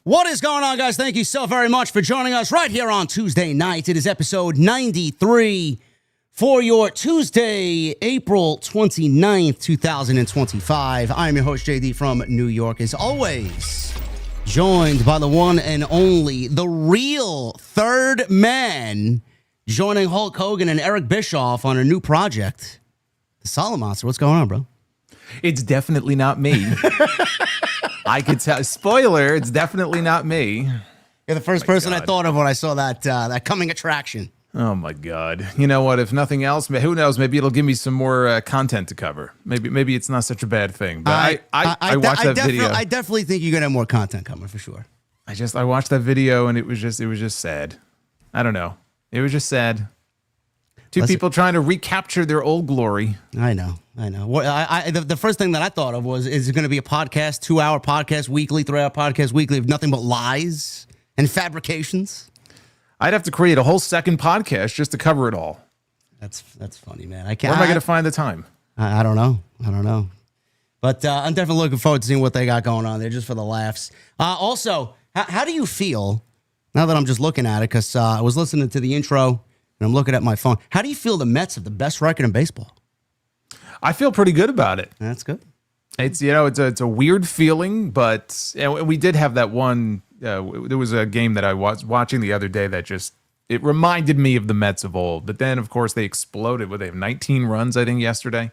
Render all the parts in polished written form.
What is going on, guys? Thank you so very much for joining us right here on Tuesday night. It is episode 93 for your Tuesday, April 29th, 2025. I am your host, JD from New York, as always, joined by the one and only, the real third man, joining Hulk Hogan and Eric Bischoff on a new project. The Solid Monster. What's going on, bro? It's definitely not me. I could tell. Spoiler, it's definitely not me. You're the first person I thought of when I saw that coming attraction. Oh, my God. You know what? If nothing else, who knows? Maybe it'll give me some more content to cover. Maybe it's not such a bad thing. But I watched that video. I definitely think you're going to have more content coming for sure. I watched that video, and it was just sad. I don't know. It was just sad. Two people trying to recapture their old glory. I know. The first thing that I thought of was, is it going to be a podcast, 2-hour podcast weekly, 3-hour podcast weekly of nothing but lies and fabrications? I'd have to create a whole second podcast just to cover it all. That's funny, man. I can't. Where am I going to find the time? I don't know. But I'm definitely looking forward to seeing what they got going on there, just for the laughs. Also, how do you feel, now that I'm just looking at it, because I was listening to the intro, and I'm looking at my phone. How do you feel the Mets have the best record in baseball? I feel pretty good about it. That's good. It's it's a weird feeling, but we did have that one. There was a game that I was watching the other day that it reminded me of the Mets of old. But then, of course, they exploded. They have 19 runs, I think, yesterday,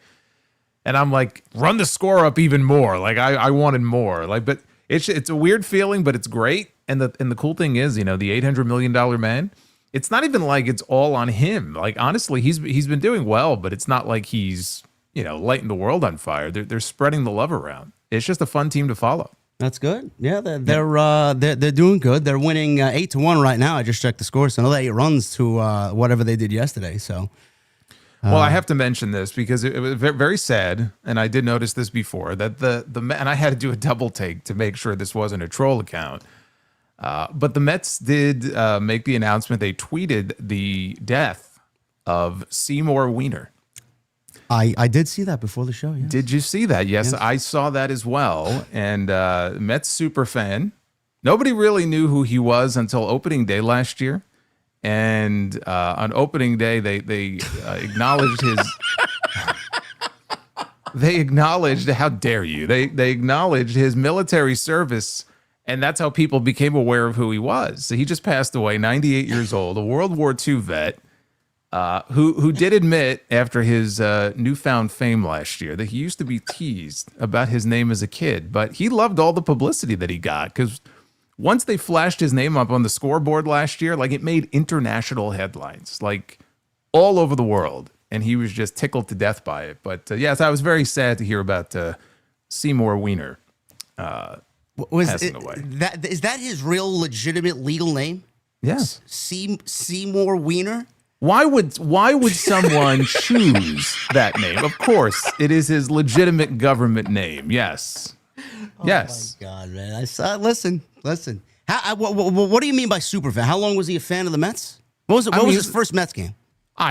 and I'm like, run the score up even more. Like I wanted more. But it's a weird feeling, but it's great. And the cool thing is, the $800 million man. It's not even like it's all on him. Like, honestly, he's been doing well, but it's not like he's, lighting the world on fire. They're spreading the love around. It's just a fun team to follow. That's good. Yeah, they're doing good. They're winning 8-1 right now. I just checked the scores. So another 8 runs to whatever they did yesterday. So, well, I have to mention this because it was very sad, and I did notice this before that and I had to do a double take to make sure this wasn't a troll account. But the Mets did make the announcement. They tweeted the death of Seymour Wiener. I did see that before the show. Yes. Did you see that? Yes, I saw that as well. And Mets super fan. Nobody really knew who he was until opening day last year. And on opening day, they acknowledged his. They acknowledged, how dare you? They acknowledged his military service. And that's how people became aware of who he was. So he just passed away, 98 years old, a World War II vet, who did admit after his newfound fame last year that he used to be teased about his name as a kid. But he loved all the publicity that he got, because once they flashed his name up on the scoreboard last year, it made international headlines, all over the world. And he was just tickled to death by it. But yes, I was very sad to hear about Seymour Wiener. Passing away. Is that his real legitimate legal name? Yes. Seymour Wiener? Why would someone choose that name? Of course, it is his legitimate government name. Yes. Yes. Oh my God, man! I saw. Listen. What do you mean by super fan? How long was he a fan of the Mets? What was his first Mets game?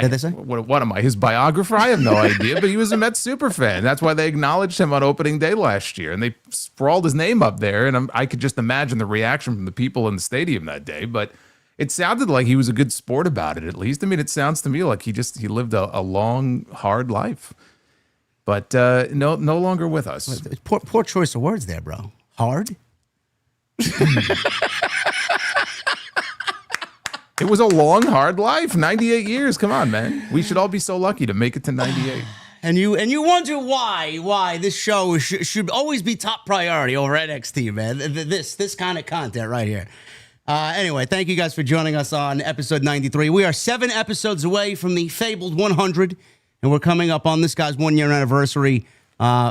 Did they say? What am I, his biographer? I have no idea, but he was a Mets super fan. That's why they acknowledged him on opening day last year, and they sprawled his name up there, and I could just imagine the reaction from the people in the stadium that day, but it sounded like he was a good sport about it, at least. I mean, it sounds to me like he lived a long, hard life, but no longer with us. Poor choice of words there, bro. Hard? It was a long, hard life. 98 years. Come on, man. We should all be so lucky to make it to 98. And you wonder why this show should always be top priority over NXT, man. This kind of content right here. Anyway, thank you guys for joining us on episode 93. We are 7 episodes away from the fabled 100, and we're coming up on this guy's 1-year anniversary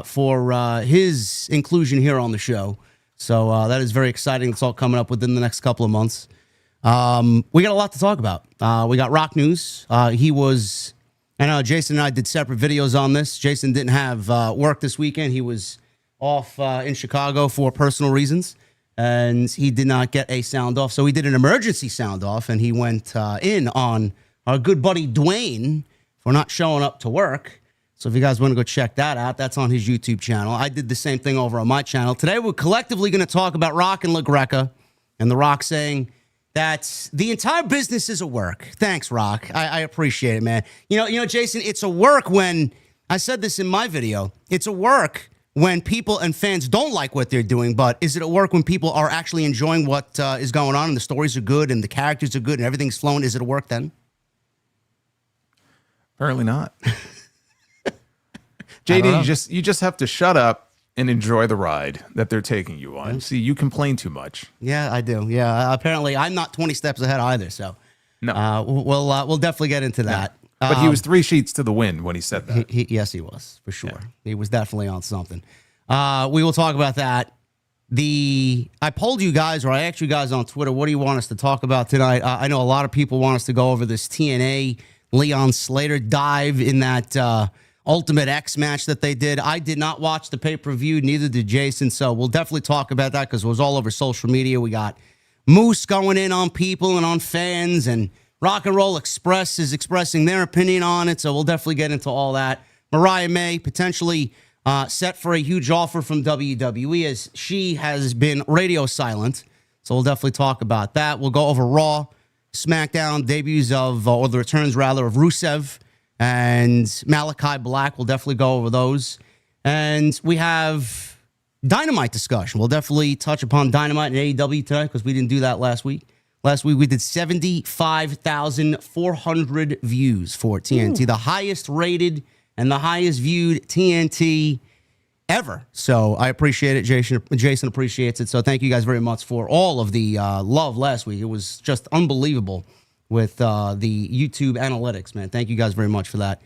for his inclusion here on the show. So that is very exciting. It's all coming up within the next couple of months. We got a lot to talk about. We got Rock news. I know Jason and I did separate videos on this. Jason didn't have work this weekend. He was off in Chicago for personal reasons, and he did not get a sound off. So we did an emergency sound off, and he went in on our good buddy Dwayne for not showing up to work. So if you guys want to go check that out, that's on his YouTube channel. I did the same thing over on my channel. Today, we're collectively going to talk about Rock and LaGreca. and The Rock saying that the entire business is a work. Thanks, Rock. I appreciate it, man. You know, Jason, it's a work when, I said this in my video, it's a work when people and fans don't like what they're doing, but is it a work when people are actually enjoying what is going on and the stories are good and the characters are good and everything's flowing? Is it a work then? Apparently not. JD, you just have to shut up and enjoy the ride that they're taking you on. See, you complain too much. Yeah, I do. Yeah, apparently I'm not 20 steps ahead either, so no. We'll definitely get into that. But he was 3 sheets to the wind when he said that. Yes, he was, for sure. Yeah. He was definitely on something. We will talk about that. I polled you guys, or I asked you guys on Twitter, what do you want us to talk about tonight? I know a lot of people want us to go over this TNA Leon Slater dive in that Ultimate X match that they did. I did not watch the pay-per-view, neither did Jason, so we'll definitely talk about that because it was all over social media. We got Moose going in on people and on fans, and Rock and Roll Express is expressing their opinion on it, so we'll definitely get into all that. Mariah May potentially set for a huge offer from WWE as she has been radio silent, so we'll definitely talk about that. We'll go over Raw, SmackDown, debuts of, or the returns rather, of Rusev and Malachi Black. We'll definitely go over those. And we have Dynamite discussion. We'll definitely touch upon Dynamite and AEW tonight because we didn't do that last week. Last week we did 75,400 views for TNT, the highest rated and the highest viewed TNT ever. So I appreciate it. Jason appreciates it. So thank you guys very much for all of the love last week. It was just unbelievable with the YouTube analytics, man. Thank you guys very much for that.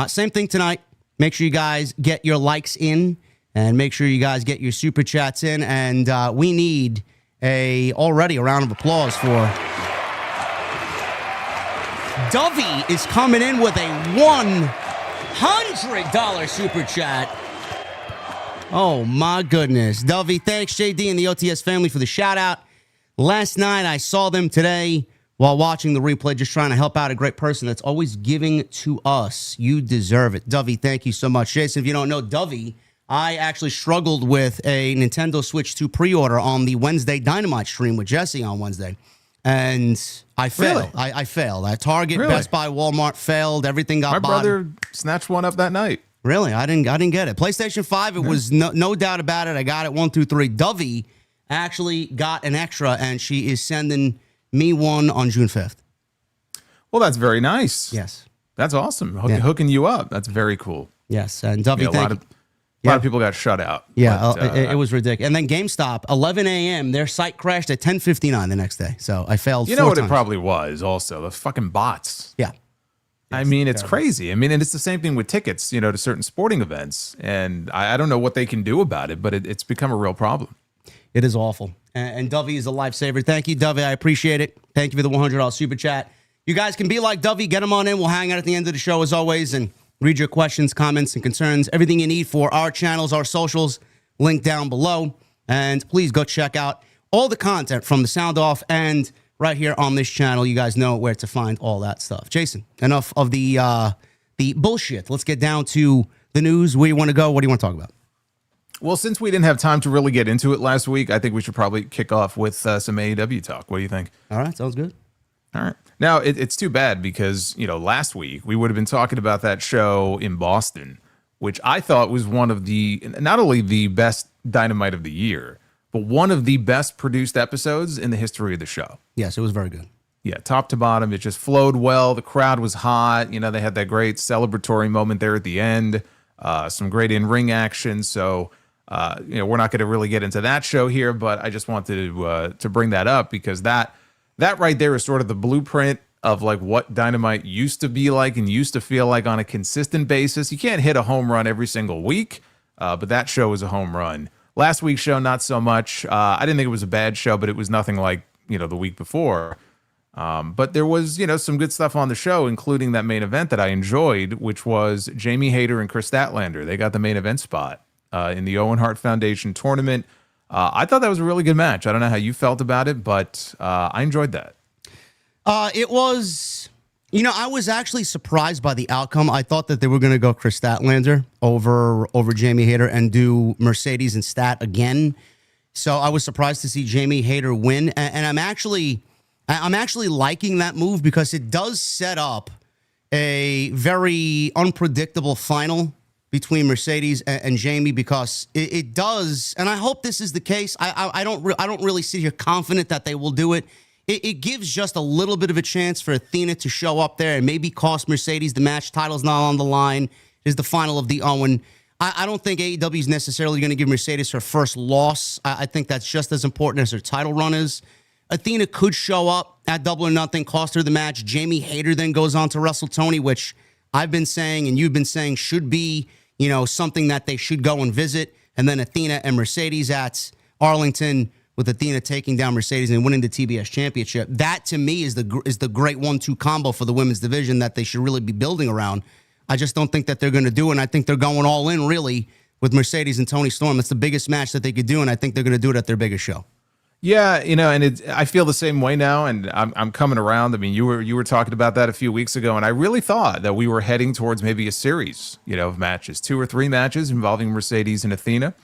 Same thing tonight. Make sure you guys get your likes in and make sure you guys get your super chats in. And we need already a round of applause for Dovey is coming in with a $100 super chat. Oh, my goodness. Dovey, thanks, JD and the OTS family for the shout-out. Last night, I saw them today while watching the replay, just trying to help out a great person that's always giving to us. You deserve it. Dovey, thank you so much. Jason, if you don't know, Dovey, I actually struggled with a Nintendo Switch 2 pre-order on the Wednesday Dynamite stream with Jesse on Wednesday. And I failed. Really? I failed. Target, Really? Best Buy, Walmart failed. Everything got My bought. brother snatched one up that night. Really? I didn't get it. PlayStation 5, it was no doubt about it. I got it 1, 2, 3. Dovey actually got an extra, and she is sending me one on June 5th. Well, that's very nice. Yes. That's awesome. Hooking you up. That's very cool. Yes. And Dovey, Yeah, a lot of people got shut out. Yeah, but, it was ridiculous. And then GameStop, 11 a.m., their site crashed at 10:59 the next day. So I failed. You know what it probably was also? The fucking bots. Yeah. I mean, it's crazy. I mean, and it's the same thing with tickets, to certain sporting events. And I don't know what they can do about it, but it's become a real problem. It is awful. And Dovey is a lifesaver. Thank you, Dovey. I appreciate it. Thank you for the $100 super chat. You guys can be like Dovey. Get them on in. We'll hang out at the end of the show as always and read your questions, comments, and concerns. Everything you need for our channels, our socials, linked down below. And please go check out all the content from the Sound Off and right here on this channel. You guys know where to find all that stuff. Jason, enough of the bullshit. Let's get down to the news. Where you want to go? What do you want to talk about? Well, since we didn't have time to really get into it last week, I think we should probably kick off with some AEW talk. What do you think? All right. Sounds good. All right. Now, it's too bad because, last week we would have been talking about that show in Boston, which I thought was one of not only the best Dynamite of the year, but one of the best produced episodes in the history of the show. Yes, it was very good. Yeah, top to bottom, it just flowed well. The crowd was hot. They had that great celebratory moment there at the end. Some great in-ring action. So, we're not going to really get into that show here, but I just wanted to bring that up because that right there is sort of the blueprint of like what Dynamite used to be like and used to feel like on a consistent basis. You can't hit a home run every single week, but that show was a home run. Last week's show, not so much. I didn't think it was a bad show, but it was nothing like, the week before. But there was, some good stuff on the show, including that main event that I enjoyed, which was Jamie Hayter and Chris Statlander. They got the main event spot in the Owen Hart Foundation tournament. I thought that was a really good match. I don't know how you felt about it, but I enjoyed that. It was, I was actually surprised by the outcome. I thought that they were going to go Chris Statlander over Jamie Hayter and do Mercedes and Stat again. So I was surprised to see Jamie Hayter win, and I'm actually liking that move because it does set up a very unpredictable final between Mercedes and Jamie, because it does, and I hope this is the case. I don't really sit here confident that they will do it. It gives just a little bit of a chance for Athena to show up there and maybe cost Mercedes the match. Title's not on the line. It is the final of the Owen. I don't think AEW is necessarily going to give Mercedes her first loss. I think that's just as important as her title run is. Athena could show up at Double or Nothing, cost her the match. Jamie Hayter then goes on to wrestle Tony, which I've been saying and you've been saying should be, something that they should go and visit. And then Athena and Mercedes at Arlington, with Athena taking down Mercedes and winning the TBS championship. That, to me, is the great 1-2 combo for the women's division that they should really be building around. I just don't think that they're going to do it, and I think they're going all in, really, with Mercedes and Toni Storm. It's the biggest match that they could do, and I think they're going to do it at their biggest show. Yeah, and I feel the same way now, and I'm coming around. I mean, you were talking about that a few weeks ago, and I really thought that we were heading towards maybe a series, of matches, 2 or 3 matches involving Mercedes and Athena.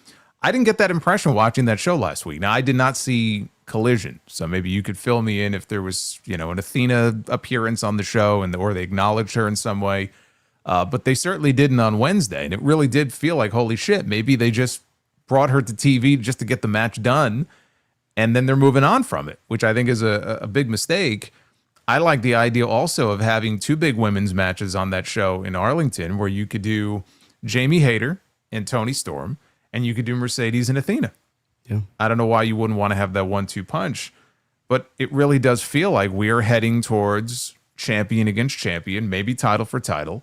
I didn't get that impression watching that show last week. Now, I did not see Collision, so maybe you could fill me in if there was, an Athena appearance on the show, or they acknowledged her in some way. But they certainly didn't on Wednesday, and it really did feel like, holy shit, maybe they just brought her to TV just to get the match done, and then they're moving on from it, which I think is a big mistake. I like the idea also of having 2 big women's matches on that show in Arlington, where you could do Jamie Hayter and Toni Storm, and you could do Mercedes and Athena. Yeah. I don't know why you wouldn't want to have that 1-2 punch, but it really does feel like we are heading towards champion against champion, maybe title for title,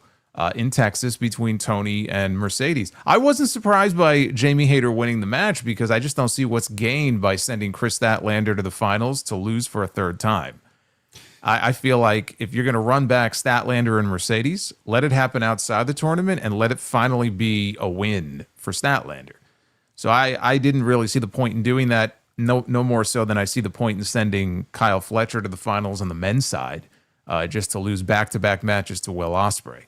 in Texas between Toni and Mercedes. I wasn't surprised by Jamie Hayter winning the match because I just don't see what's gained by sending Chris Statlander to the finals to lose for a 3rd time. I feel like if you're going to run back Statlander and Mercedes, let it happen outside the tournament and let it finally be a win for Statlander. So I didn't really see the point in doing that, no more so than I see the point in sending Kyle Fletcher to the finals on the men's side, just to lose back-to-back matches to Will Ospreay.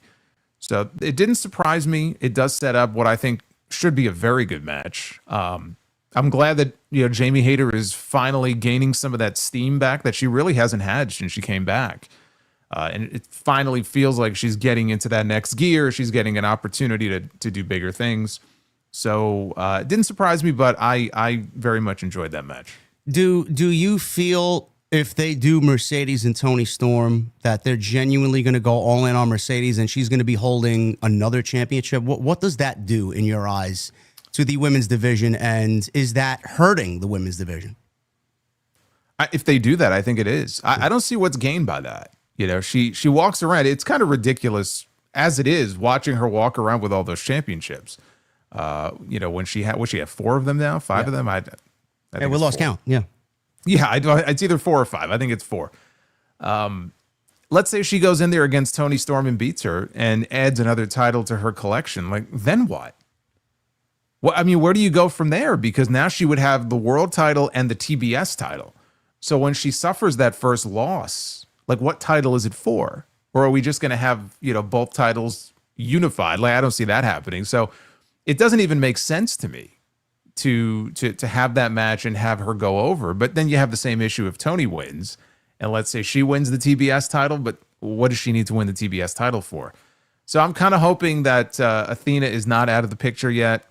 So it didn't surprise me. It does set up what I think should be a very good match. I'm glad that Jamie Hayter is finally gaining some of that steam back that she really hasn't had since she came back. And it finally feels like she's getting into that next gear. She's getting an opportunity to do bigger things. So it didn't surprise me, but I very much enjoyed that match. Do you feel if they do Mercedes and Toni Storm that they're genuinely going to go all in on Mercedes and she's going to be holding another championship? What does that do in your eyes to the women's division, and is that hurting the women's division? If they do that, I think it is. I don't see what's gained by that. She walks around. It's kind of ridiculous as it is watching her walk around with all those championships. When she had 4 of them now, 5 of them. I think we lost count. Yeah. Yeah, it's either 4 or 5. I think it's 4. Let's say she goes in there against Toni Storm and beats her and adds another title to her collection. Like, then what? Well, I mean, where do you go from there? Because now she would have the world title and the TBS title. So when she suffers that first loss, like, what title is it for? Or are we just going to have, both titles unified? Like, I don't see that happening. So it doesn't even make sense to me to have that match and have her go over. But then you have the same issue if Toni wins, and let's say she wins the TBS title, but what does she need to win the TBS title for? So I'm kind of hoping that Athena is not out of the picture yet,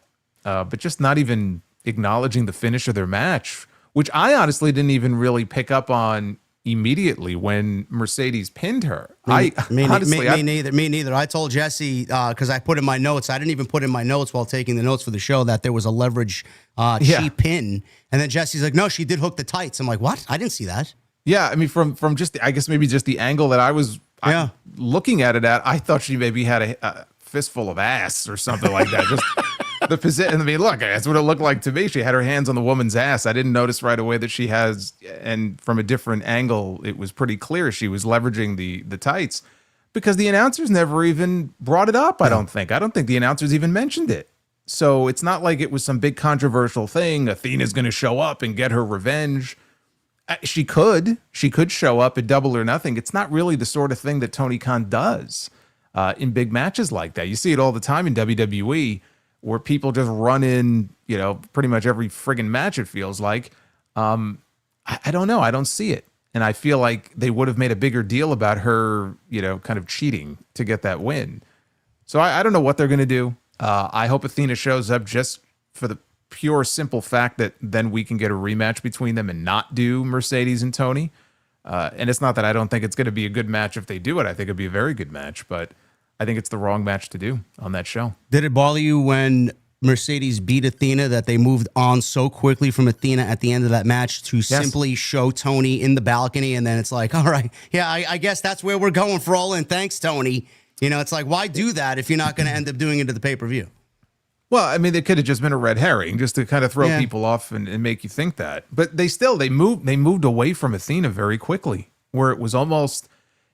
but just not even acknowledging the finish of their match, which I honestly didn't even really pick up on immediately when Mercedes pinned her. Me neither. I told Jesse, because I put in my notes, I didn't even put in my notes while taking the notes for the show that there was a leverage cheap pin. And then Jesse's like, no, she did hook the tights. I'm like, what? I didn't see that. Yeah, I mean, from just, I guess maybe just the angle that I was looking at it at, I thought she maybe had a fistful of ass or something like that. Just the position. I mean, look, that's what it looked like to me. She had her hands on the woman's ass. I didn't notice right away that she has, and from a different angle, it was pretty clear she was leveraging the tights, because the announcers never even brought it up. I don't think the announcers even mentioned it. So it's not like it was some big controversial thing. Athena's going to show up and get her revenge. She could show up at Double or Nothing. It's not really the sort of thing that Tony Khan does in big matches like that. You see it all the time in WWE where people just run in, pretty much every friggin' match, it feels like. I don't know. I don't see it. And I feel like they would have made a bigger deal about her, kind of cheating to get that win. So I don't know what they're going to do. I hope Athena shows up just for the pure, simple fact that then we can get a rematch between them and not do Mercedes and Tony. And it's not that I don't think it's going to be a good match if they do it. I think it'd be a very good match, but I think it's the wrong match to do on that show. Did it bother you when Mercedes beat Athena that they moved on so quickly from Athena at the end of that match to simply show Tony in the balcony? And then it's like, all right, yeah, I guess that's where we're going for All In. Thanks, Tony. It's like, why do that if you're not going to end up doing it to the pay-per-view? Well, I mean, it could have just been a red herring just to kind of throw people off and make you think that. But they moved away from Athena very quickly, where it almost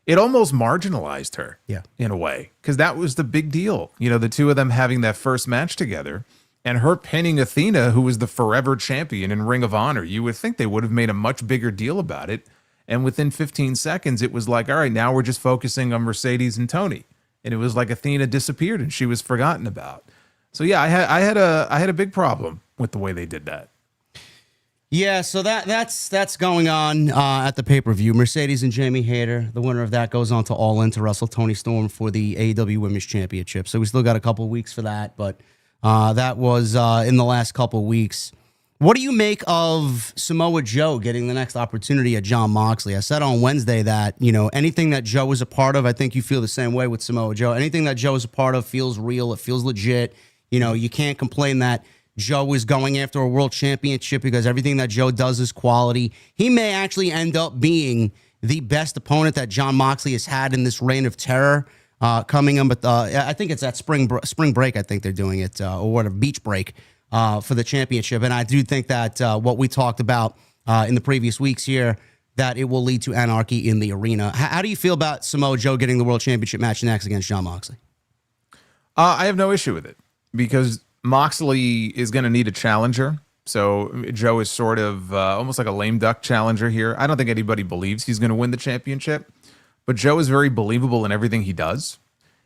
marginalized her in a way, because that was the big deal. The two of them having that first match together and her pinning Athena, who was the forever champion in Ring of Honor. You would think they would have made a much bigger deal about it. And within 15 seconds, it was like, all right, now we're just focusing on Mercedes and Tony. And it was like Athena disappeared and she was forgotten about. So yeah, I had a big problem with the way they did that. Yeah, so that's going on at the pay-per-view. Mercedes and Jamie Hayter, the winner of that, goes on to All In to wrestle Toni Storm for the AEW Women's Championship. So we still got a couple of weeks for that, but that was in the last couple of weeks. What do you make of Samoa Joe getting the next opportunity at Jon Moxley? I said on Wednesday that, anything that Joe was a part of, I think you feel the same way with Samoa Joe. Anything that Joe is a part of feels real. It feels legit. You can't complain that Joe is going after a world championship because everything that Joe does is quality. He may actually end up being the best opponent that Jon Moxley has had in this reign of terror coming on. But I think it's at spring break. I think they're doing it or whatever, beach break for the championship. And I do think that what we talked about in the previous weeks here, that it will lead to anarchy in the arena. How do you feel about Samoa Joe getting the world championship match next against Jon Moxley? I have no issue with it because Moxley is going to need a challenger. So Joe is sort of almost like a lame duck challenger here. I don't think anybody believes he's going to win the championship, but Joe is very believable in everything he does.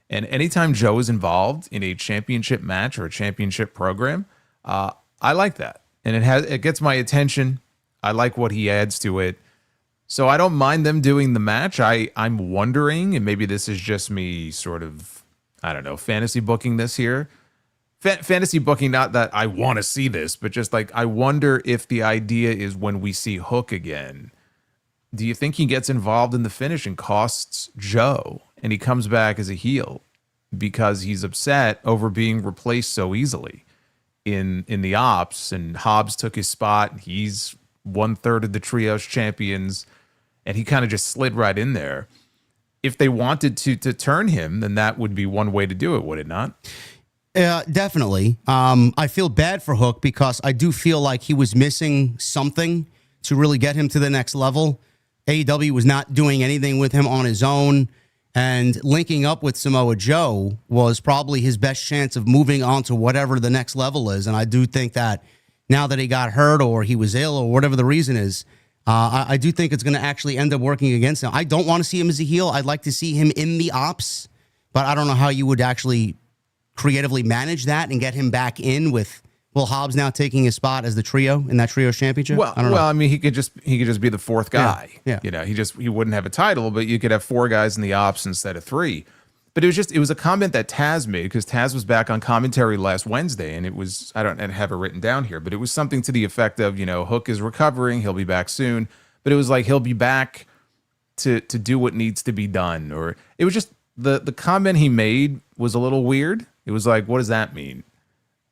And anytime Joe is involved in a championship match or a championship program, I like that. And it gets my attention. I like what he adds to it. So I don't mind them doing the match. I'm wondering, and maybe this is just me sort of, I don't know, fantasy booking this here. Fantasy booking, not that I want to see this, but just like I wonder if the idea is when we see Hook again, do you think he gets involved in the finish and costs Joe and he comes back as a heel because he's upset over being replaced so easily in the ops, and Hobbs took his spot. He's 1/3 of the trios champions and he kind of just slid right in there. If they wanted to turn him, then that would be one way to do it, would it not? Definitely. I feel bad for Hook because I do feel like he was missing something to really get him to the next level. AEW was not doing anything with him on his own, and linking up with Samoa Joe was probably his best chance of moving on to whatever the next level is. And I do think that now that he got hurt or he was ill or whatever the reason is, I do think it's going to actually end up working against him. I don't want to see him as a heel. I'd like to see him in the ops, but I don't know how you would actually creatively manage that and get him back in with Hobbs now taking his spot as the trio in that trios championship. Well, I don't know. I mean, he could just be the fourth guy. Yeah. He wouldn't have a title, but you could have 4 guys in the ops instead of 3. But it was a comment that Taz made because Taz was back on commentary last Wednesday, and it was, I don't have it written down here, but it was something to the effect of, Hook is recovering, he'll be back soon, but it was like he'll be back to do what needs to be done, or it was just the comment he made was a little weird. It was like, what does that mean?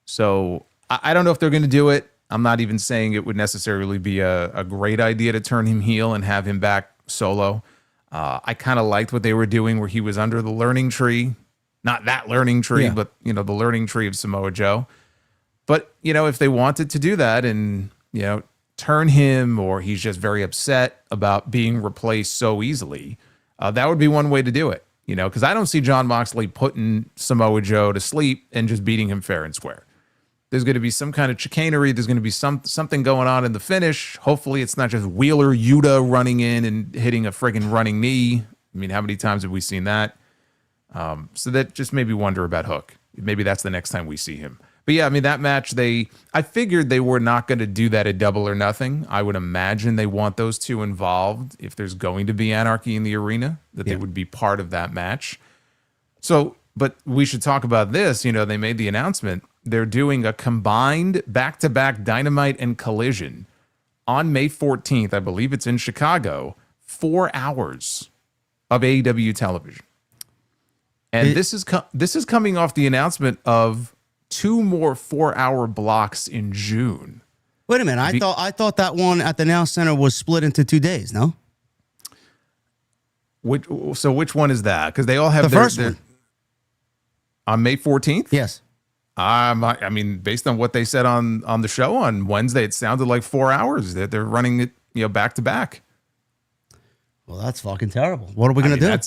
So I don't know if they're going to do it. I'm not even saying it would necessarily be a great idea to turn him heel and have him back solo. I kind of liked what they were doing where he was under the learning tree. Not that learning tree, but, the learning tree of Samoa Joe. But, if they wanted to do that and, turn him, or he's just very upset about being replaced so easily, that would be one way to do it. Because I don't see Jon Moxley putting Samoa Joe to sleep and just beating him fair and square. There's going to be some kind of chicanery. There's going to be something going on in the finish. Hopefully it's not just Wheeler Yuta running in and hitting a friggin' running knee. I mean, how many times have we seen that? So that just made me wonder about Hook. Maybe that's the next time we see him. But yeah, I mean, that match, I figured they were not going to do that at Double or Nothing. I would imagine they want those two involved if there's going to be anarchy in the arena, that they would be part of that match. So, but we should talk about this. You know, they made the announcement. They're doing a combined back-to-back Dynamite and Collision on May 14th. I believe it's in Chicago. 4 hours of AEW television. And this is coming off the announcement of 2 more 4-hour blocks in June. Wait a minute. I thought that one at the Now Center was split into 2 days, no? Which one is that? Because they all have the first one. On May 14th? Yes. I mean, based on what they said on the show on Wednesday, it sounded like 4 hours that they're running it, back to back. Well, that's fucking terrible. What are we going to do?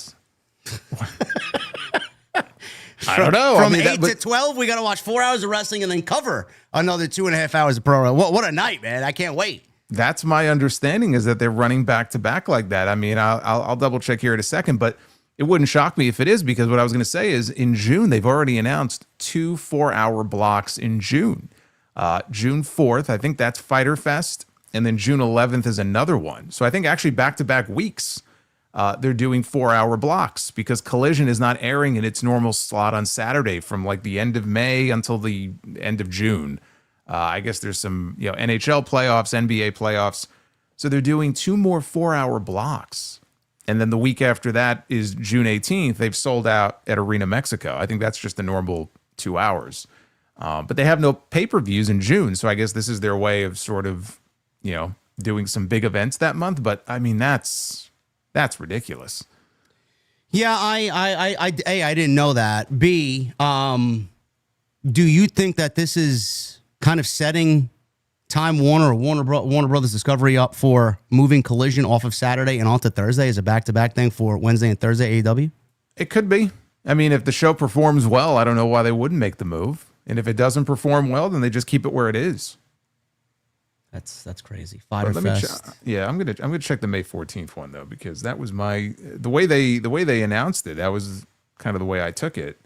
I don't know. From 8 to 12, we got to watch 4 hours of wrestling and then cover another 2.5 hours of program. What a night, man. I can't wait. That's my understanding, is that they're running back to back like that. I mean, I'll double check here in a second, but it wouldn't shock me if it is, because what I was going to say is in June, they've already announced 2 4-hour blocks in June. June 4th, I think that's Fyter Fest. And then June 11th is another one. So I think actually back-to-back weeks, they're doing 4-hour blocks, because Collision is not airing in its normal slot on Saturday from like the end of May until the end of June. I guess there's some NHL playoffs, NBA playoffs. So they're doing 2 more 4-hour blocks. And then the week after that is June 18th. They've sold out at Arena Mexico. I think that's just the normal 2 hours. But they have no pay-per-views in June. So I guess this is their way of sort of, doing some big events that month. But I mean, that's ridiculous. Yeah, I didn't know that. B, do you think that this is kind of setting Time Warner or Warner Brothers Discovery up for moving Collision off of Saturday and onto Thursday as a back-to-back thing for Wednesday and Thursday AEW? It could be. I mean, if the show performs well, I don't know why they wouldn't make the move. And if it doesn't perform well, then they just keep it where it is. That's crazy. Fyter Fest. I'm gonna check the May 14th one though, because that was the way they announced it. That was kind of the way I took it.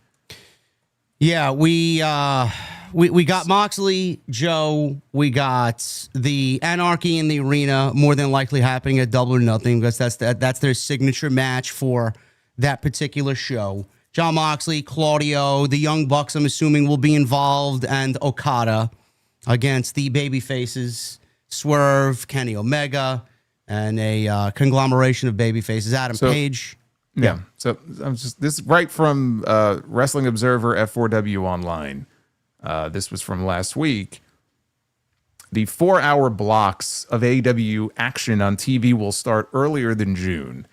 Yeah, we got Moxley, Joe. We got the Anarchy in the Arena, more than likely happening at Double or Nothing, because that's their signature match for that particular show. Jon Moxley, Claudio, the Young Bucks, I'm assuming, will be involved, and Okada against the babyfaces, Swerve, Kenny Omega, and a conglomeration of babyfaces. Adam Page. Yeah. So this is right from Wrestling Observer F4W Online. This was from last week. The 4-hour blocks of AEW action on TV will start earlier than June.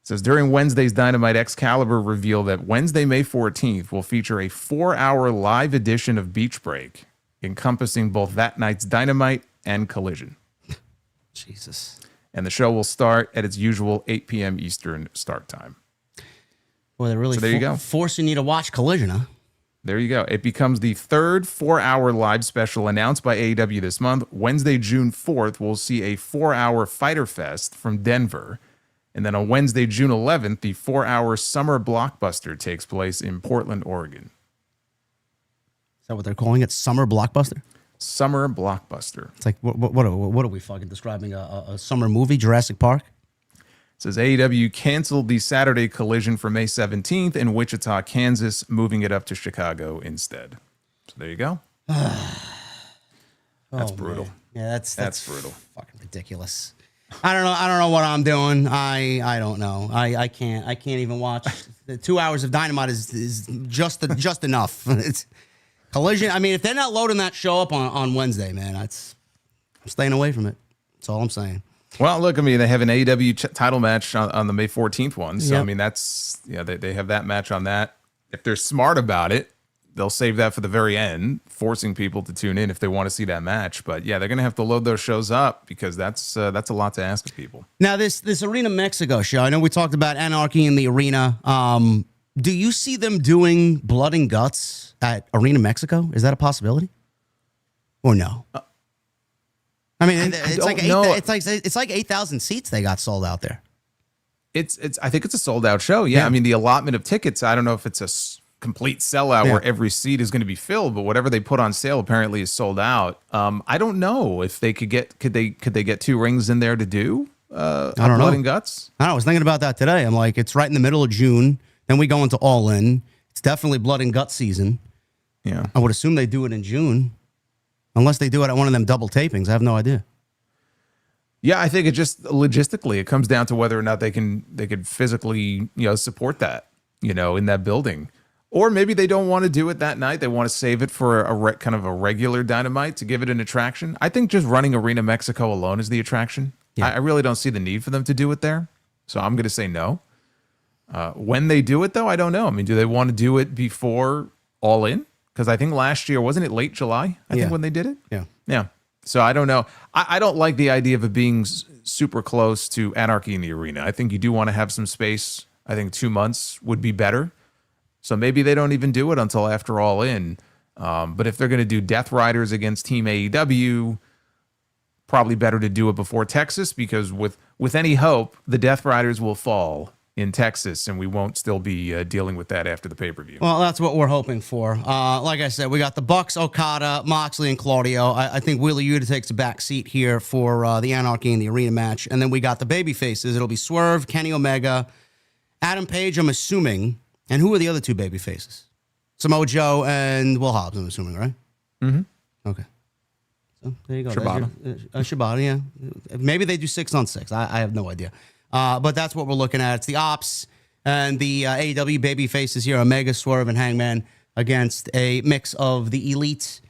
It says during Wednesday's Dynamite, Excalibur revealed that Wednesday, May 14th will feature a 4-hour live edition of Beach Break, encompassing both that night's Dynamite and Collision. Jesus. And the show will start at its usual 8 p.m. Eastern start time. Well, they're really there you go. Forcing you to watch Collision, huh? There you go. It becomes the third 4-hour live special announced by AEW this month. Wednesday, June 4th, we'll see a 4-hour Fyter Fest from Denver. And then on Wednesday, June 11th, the 4-hour Summer Blockbuster takes place in Portland, Oregon. Is that what they're calling it? Summer Blockbuster? Summer Blockbuster. It's like, what are we fucking describing? A summer movie, Jurassic Park? It says AEW canceled the Saturday Collision for May 17th in Wichita, Kansas, moving it up to Chicago instead. So there you go. That's brutal. Man. Yeah, that's brutal. Fucking ridiculous. I don't know what I'm doing. I don't know. I can't even watch. The 2 hours of Dynamite is just enough. It's Collision. I mean, if they're not loading that show up on Wednesday, man, I'm staying away from it. That's all I'm saying. Well, look, I mean, they have an AEW title match on the May 14th one. So, Yep. I mean, that's, they have that match on that. If they're smart about it, they'll save that for the very end, forcing people to tune in if they want to see that match. But yeah, they're going to have to load those shows up, because that's a lot to ask of people. Now, this Arena Mexico show, I know we talked about Anarchy in the Arena. Do you see them doing Blood and Guts at Arena Mexico? Is that a possibility? Or no? I mean, it's like 8,000 seats they got sold out there. I think it's a sold out show. Yeah. I mean, the allotment of tickets, I don't know if it's complete sellout where every seat is going to be filled, but whatever they put on sale apparently is sold out. I don't know if they could they get 2 rings in there to do I don't know. Blood and Guts. I was thinking about that today. I'm like, it's right in the middle of June. Then we go into All In. It's definitely Blood and Guts season. Yeah. I would assume they do it in June. Unless they do it at one of them double tapings. I have no idea. Yeah, I think it just logistically, it comes down to whether or not they could physically, support that, in that building. Or maybe they don't want to do it that night. They want to save it for kind of a regular Dynamite to give it an attraction. I think just running Arena Mexico alone is the attraction. Yeah. I really don't see the need for them to do it there. So I'm going to say no. When they do it, though, I don't know. I mean, do they want to do it before All In? Because I think last year, wasn't it late July, I think, when they did it? Yeah. Yeah. So I don't know. I don't like the idea of it being super close to Anarchy in the Arena. I think you do want to have some space. I think 2 months would be better. So maybe they don't even do it until after All In. But if they're going to do Death Riders against Team AEW, probably better to do it before Texas, because with any hope, the Death Riders will fall in Texas, and we won't still be dealing with that after the pay-per-view. Well, that's what we're hoping for. Like I said, we got the Bucks, Okada, Moxley, and Claudio. I think Wheeler Yuta takes a back seat here for the Anarchy in the Arena match. And then we got the baby faces. It'll be Swerve, Kenny Omega, Adam Page, I'm assuming. And who are the other 2 baby faces? Samoa Joe and Will Hobbs, I'm assuming, right? Mm-hmm. Okay. So there you go. Shibata. Shibata, yeah. Maybe they do 6-on-6. I have no idea. But that's what we're looking at. It's the Ops and the AEW baby faces here, Omega, Swerve, and Hangman, against a mix of the Elite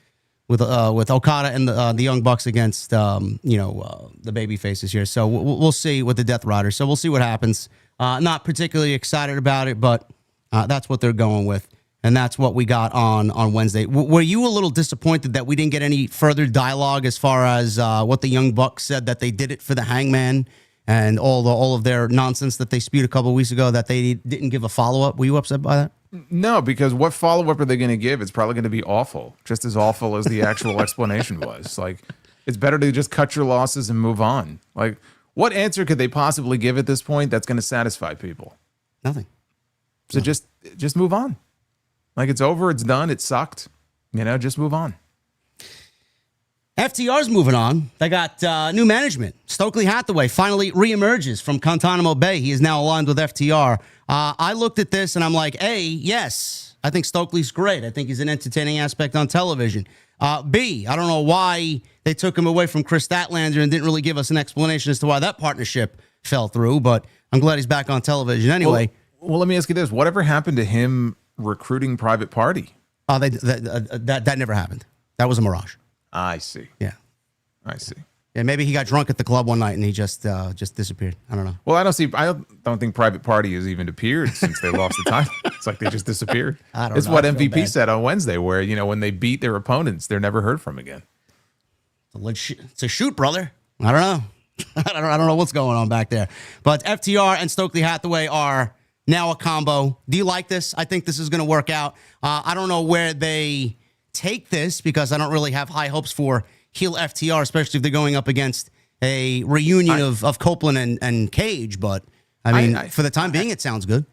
with Okada and the Young Bucks against the baby faces here. So we'll see with the Death Riders. So we'll see what happens. Not particularly excited about it, but that's what they're going with. And that's what we got on Wednesday. Were you a little disappointed that we didn't get any further dialogue as far as what the Young Bucks said, that they did it for the Hangman and all of their nonsense that they spewed a couple of weeks ago, that they didn't give a follow-up? Were you upset by that? No, because what follow-up are they going to give? It's probably going to be awful, just as awful as the actual explanation was. Like, it's better to just cut your losses and move on. Like, what answer could they possibly give at this point that's going to satisfy people? Nothing. So just move on. Like, it's over, it's done, it sucked. Just move on. FTR's moving on. They got new management. Stokely Hathaway finally reemerges from Guantanamo Bay. He is now aligned with FTR. I looked at this and I'm like, A, yes, I think Stokely's great. I think he's an entertaining aspect on television. B, I don't know why they took him away from Chris Statlander and didn't really give us an explanation as to why that partnership fell through, but I'm glad he's back on television anyway. Well, let me ask you this. Whatever happened to him recruiting Private Party? That never happened. That was a mirage. I see. Yeah. I see. Yeah, maybe he got drunk at the club one night and he just disappeared. I don't know. Well, I don't think Private Party has even appeared since they lost the title. It's like they just disappeared. I don't it's know. what MVP said on Wednesday, where, when they beat their opponents, they're never heard from again. It's a shoot, brother. I don't know. I don't know what's going on back there. But FTR and Stokely Hathaway are now a combo. Do you like this? I think this is going to work out. I don't know where they take this, because I don't really have high hopes for heel FTR, especially if they're going up against a reunion of Copeland and Cage. But I mean, for the time being, it sounds good.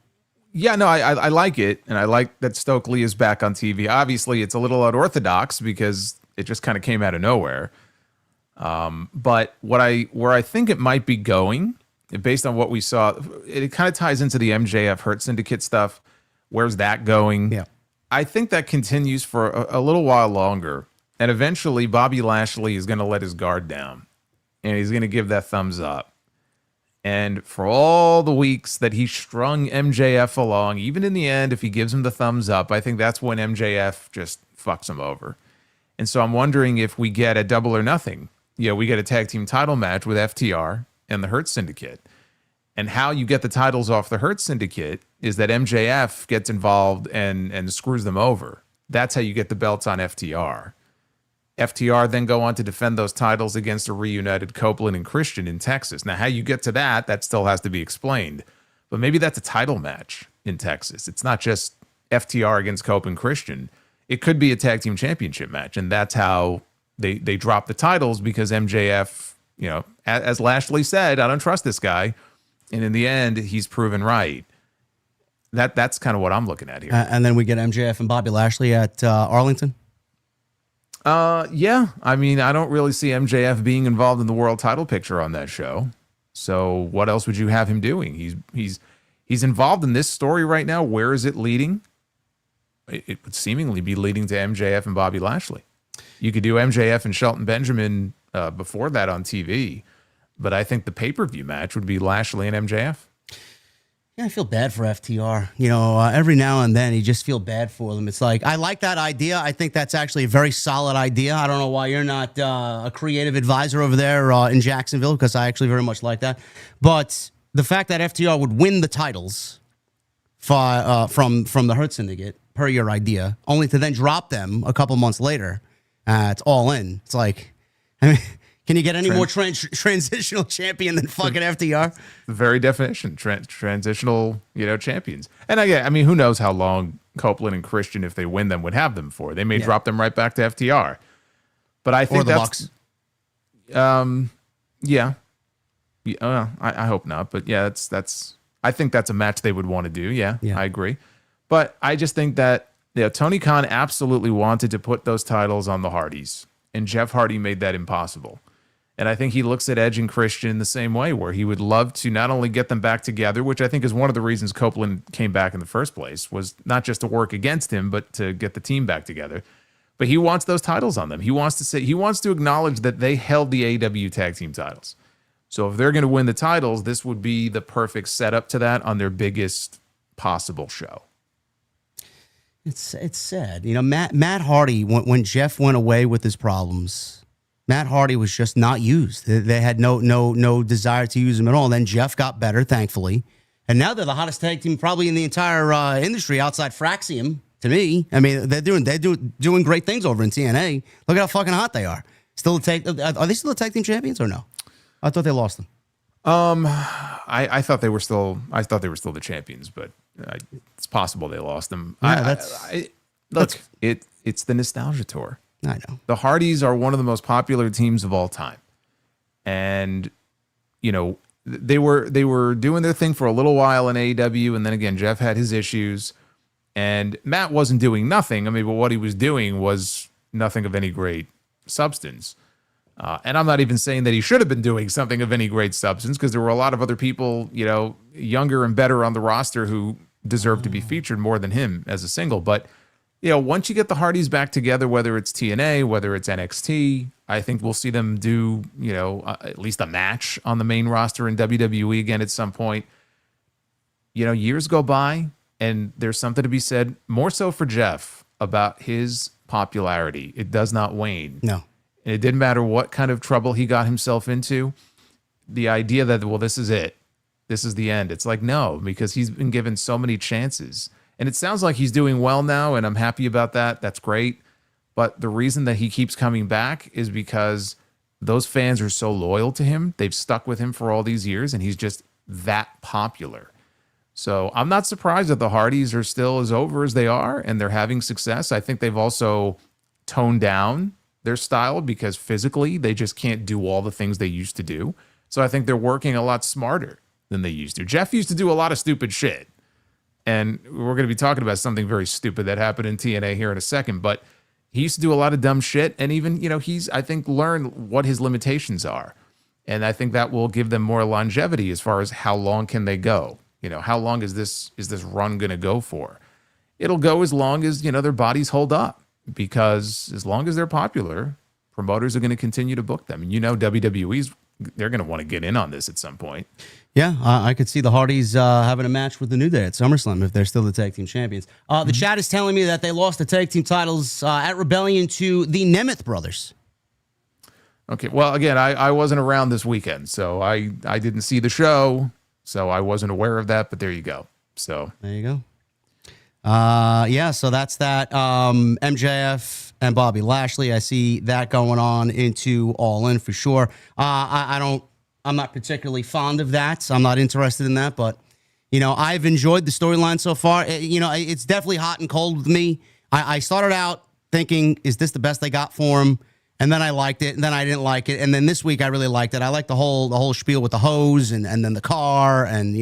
Yeah, no, I like it, and I like that Stokely is back on TV. Obviously, it's a little unorthodox because it just kind of came out of nowhere. But where I think it might be going, based on what we saw, it kind of ties into the MJF Hurt Syndicate stuff. Where's that going? Yeah. I think that continues for a little while longer, and eventually Bobby Lashley is going to let his guard down, and he's going to give that thumbs up. And for all the weeks that he strung MJF along, even in the end, if he gives him the thumbs up, I think that's when MJF just fucks him over. And so I'm wondering if we get a Double or Nothing. We get a tag team title match with FTR and the Hurt Syndicate. And how you get the titles off the Hurt Syndicate is that MJF gets involved and screws them over. That's how you get the belts on FTR. FTR then go on to defend those titles against a reunited Copeland and Christian in Texas. Now, how you get to that still has to be explained. But maybe that's a title match in Texas. It's not just FTR against Cope and Christian. It could be a tag team championship match. And that's how they drop the titles, because MJF, as Lashley said, I don't trust this guy. And in the end, he's proven right. that's kind of what I'm looking at here. And then we get MJF and Bobby Lashley at Arlington. Yeah. I mean, I don't really see MJF being involved in the world title picture on that show. So what else would you have him doing? He's involved in this story right now. Where is it leading? It would seemingly be leading to MJF and Bobby Lashley. You could do MJF and Shelton Benjamin before that on TV, but I think the pay-per-view match would be Lashley and MJF. Yeah, I feel bad for FTR. You know, every now and then you just feel bad for them. It's like, I like that idea. I think that's actually a very solid idea. I don't know why you're not a creative advisor over there in Jacksonville, because I actually very much like that. But the fact that FTR would win the titles from the Hurt Syndicate, per your idea, only to then drop them a couple months later, it's all in. It's like, I mean, can you get any more transitional champion than fucking FTR? The very definition, transitional, champions. And again, I mean, who knows how long Copeland and Christian, if they win them, would have them for? They may drop them right back to FTR. But I think Bucks. Yeah. I hope not. But yeah, I think that's a match they would want to do. Yeah, I agree. But I just think that Tony Khan absolutely wanted to put those titles on the Hardys, and Jeff Hardy made that impossible. And I think he looks at Edge and Christian the same way, where he would love to not only get them back together, which I think is one of the reasons Copeland came back in the first place, was not just to work against him, but to get the team back together. But he wants those titles on them. He wants to acknowledge that they held the AEW tag team titles. So if they're going to win the titles, this would be the perfect setup to that on their biggest possible show. It's sad. Matt Hardy, when Jeff went away with his problems, Matt Hardy was just not used. They had no desire to use him at all. And then Jeff got better, thankfully. And now they're the hottest tag team probably in the entire industry outside Fraxium, to me. I mean, they're doing great things over in TNA. Look at how fucking hot they are. Are they still the tag team champions or no? I thought they lost them. I thought they were still the champions, but it's possible they lost them. Yeah, It's the nostalgia tour. I know. The Hardys are one of the most popular teams of all time. And, they were doing their thing for a little while in AEW. And then again, Jeff had his issues and Matt wasn't doing nothing. I mean, but what he was doing was nothing of any great substance. And I'm not even saying that he should have been doing something of any great substance, because there were a lot of other people, younger and better on the roster who deserved to be featured more than him as a single. But, once you get the Hardys back together, whether it's TNA, whether it's NXT, I think we'll see them do, at least a match on the main roster in WWE again at some point. Years go by and there's something to be said, more so for Jeff, about his popularity. It does not wane. No. And it didn't matter what kind of trouble he got himself into. The idea that, well, this is it. This is the end. It's like, no, because he's been given so many chances. And it sounds like he's doing well now, and I'm happy about that. That's great. But the reason that he keeps coming back is because those fans are so loyal to him. They've stuck with him for all these years, and he's just that popular. So I'm not surprised that the Hardys are still as over as they are, and they're having success. I think they've also toned down their style, because physically they just can't do all the things they used to do. So I think they're working a lot smarter than they used to. Jeff used to do a lot of stupid shit. And we're going to be talking about something very stupid that happened in TNA here in a second. But he used to do a lot of dumb shit. And even, he's, I think, learned what his limitations are. And I think that will give them more longevity as far as how long can they go. How long is this run going to go for? It'll go as long as, their bodies hold up. Because as long as they're popular, promoters are going to continue to book them. And WWE's, they're going to want to get in on this at some point. Yeah, I could see the Hardys having a match with the New Day at SummerSlam if they're still the tag team champions. The chat is telling me that they lost the tag team titles at Rebellion to the Nemeth brothers. Okay, well, again, I wasn't around this weekend, so I didn't see the show, so I wasn't aware of that, but there you go. So there you go. Yeah, so that's that. MJF and Bobby Lashley, I see that going on into All In for sure. I'm not particularly fond of that, so I'm not interested in that, but I've enjoyed the storyline so far. It's definitely hot and cold with me. I started out thinking, is this the best they got for him? And then I liked it, and then I didn't like it, and then this week I really liked it. I liked the whole spiel with the hose and then the car, and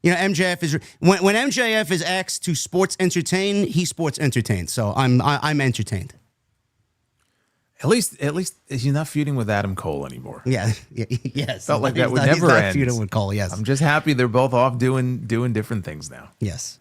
You know, MJF is when MJF is asked to sports entertain, he sports entertains. So I'm entertained. At least he's not feuding with Adam Cole anymore. Yeah, yes. Felt like that would never end. Feuding with Cole, yes. I'm just happy they're both off doing different things now. Yes.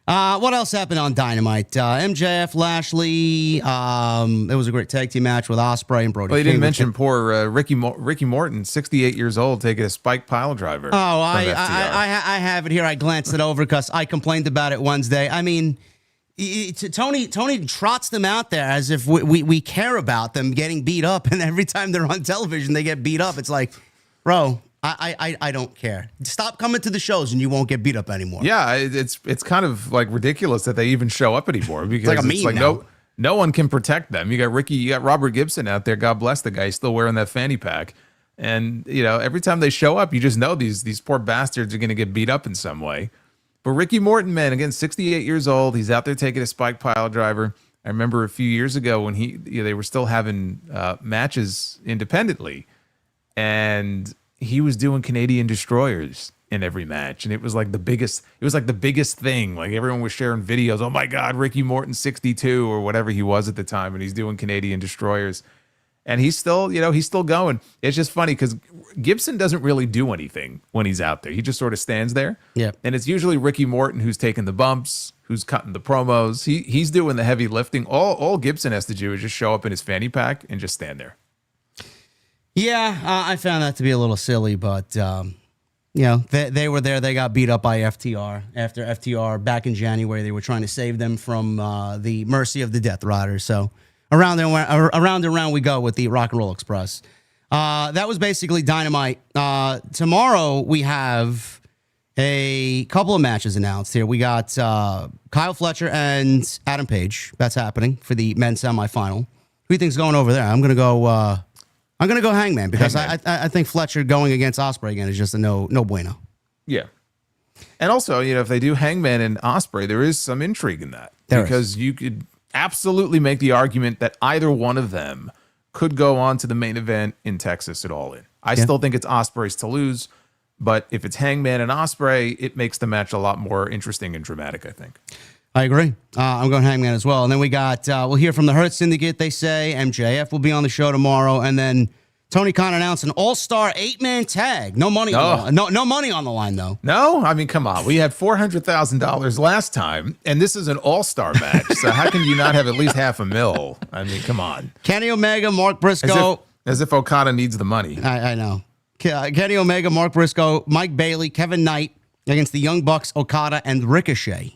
What else happened on Dynamite? MJF, Lashley. It was a great tag team match with Ospreay and Brody. Well, you didn't mention poor Ricky Morton, 68 years old, taking a spike pile driver. Oh, I have it here. I glanced it over because I complained about it Wednesday. I mean, Tony trots them out there as if we care about them getting beat up, and every time they're on television, they get beat up. It's like, bro, I don't care. Stop coming to the shows and you won't get beat up anymore. Yeah, it's kind of like ridiculous that they even show up anymore because it's like now. no one can protect them. You got Robert Gibson out there. God bless the guy. He's still wearing that fanny pack. And you know, every time they show up, you just know these poor bastards are going to get beat up in some way. But Ricky Morton, man, again, 68 years old. He's out there taking a spike pile driver. I remember a few years ago when they were still having matches independently, and he was doing Canadian destroyers in every match, and it was like the biggest thing. Like everyone was sharing videos. Oh my God, Ricky Morton 62 or whatever he was at the time, and he's doing Canadian destroyers. And he's still going. It's just funny because Gibson doesn't really do anything when he's out there. He just sort of stands there. Yeah. And it's usually Ricky Morton who's taking the bumps, who's cutting the promos. He's doing the heavy lifting. All Gibson has to do is just show up in his fanny pack and just stand there. Yeah, I found that to be a little silly, but you know, they were there. They got beat up by FTR. After FTR back in January, they were trying to save them from the mercy of the Death Riders. So around and around we go with the Rock and Roll Express. That was basically Dynamite. Tomorrow we have a couple of matches announced here. We got Kyle Fletcher and Adam Page. That's happening for the men's semifinal. Who do you think's going over there? I'm gonna go Hangman because I think Fletcher going against Ospreay again is just a no bueno. Yeah. And also, you know, if they do Hangman and Ospreay, there is some intrigue in that. Because you could absolutely make the argument that either one of them could go on to the main event in Texas at All In. I still think it's Ospreay's to lose, but if it's Hangman and Ospreay, it makes the match a lot more interesting and dramatic, I think. I agree. I'm going Hangman as well. And then we got, we'll hear from the Hurt Syndicate, they say. MJF will be on the show tomorrow. And then Tony Khan announced an all-star 8-man tag. No money on the line. No money on the line, though. No? I mean, come on. We had $400,000 last time, and this is an all-star match. So how can you not have at least $500,000? I mean, come on. Kenny Omega, Mark Briscoe. As if Okada needs the money. I know. Kenny Omega, Mark Briscoe, Mike Bailey, Kevin Knight against the Young Bucks, Okada, and Ricochet.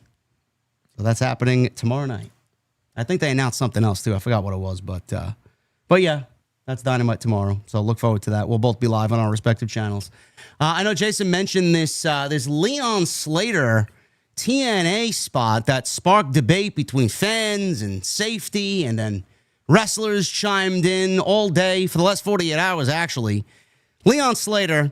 So that's happening tomorrow night. I think they announced something else, too. I forgot what it was, but yeah. That's Dynamite tomorrow, so look forward to that. We'll both be live on our respective channels. I know Jason mentioned this Leon Slater TNA spot that sparked debate between fans and safety, and then wrestlers chimed in all day for the last 48 hours, actually. Leon Slater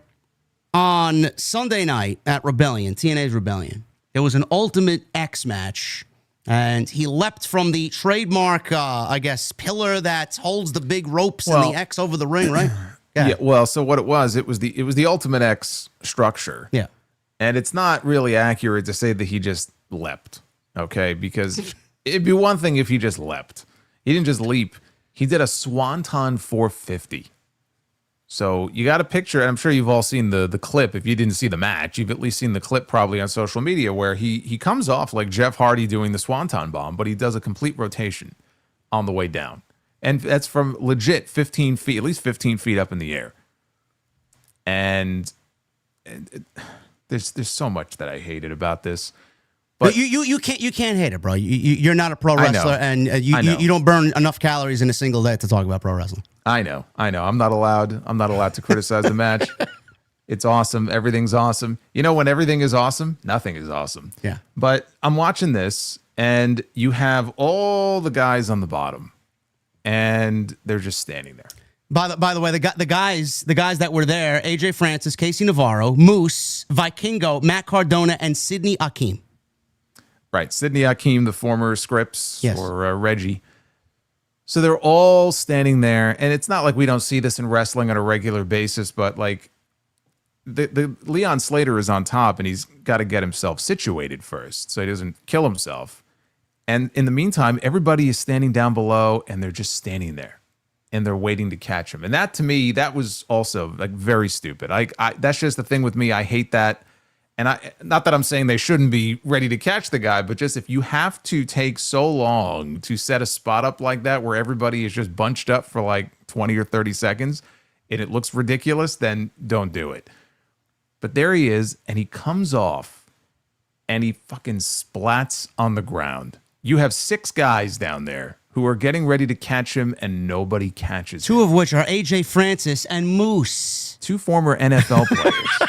on Sunday night at Rebellion, TNA's Rebellion. It was an Ultimate X match. And he leapt from the trademark, pillar that holds the big ropes and the X over the ring, right? Yeah. Well, so what it was the Ultimate X structure. Yeah. And it's not really accurate to say that he just leapt, okay? Because it'd be one thing if he just leapt. He didn't just leap. He did a Swanton 450. So you got a picture, and I'm sure you've all seen the clip. If you didn't see the match, you've at least seen the clip probably on social media where he comes off like Jeff Hardy doing the Swanton bomb, but he does a complete rotation on the way down. And that's from legit 15 feet, at least 15 feet up in the air. And there's so much that I hated about this. But you can't hate it, bro. You're not a pro wrestler, and you don't burn enough calories in a single day to talk about pro wrestling. I know. I'm not allowed to criticize the match. It's awesome. Everything's awesome. You know, when everything is awesome, nothing is awesome. Yeah. But I'm watching this, and you have all the guys on the bottom, and they're just standing there. By the way, the guys that were there: AJ Francis, Casey Navarro, Moose, Vikingo, Matt Cardona, and Sidney Akeem. Right, Sidney Akeem, the former Scripps or Reggie. So they're all standing there, and it's not like we don't see this in wrestling on a regular basis, but like the Leon Slater is on top, and he's got to get himself situated first so he doesn't kill himself. And in the meantime, everybody is standing down below, and they're just standing there, and they're waiting to catch him. And that, to me, that was also like very stupid. I that's just the thing with me. I hate that. And not that I'm saying they shouldn't be ready to catch the guy, but just if you have to take so long to set a spot up like that where everybody is just bunched up for like 20 or 30 seconds and it looks ridiculous, then don't do it. But there he is, and he comes off and he fucking splats on the ground. You have 6 guys down there who are getting ready to catch him, and nobody catches him. 2 of which are AJ Francis and Moose. 2 former NFL players.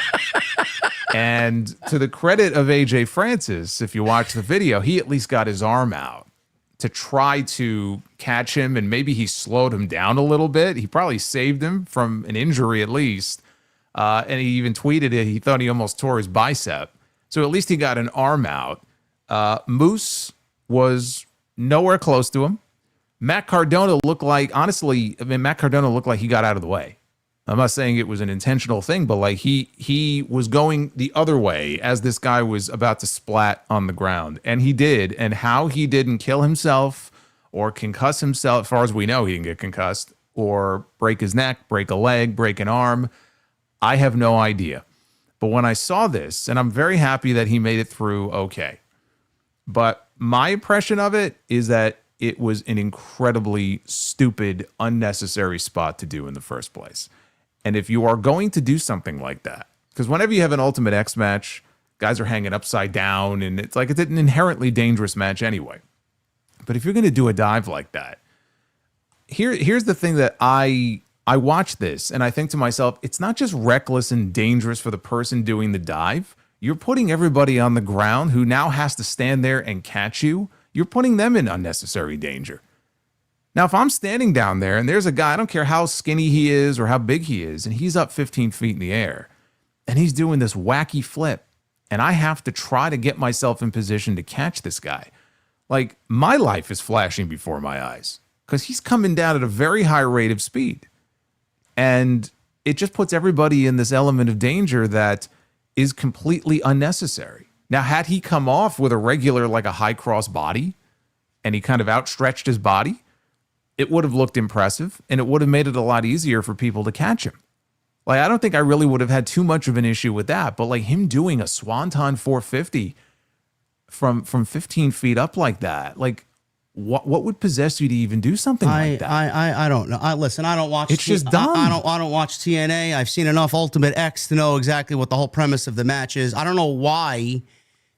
And to the credit of AJ Francis, if you watch the video, he at least got his arm out to try to catch him, and maybe he slowed him down a little bit. He probably saved him from an injury at least. And he even tweeted it. He thought he almost tore his bicep. So at least he got an arm out. Moose was nowhere close to him. Matt Cardona looked like, honestly, Matt Cardona looked like he got out of the way. I'm not saying it was an intentional thing, but like he was going the other way as this guy was about to splat on the ground. And he did. And how he didn't kill himself or concuss himself, as far as we know, he didn't get concussed, or break his neck, break a leg, break an arm, I have no idea. But when I saw this, and I'm very happy that he made it through okay, but my impression of it is that it was an incredibly stupid, unnecessary spot to do in the first place. And if you are going to do something like that, because whenever you have an Ultimate X match, guys are hanging upside down, and it's like it's an inherently dangerous match anyway. But if you're going to do a dive like that, here's the thing that I watch this, and I think to myself, it's not just reckless and dangerous for the person doing the dive. You're putting everybody on the ground who now has to stand there and catch you. You're putting them in unnecessary danger. Now, if I'm standing down there and there's a guy, I don't care how skinny he is or how big he is, and he's up 15 feet in the air, and he's doing this wacky flip, and I have to try to get myself in position to catch this guy, like, my life is flashing before my eyes because he's coming down at a very high rate of speed. And it just puts everybody in this element of danger that is completely unnecessary. Now, had he come off with a regular, like a high cross body, and he kind of outstretched his body, it would have looked impressive, and it would have made it a lot easier for people to catch him. Like, I don't think I really would have had too much of an issue with that, but like him doing a Swanton 450 from 15 feet up like that, like what would possess you to even do something like that? I don't know. Listen, I don't watch. It's just dumb. I don't watch TNA. I've seen enough Ultimate X to know exactly what the whole premise of the match is. I don't know why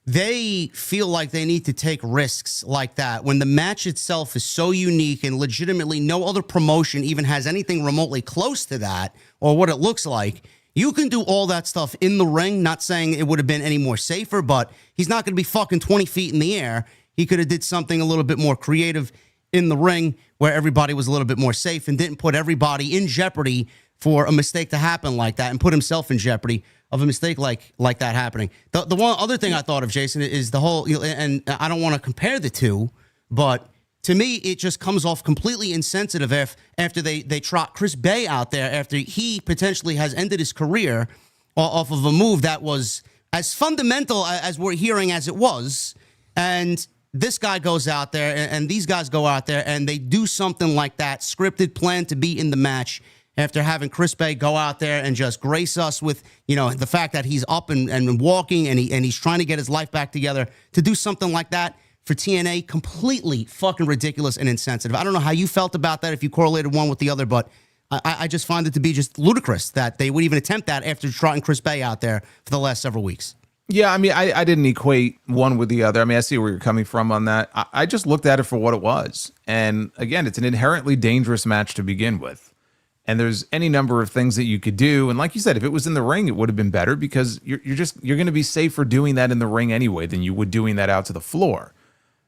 they feel like they need to take risks like that when the match itself is so unique and legitimately no other promotion even has anything remotely close to that or what it looks like. You can do all that stuff in the ring, not saying it would have been any more safer, but he's not going to be fucking 20 feet in the air. He could have did something a little bit more creative in the ring where everybody was a little bit more safe and didn't put everybody in jeopardy for a mistake to happen like that and put himself in jeopardy of a mistake like that happening. The one other thing I thought of, Jason, is the whole, and I don't want to compare the two, but to me, it just comes off completely insensitive after they trot Chris Bay out there after he potentially has ended his career off of a move that was as fundamental as we're hearing as it was. And this guy goes out there and these guys go out there and they do something like that, scripted, planned to be in the match after having Chris Bay go out there and just grace us with, the fact that he's up and walking and he's trying to get his life back together. To do something like that for TNA, completely fucking ridiculous and insensitive. I don't know how you felt about that, if you correlated one with the other, but I just find it to be just ludicrous that they would even attempt that after trotting Chris Bay out there for the last several weeks. Yeah, I mean, I didn't equate one with the other. I mean, I see where you're coming from on that. I just looked at it for what it was. And again, it's an inherently dangerous match to begin with. And there's any number of things that you could do. And like you said, if it was in the ring, it would have been better because you're going to be safer doing that in the ring anyway than you would doing that out to the floor.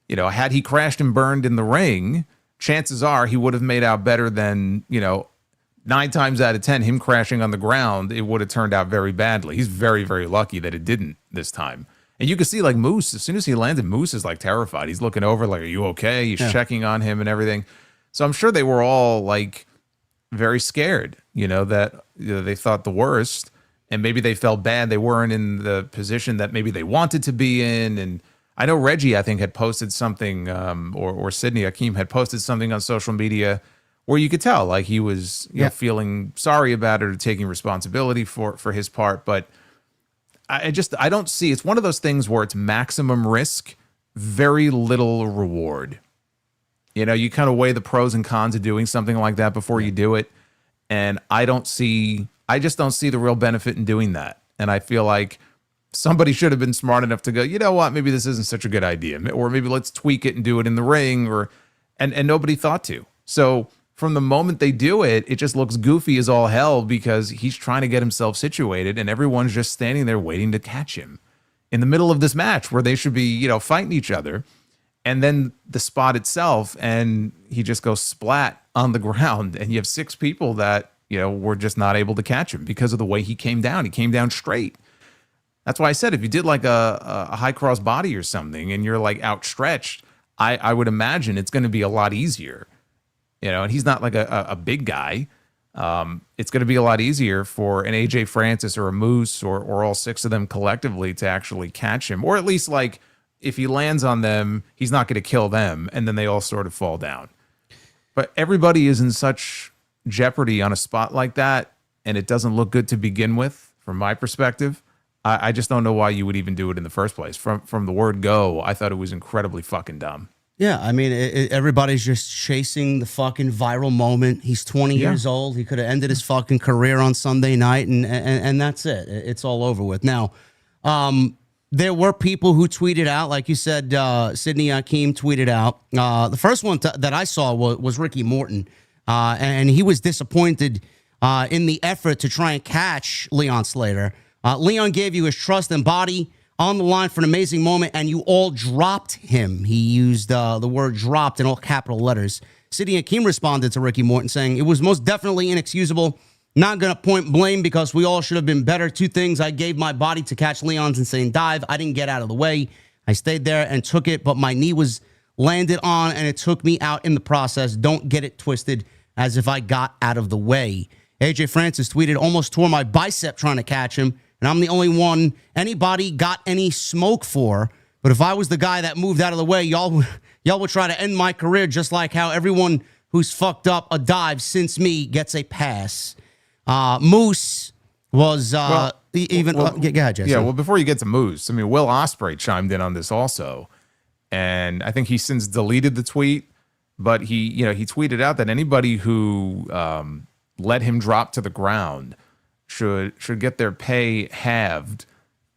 Had he crashed and burned in the ring, chances are he would have made out better than, 9 times out of 10, him crashing on the ground, it would have turned out very badly. He's very, very lucky that it didn't this time. And you can see like Moose, as soon as he landed, Moose is like terrified. He's looking over like, are you okay? He's checking on him and everything. So I'm sure they were all like very scared, that they thought the worst. and maybe they felt bad they weren't in the position that maybe they wanted to be in. And I know Reggie, I think, had posted something, or Sydney Akeem had posted something on social media where you could tell like he was you know, feeling sorry about it or taking responsibility for his part. But I don't see, it's one of those things where it's maximum risk, very little reward. You know, you kind of weigh the pros and cons of doing something like that before you do it. And I just don't see the real benefit in doing that. And I feel like somebody should have been smart enough to go, you know what, maybe this isn't such a good idea. Or maybe let's tweak it and do it in the ring, and nobody thought to. So from the moment they do it, it just looks goofy as all hell because he's trying to get himself situated and everyone's just standing there waiting to catch him in the middle of this match where they should be, you know, fighting each other. And then the spot itself, and he just goes splat on the ground, and you have 6 people that, you know, were just not able to catch him because of the way he came down. He came down straight. That's why I said if you did like a high cross body or something and you're like outstretched, I would imagine it's going to be a lot easier. You know, and he's not like a big guy. It's going to be a lot easier for an AJ Francis or a Moose or all 6 of them collectively to actually catch him. Or at least like if he lands on them, he's not going to kill them. And then they all sort of fall down. But everybody is in such jeopardy on a spot like that. And it doesn't look good to begin with, from my perspective. I just don't know why you would even do it in the first place. From the word go, I thought it was incredibly fucking dumb. Yeah, I mean, everybody's just chasing the fucking viral moment. He's 20 years old. He could have ended his fucking career on Sunday night, and that's it. It's all over with. Now, there were people who tweeted out, like you said, Sydney Akeem tweeted out. The first one that I saw was Ricky Morton, and he was disappointed in the effort to try and catch Leon Slater. Leon gave you his trust and body on the line for an amazing moment, and you all dropped him. He used the word dropped in all capital letters. Sydney Akeem responded to Ricky Morton saying, it was most definitely inexcusable. Not going to point blame because we all should have been better. 2 things. I gave my body to catch Leon's insane dive. I didn't get out of the way. I stayed there and took it, but my knee was landed on, and it took me out in the process. Don't get it twisted as if I got out of the way. AJ Francis tweeted, almost tore my bicep trying to catch him. And I'm the only one anybody got any smoke for. But if I was the guy that moved out of the way, y'all would try to end my career just like how everyone who's fucked up a dive since me gets a pass. Moose was go ahead, Jesse. Yeah, well, before you get to Moose, I mean, Will Ospreay chimed in on this also. And I think he since deleted the tweet, but he tweeted out that anybody who let him drop to the ground should get their pay halved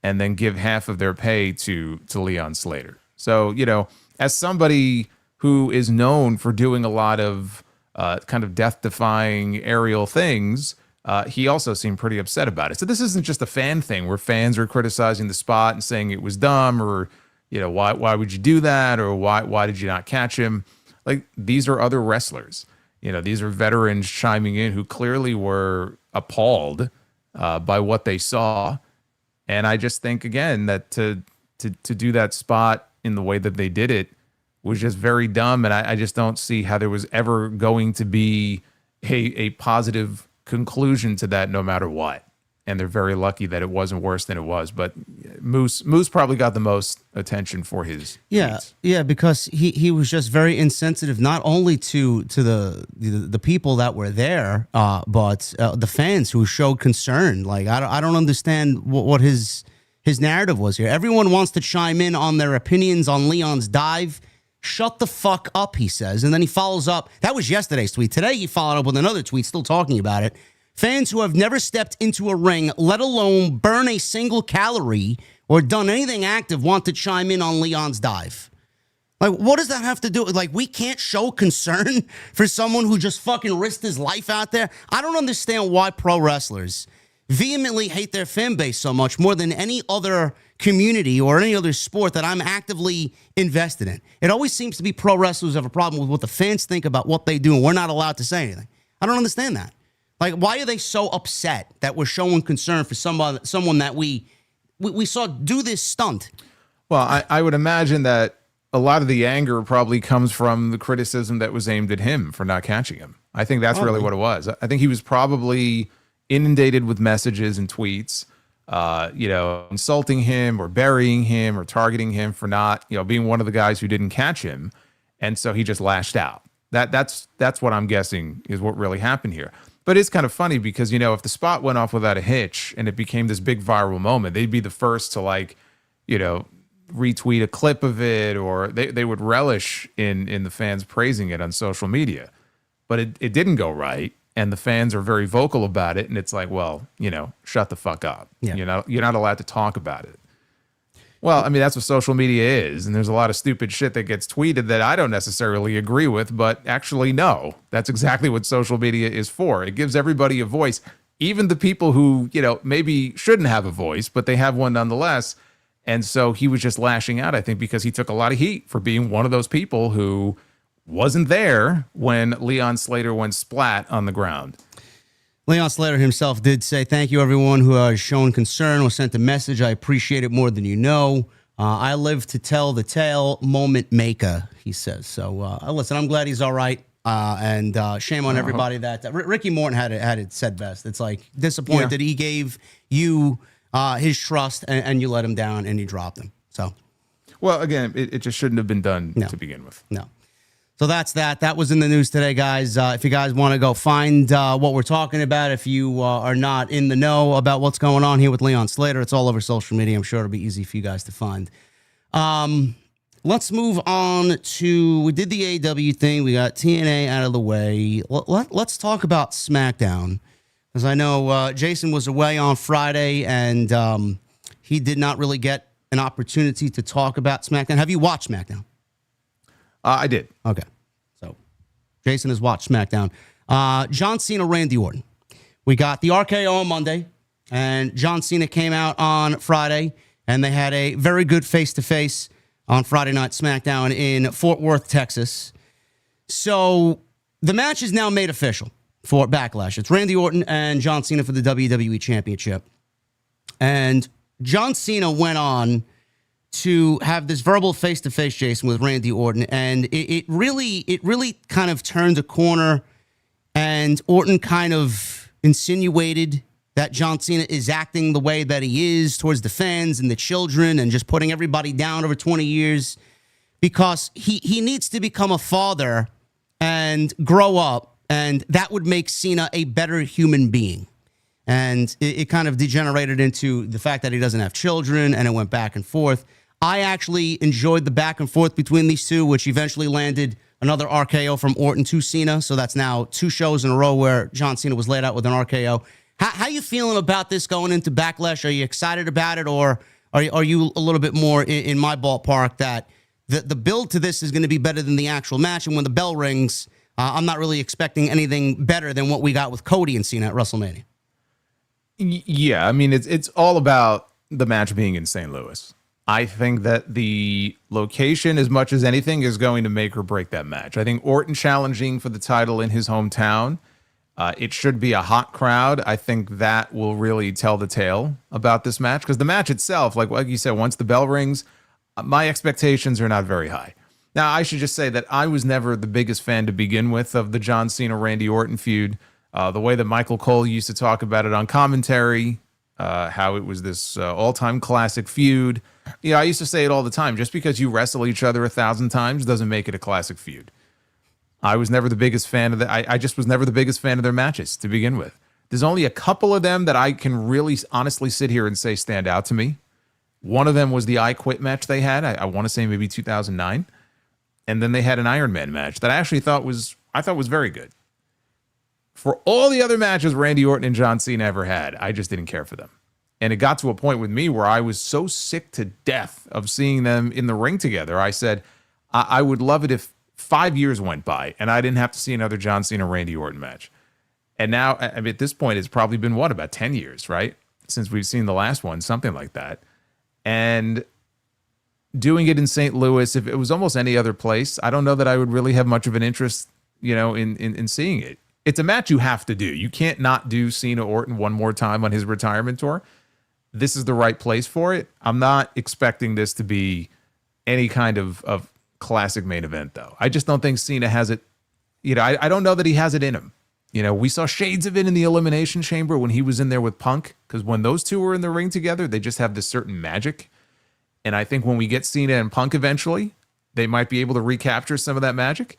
and then give half of their pay to Leon Slater. So, you know, as somebody who is known for doing a lot of kind of death-defying aerial things, he also seemed pretty upset about it. So this isn't just a fan thing where fans are criticizing the spot and saying it was dumb or, you know, why would you do that or why did you not catch him? Like, these are other wrestlers. You know, these are veterans chiming in who clearly were appalled by what they saw. And I just think, again, that to do that spot in the way that they did it was just very dumb. And I just don't see how there was ever going to be a positive conclusion to that no matter what. And they're very lucky that it wasn't worse than it was. But Moose probably got the most attention for his tweets. Yeah, because he was just very insensitive, not only to the people that were there, but the fans who showed concern. Like, I don't understand what his narrative was here. Everyone wants to chime in on their opinions on Leon's dive. Shut the fuck up, he says. And then he follows up. That was yesterday's tweet. Today he followed up with another tweet still talking about it. Fans who have never stepped into a ring, let alone burn a single calorie or done anything active, want to chime in on Leon's dive. Like, what does that have to do with? Like, we can't show concern for someone who just fucking risked his life out there? I don't understand why pro wrestlers vehemently hate their fan base so much more than any other community or any other sport that I'm actively invested in. It always seems to be pro wrestlers have a problem with what the fans think about what they do, and we're not allowed to say anything. I don't understand that. Like, why are they so upset that we're showing concern for someone that we saw do this stunt? Well, I would imagine that a lot of the anger probably comes from the criticism that was aimed at him for not catching him. I think that's really what it was. I think he was probably inundated with messages and tweets, insulting him or burying him or targeting him for not, being one of the guys who didn't catch him. And so he just lashed out. That's what I'm guessing is what really happened here. But it's kind of funny because, if the spot went off without a hitch and it became this big viral moment, they'd be the first to retweet a clip of it, or they would relish in the fans praising it on social media. But it didn't go right. And the fans are very vocal about it. And it's like, well, shut the fuck up. Yeah. You're not allowed to talk about it. Well, I mean, that's what social media is. And there's a lot of stupid shit that gets tweeted that I don't necessarily agree with, but actually, no, that's exactly what social media is for. It gives everybody a voice, even the people who, maybe shouldn't have a voice, but they have one nonetheless. And so he was just lashing out, I think, because he took a lot of heat for being one of those people who wasn't there when Leon Slater went splat on the ground. Leon Slater himself did say, "Thank you, everyone who has shown concern or sent a message. I appreciate it more than you know. I live to tell the tale, moment maker," he says. So, listen, I'm glad he's all right. And shame on everybody that Ricky Morton had it said best. It's like disappointed that he gave you his trust and you let him down and you dropped him. So, well, again, it just shouldn't have been done to begin with. No. So that's that. That was in the news today, guys. If you guys want to go find what we're talking about, if you are not in the know about what's going on here with Leon Slater, it's all over social media. I'm sure it'll be easy for you guys to find. Let's move on to, we did the AEW thing. We got TNA out of the way. Let's talk about SmackDown, because I know Jason was away on Friday, and he did not really get an opportunity to talk about SmackDown. Have you watched SmackDown? I did. Okay. So Jason has watched SmackDown. John Cena, Randy Orton. We got the RKO on Monday, and John Cena came out on Friday, and they had a very good face-to-face on Friday Night SmackDown in Fort Worth, Texas. So the match is now made official for Backlash. It's Randy Orton and John Cena for the WWE Championship. And John Cena went on to have this verbal face-to-face, Jason, with Randy Orton, and it really kind of turned a corner, and Orton kind of insinuated that John Cena is acting the way that he is towards the fans and the children and just putting everybody down over 20 years because he needs to become a father and grow up, and that would make Cena a better human being. And it kind of degenerated into the fact that he doesn't have children, and it went back and forth. I actually enjoyed the back and forth between these two, which eventually landed another RKO from Orton to Cena. So that's now 2 shows in a row where John Cena was laid out with an RKO. How you feeling about this going into Backlash? Are you excited about it, or are you a little bit more in my ballpark that the build to this is going to be better than the actual match, and when the bell rings, I'm not really expecting anything better than what we got with Cody and Cena at WrestleMania? Yeah, I mean, it's all about the match being in St. Louis. I think that the location, as much as anything, is going to make or break that match. I think Orton challenging for the title in his hometown, it should be a hot crowd. I think that will really tell the tale about this match, because the match itself, like you said, once the bell rings, my expectations are not very high. Now, I should just say that I was never the biggest fan to begin with of the John Cena-Randy Orton feud. The way that Michael Cole used to talk about it on commentary, how it was this all-time classic feud. I used to say it all the time. Just because you wrestle each other 1,000 times doesn't make it a classic feud. I was never the biggest fan of I just was never the biggest fan of their matches to begin with. There's only a couple of them that I can really honestly sit here and say stand out to me. One of them was the I Quit match they had. I want to say maybe 2009. And then they had an Iron Man match that I actually thought was very good. For all the other matches Randy Orton and John Cena ever had, I just didn't care for them. And it got to a point with me where I was so sick to death of seeing them in the ring together. I said, I would love it if 5 years went by and I didn't have to see another John Cena-Randy Orton match. And now, I mean, at this point, it's probably been, about 10 years, right? Since we've seen the last one, something like that. And doing it in St. Louis, if it was almost any other place, I don't know that I would really have much of an interest, in seeing it. It's a match you have to do. You can't not do Cena Orton one more time on his retirement tour. This is the right place for it. I'm not expecting this to be any kind of classic main event, though. I just don't think Cena has it. I don't know that he has it in him. We saw shades of it in the Elimination Chamber when he was in there with Punk, because when those two were in the ring together, they just have this certain magic. And I think when we get Cena and Punk eventually, they might be able to recapture some of that magic.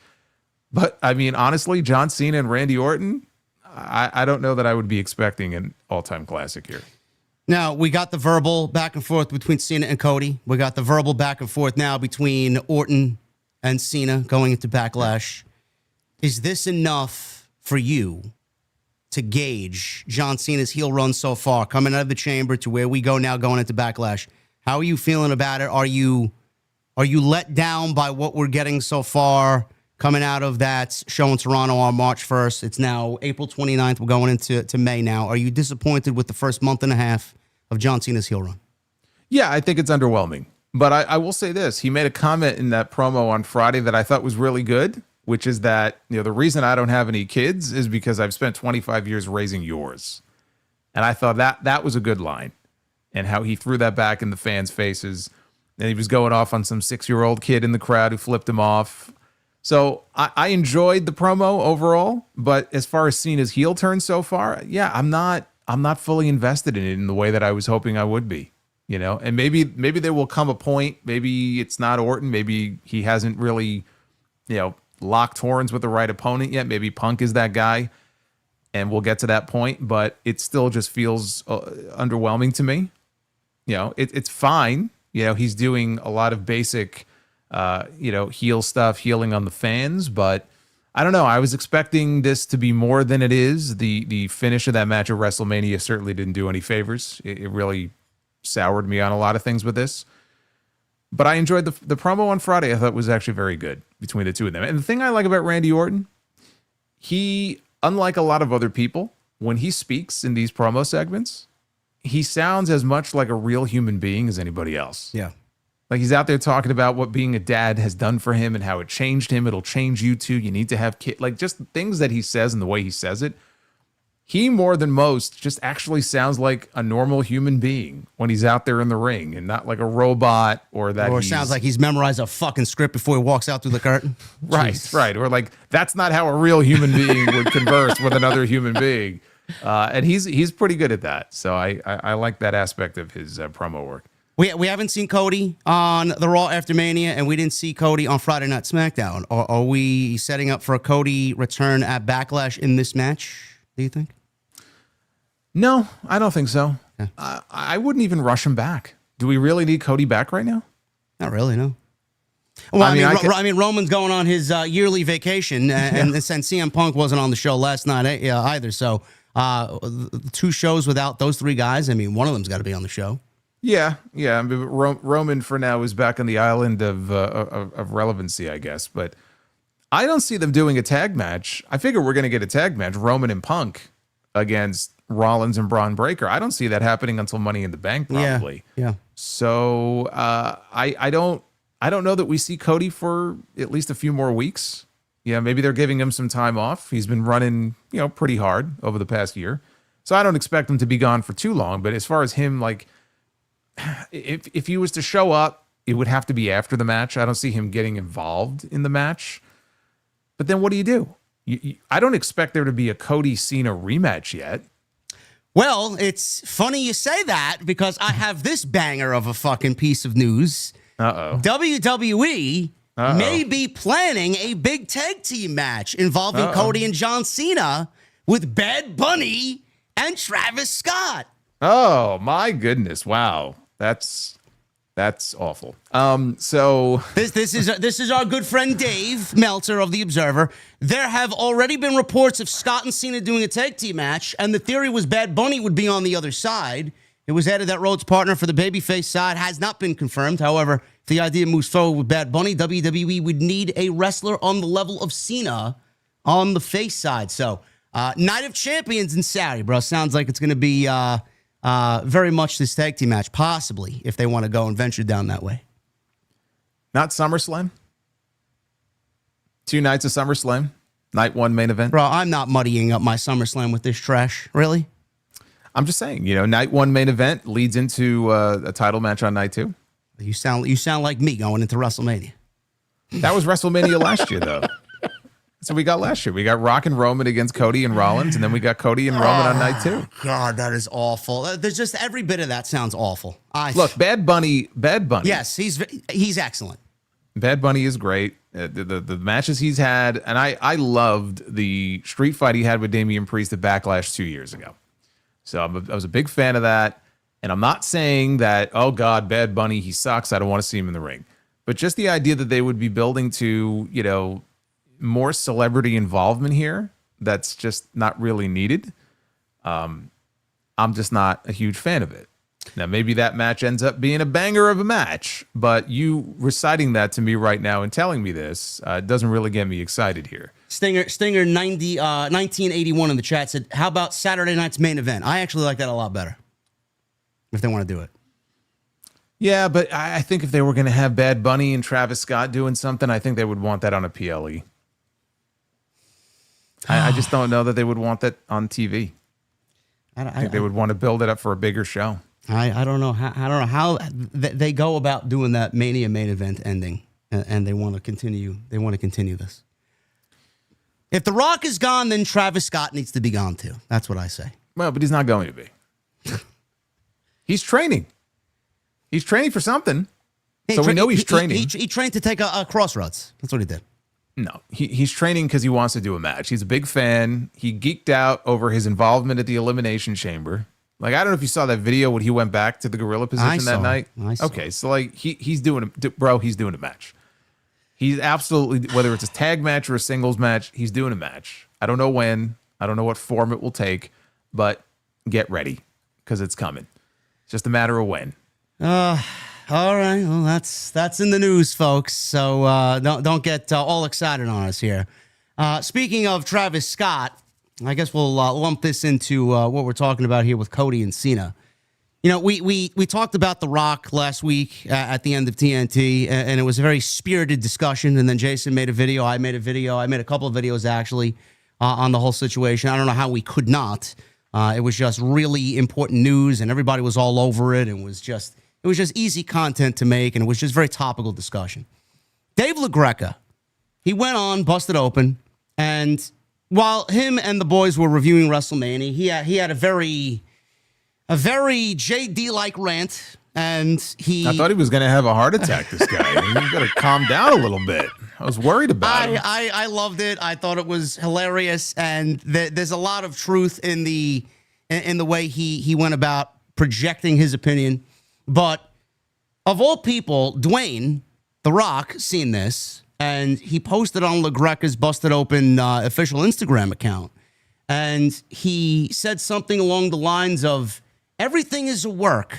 But, I mean, honestly, John Cena and Randy Orton, I don't know that I would be expecting an all-time classic here. Now, we got the verbal back and forth between Cena and Cody. We got the verbal back and forth now between Orton and Cena going into Backlash. Is this enough for you to gauge John Cena's heel run so far, coming out of the chamber to where we go now going into Backlash? How are you feeling about it? Are you let down by what we're getting so far coming out of that show in Toronto on March 1st? It's now April 29th. We're going into May now. Are you disappointed with the first month and a half of John Cena's heel run? Yeah, I think it's underwhelming. But I will say this. He made a comment in that promo on Friday that I thought was really good, which is that, the reason I don't have any kids is because I've spent 25 years raising yours. And I thought that was a good line, and how he threw that back in the fans' faces. And he was going off on some 6-year-old kid in the crowd who flipped him off. So I enjoyed the promo overall, but as far as Cena's heel turn so far, yeah, I'm not fully invested in it in the way that I was hoping I would be, And maybe there will come a point, maybe it's not Orton, maybe he hasn't really, locked horns with the right opponent yet. Maybe Punk is that guy, and we'll get to that point, but it still just feels underwhelming to me. It's fine. He's doing a lot of basic heel stuff, healing on the fans, but I don't know. I was expecting this to be more than it is. The finish of that match at WrestleMania certainly didn't do any favors. It really soured me on a lot of things with this. But I enjoyed the promo on Friday. I thought was actually very good between the two of them. And the thing I like about Randy Orton, he, unlike a lot of other people, when he speaks in these promo segments, he sounds as much like a real human being as anybody else. Yeah. Like he's out there talking about what being a dad has done for him and how it changed him. It'll change you too. You need to have kids. Like just things that he says and the way he says it. He, more than most, just actually sounds like a normal human being when he's out there in the ring and not like a robot or that. Or sounds like he's memorized a fucking script before he walks out through the curtain. Right, Jesus. Right. Or like that's not how a real human being would converse with another human being. And he's pretty good at that. So I like that aspect of his promo work. We haven't seen Cody on the Raw after Mania, and we didn't see Cody on Friday Night SmackDown. Are we setting up for a Cody return at Backlash in this match, do you think? No, I don't think so. Yeah. I wouldn't even rush him back. Do we really need Cody back right now? Not really, no. Well, I mean, Roman's going on his yearly vacation, and since CM Punk wasn't on the show last night either, so 2 shows without those 3 guys, I mean, one of them's got to be on the show. Yeah. I mean, Roman for now is back on the island of relevancy, I guess. But I don't see them doing a tag match. I figure we're going to get a tag match, Roman and Punk against Rollins and Braun Breaker. I don't see that happening until Money in the Bank, probably. Yeah. So I don't know that we see Cody for at least a few more weeks. Yeah, maybe they're giving him some time off. He's been running, pretty hard over the past year. So I don't expect him to be gone for too long. But as far as him, like, if he was to show up, it would have to be after the match. I don't see him getting involved in the match. But then what do you do? I don't expect there to be a Cody Cena rematch yet. Well, it's funny you say that because I have this banger of a fucking piece of news. WWE may be planning a big tag team match involving Cody and John Cena with Bad Bunny and Travis Scott. Oh, my goodness. Wow. That's awful. So this is our good friend Dave Meltzer of The Observer. There have already been reports of Scott and Cena doing a tag team match, and the theory was Bad Bunny would be on the other side. It was added that Rhodes' partner for the babyface side has not been confirmed. However, if the idea moves forward with Bad Bunny, WWE would need a wrestler on the level of Cena on the face side. So, Night of Champions in Saudi, bro. Sounds like it's going to be very much this tag team match, possibly, if they want to go and venture down that way. Not SummerSlam? 2 nights of SummerSlam? Night 1 main event? Bro, I'm not muddying up my SummerSlam with this trash. Really? I'm just saying, night 1 main event leads into a title match on night 2. You sound like me going into WrestleMania. That was WrestleMania last year, though. So we got last year. We got Rock and Roman against Cody and Rollins, and then we got Cody and Roman on night 2. God, that is awful. There's just every bit of that sounds awful. Look, Bad Bunny. Yes, he's excellent. Bad Bunny is great. The matches he's had, and I loved the street fight he had with Damian Priest at Backlash 2 years ago. So I was a big fan of that. And I'm not saying that, oh God, Bad Bunny, he sucks, I don't want to see him in the ring. But just the idea that they would be building to, more celebrity involvement here, that's just not really needed. I'm just not a huge fan of it. Now, maybe that match ends up being a banger of a match, but you reciting that to me right now and telling me this doesn't really get me excited here. Stinger 1981 in the chat said, how about Saturday night's main event? I actually like that a lot better, if they want to do it. Yeah, but I think if they were going to have Bad Bunny and Travis Scott doing something, I think they would want that on a PLE. I just don't know that they would want that on TV. I think they would want to build it up for a bigger show. I don't know how they go about doing that Mania main event ending, and they want to continue. They want to continue this. If The Rock is gone, then Travis Scott needs to be gone too. That's what I say. Well, but he's not going to be. He's training. He's training for something. So we know he's training. He trained to take a Crossroads. That's what he did. No, he's training because he wants to do a match. He's a big fan. He geeked out over his involvement at the Elimination Chamber. Like, I don't know if you saw that video when he went back to the gorilla position that night. Okay, so like he's doing a match. He's absolutely, whether it's a tag match or a singles match, he's doing a match. I don't know when. I don't know what form it will take, but get ready because it's coming. It's just a matter of when. All right, well, that's in the news, folks. So don't get all excited on us here. Speaking of Travis Scott, I guess we'll lump this into what we're talking about here with Cody and Cena. We talked about The Rock last week at the end of TNT, and it was a very spirited discussion. And then Jason made a video. I made a video. I made a couple of videos, actually, on the whole situation. I don't know how we could not. It was just really important news, and everybody was all over it. And it was just easy content to make, and it was just very topical discussion. Dave LaGreca, he went on, busted open, and while him and the boys were reviewing WrestleMania, he had a very JD-like rant, and I thought he was going to have a heart attack, this guy. He got to calm down a little bit. I was worried about him. I loved it. I thought it was hilarious, and there's a lot of truth in the way he went about projecting his opinion. But of all people, Dwayne, The Rock, seen this, and he posted on LaGreca's Busted Open official Instagram account. And he said something along the lines of, everything is a work.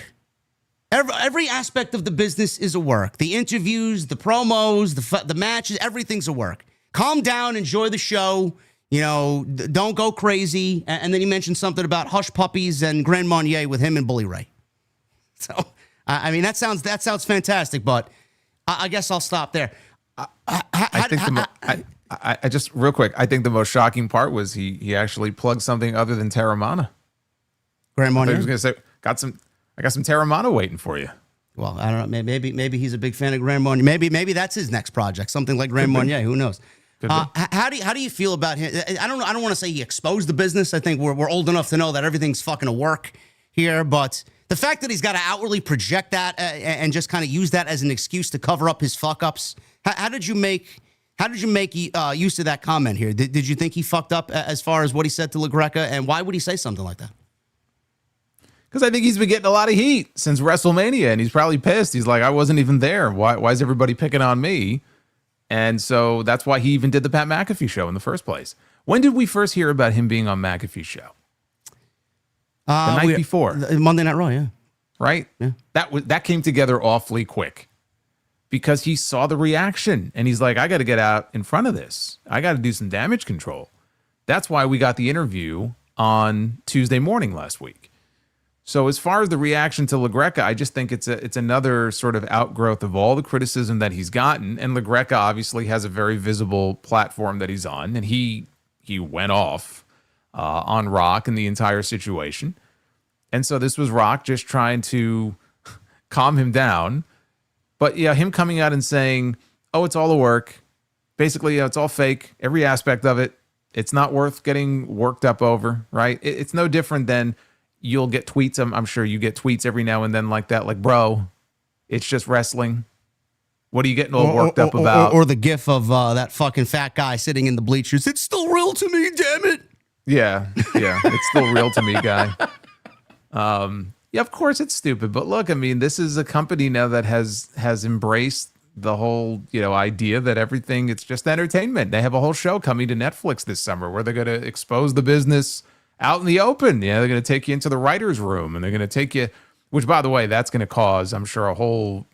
Every aspect of the business is a work. The interviews, the promos, the matches, everything's a work. Calm down, enjoy the show. Don't go crazy. And then he mentioned something about Hush Puppies and Grand Marnier with him and Bully Ray. So, I mean, that sounds fantastic, but I guess I'll stop there. I just real quick, I think the most shocking part was he actually plugged something other than Terramana. Grand Marnier. He was going to say, I got some Terramana waiting for you. Well, I don't know. Maybe he's a big fan of Grand Marnier. Maybe that's his next project, something like Grand Marnier. Who knows? How do you feel about him? I don't know. I don't want to say he exposed the business. I think we're old enough to know that everything's fucking a work here, but the fact that he's got to outwardly project that and just kind of use that as an excuse to cover up his fuck ups. How did you make use of that comment here? Did you think he fucked up as far as what he said to LaGreca, and why would he say something like that? Because I think he's been getting a lot of heat since WrestleMania, and he's probably pissed. He's like, I wasn't even there. Why is everybody picking on me? And so that's why he even did the Pat McAfee show in the first place. When did we first hear about him being on McAfee's show? The night before. Monday Night Raw, yeah. Right? Yeah. That came together awfully quick because he saw the reaction, and he's like, I got to get out in front of this. I got to do some damage control. That's why we got the interview on Tuesday morning last week. So as far as the reaction to LaGreca, I just think it's another sort of outgrowth of all the criticism that he's gotten. And LaGreca obviously has a very visible platform that he's on, and he went off on Rock and the entire situation. And so this was Rock just trying to calm him down. But yeah, him coming out and saying, oh, it's all a work. basically, it's all fake. Every aspect of it. It's not worth getting worked up over, right? It's no different than you'll get tweets. I'm sure you get tweets every now and then like that, like, bro, it's just wrestling. What are you getting all worked up about? Or the gif of that fucking fat guy sitting in the bleachers. It's still real to me, damn it. Yeah, it's still real to me, guy. Yeah, of course it's stupid, but look, I mean, this is a company now that has embraced the whole, idea that everything, it's just entertainment. They have a whole show coming to Netflix this summer where they're going to expose the business out in the open. Yeah, they're going to take you into the writer's room, and they're going to take you, which, by the way, that's going to cause, I'm sure, a whole,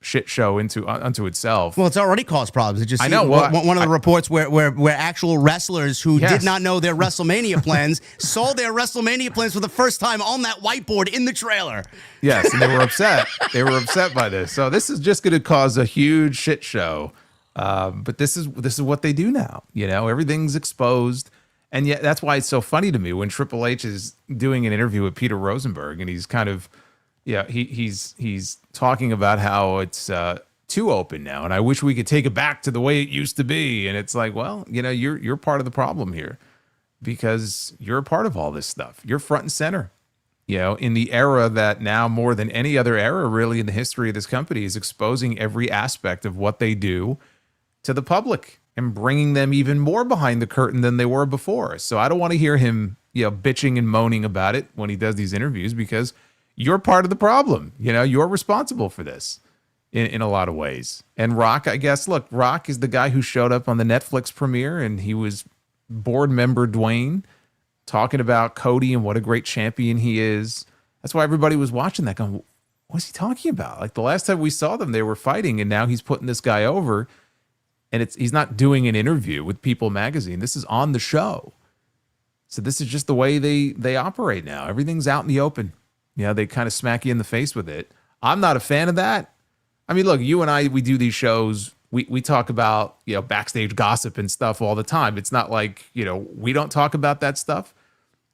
shit show unto itself. Well, it's already caused problems. It just I know. Well, one of the reports where actual wrestlers who Yes. did not know their WrestleMania plans saw their WrestleMania plans for the first time on that whiteboard in the trailer. Yes, and they were upset. They were upset by this. So this is just going to cause a huge shit show. But this is what they do now. Everything's exposed. And yet that's why it's so funny to me when Triple H is doing an interview with Peter Rosenberg, and he's kind of, he's talking about how it's too open now, and I wish we could take it back to the way it used to be. And it's like, well, you're part of the problem here, because you're a part of all this stuff. You're front and center, in the era that now more than any other era really in the history of this company is exposing every aspect of what they do to the public and bringing them even more behind the curtain than they were before. So I don't want to hear him, bitching and moaning about it when he does these interviews, because you're part of the problem. You're responsible for this in a lot of ways. And Rock, I guess, look, Rock is the guy who showed up on the Netflix premiere, and he was board member Dwayne talking about Cody and what a great champion he is. That's why everybody was watching that going, what's he talking about? Like the last time we saw them, they were fighting, and now he's putting this guy over, and he's not doing an interview with People Magazine. This is on the show. So this is just the way they operate now. Everything's out in the open. They kind of smack you in the face with it. I'm not a fan of that. I mean, look, you and I, we do these shows. We talk about, backstage gossip and stuff all the time. It's not like, we don't talk about that stuff,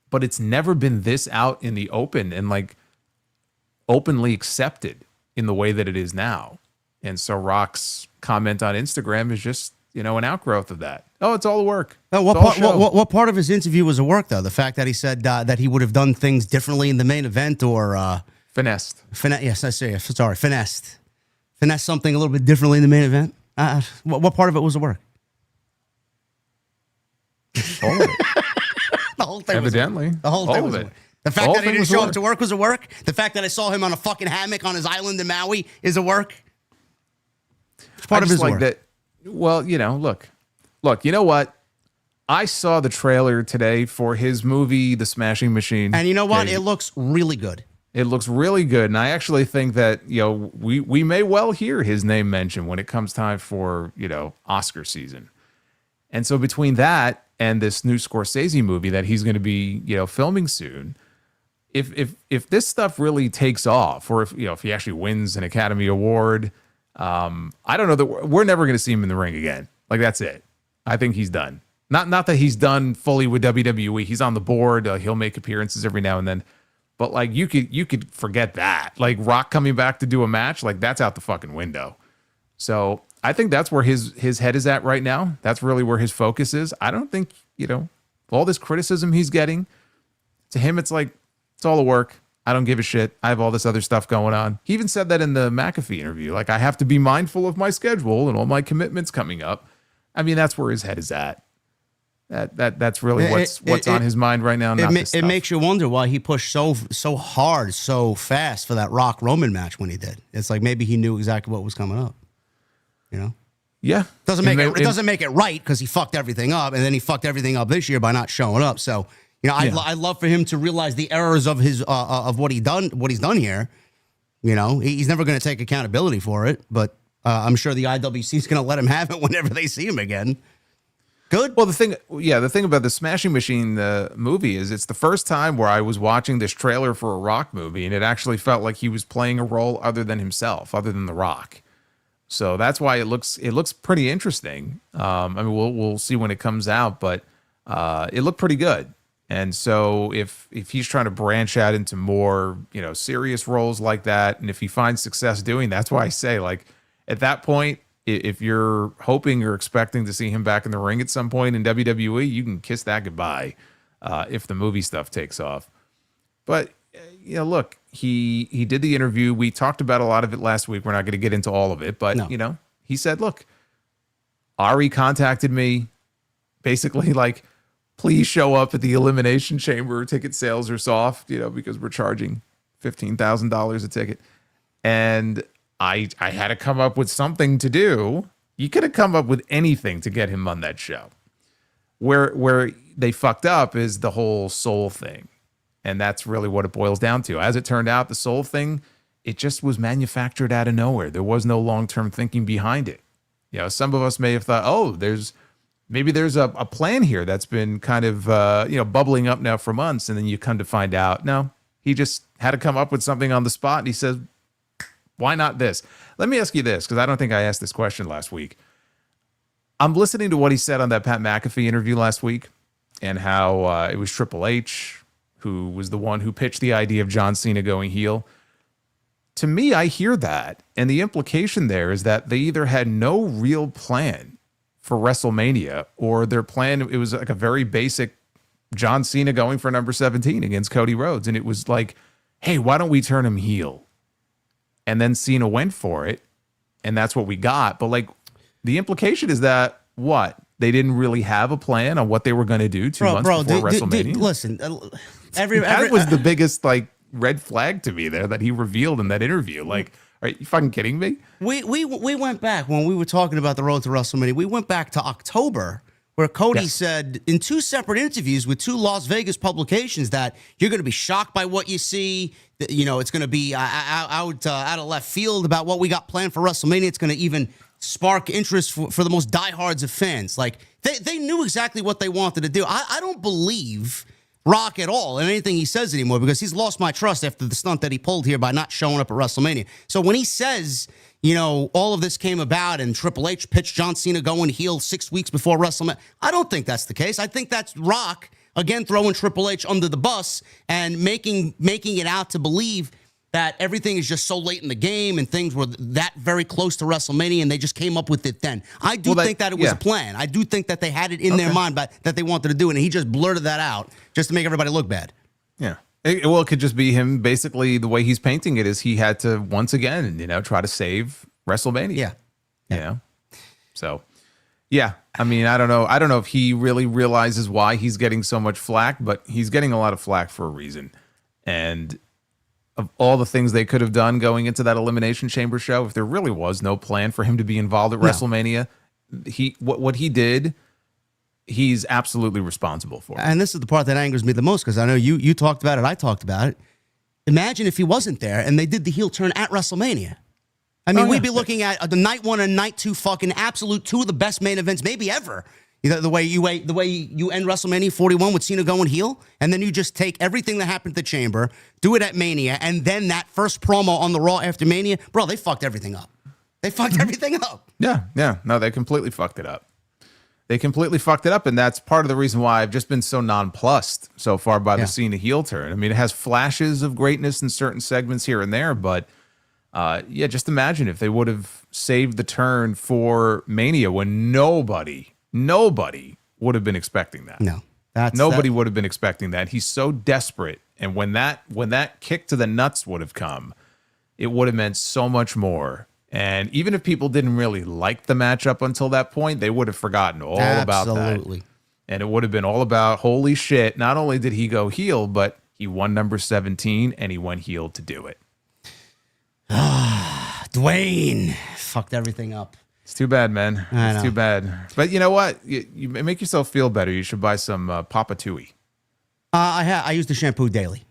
but it's never been this out in the open and like openly accepted in the way that it is now. And so Rock's comment on Instagram is just, an outgrowth of that. Oh, it's all a work. What part of his interview was a work, though? The fact that he said that he would have done things differently in the main event, or finessed. Yes, I see. Sorry, finessed something a little bit differently in the main event. What part of it was a work? All of it. The whole thing. Evidently, the whole thing all was of a it. work. The fact that he didn't show up to work was a work. The fact that I saw him on a fucking hammock on his island in Maui is a work. It's part of his work. That. Well, look, you know what? I saw the trailer today for his movie, The Smashing Machine. And you know what? It looks really good. It looks really good. And I actually think that, we may well hear his name mentioned when it comes time for, Oscar season. And so between that and this new Scorsese movie that he's going to be, filming soon, if this stuff really takes off, or if he actually wins an Academy Award, I don't know that we're never going to see him in the ring again. Like, that's it. I think he's done. Not that he's done fully with WWE. He's on the board. He'll make appearances every now and then. But like you could forget that. Like Rock coming back to do a match, like that's out the fucking window. So I think that's where his head is at right now. That's really where his focus is. I don't think, all this criticism he's getting, to him it's like, it's all a work. I don't give a shit. I have all this other stuff going on. He even said that in the McAfee interview. Like, I have to be mindful of my schedule and all my commitments coming up. I mean, that's where his head is at. That's really what's on his mind right now. It makes you wonder why he pushed so hard, so fast for that Rock Roman match when he did. It's like maybe he knew exactly what was coming up. Yeah. Doesn't make it right, because he fucked everything up, and then he fucked everything up this year by not showing up. So. I'd love for him to realize the errors of his of what he's done here. He's never going to take accountability for it, but I'm sure the IWC is going to let him have it whenever they see him again. Good. Well, the thing about the Smashing Machine movie is it's the first time where I was watching this trailer for a Rock movie, and it actually felt like he was playing a role other than himself, other than The Rock. So that's why it looks pretty interesting. I mean, we'll see when it comes out, but it looked pretty good. And so if he's trying to branch out into more, serious roles like that, and if he finds success doing, that's why I say, like, at that point, if you're hoping or expecting to see him back in the ring at some point in WWE, you can kiss that goodbye if the movie stuff takes off. But look, he did the interview. We talked about a lot of it last week. We're not going to get into all of it, but he said, look, Ari contacted me basically like, please show up at the Elimination Chamber. Ticket sales are soft, because we're charging $15,000 a ticket. And I had to come up with something to do. You could have come up with anything to get him on that show. Where they fucked up is the whole soul thing. And that's really what it boils down to. As it turned out, the soul thing, it just was manufactured out of nowhere. There was no long-term thinking behind it. Some of us may have thought, maybe there's a plan here that's been kind of, bubbling up now for months. And then you come to find out, no, he just had to come up with something on the spot. And he says, why not this? Let me ask you this, because I don't think I asked this question last week. I'm listening to what he said on that Pat McAfee interview last week and how it was Triple H who was the one who pitched the idea of John Cena going heel. To me, I hear that. And the implication there is that they either had no real plan for WrestleMania, or their plan, it was like a very basic John Cena going for number 17 against Cody Rhodes. And it was like, hey, why don't we turn him heel? And then Cena went for it. And that's what we got. But like, the implication is that what? They didn't really have a plan on what they were going to do 2 months before WrestleMania. Listen, that was the biggest like red flag to me there that he revealed in that interview. Like, are you fucking kidding me? We went back when we were talking about the road to WrestleMania. We went back to October, where Cody said in 2 separate interviews with 2 Las Vegas publications that you're going to be shocked by what you see. It's going to be out of left field about what we got planned for WrestleMania. It's going to even spark interest for the most diehards of fans. Like they knew exactly what they wanted to do. I don't believe Rock at all in anything he says anymore, because he's lost my trust after the stunt that he pulled here by not showing up at WrestleMania. So when he says, all of this came about and Triple H pitched John Cena going heel 6 weeks before WrestleMania, I don't think that's the case. I think that's Rock, again, throwing Triple H under the bus and making it out to believe that everything is just so late in the game and things were that very close to WrestleMania and they just came up with it then. I do think that it was a plan. I do think that they had it in their mind, but that they wanted to do it, and he just blurted that out just to make everybody look bad. Yeah. It could just be him. Basically, the way he's painting it is he had to once again, try to save WrestleMania. Yeah. So, yeah. I mean, I don't know. I don't know if he really realizes why he's getting so much flack, but he's getting a lot of flack for a reason. And of all the things they could have done going into that Elimination Chamber show, if there really was no plan for him to be involved at WrestleMania, what he did, he's absolutely responsible for. And this is the part that angers me the most, because I know you talked about it, I talked about it. Imagine if he wasn't there and they did the heel turn at WrestleMania. I mean, we'd be looking at the night 1 and night 2 fucking absolute 2 of the best main events maybe ever. The way you end WrestleMania 41 with Cena going heel, and then you just take everything that happened at the Chamber, do it at Mania, and then that first promo on the Raw after Mania, bro, they fucked everything up. They fucked everything up. Yeah. No, they completely fucked it up. And that's part of the reason why I've just been so nonplussed so far by the Cena heel turn. I mean, it has flashes of greatness in certain segments here and there, but just imagine if they would have saved the turn for Mania when nobody would have been expecting that. No. Nobody would have been expecting that. He's so desperate. And when that kick to the nuts would have come, it would have meant so much more. And even if people didn't really like the matchup until that point, they would have forgotten all about that. Absolutely. And it would have been all about, holy shit, not only did he go heel, but he won number 17 and he went heel to do it. Dwayne fucked everything up. It's too bad, man. It's too bad. But you know what? You make yourself feel better. You should buy some Papa Tui. I use the shampoo daily.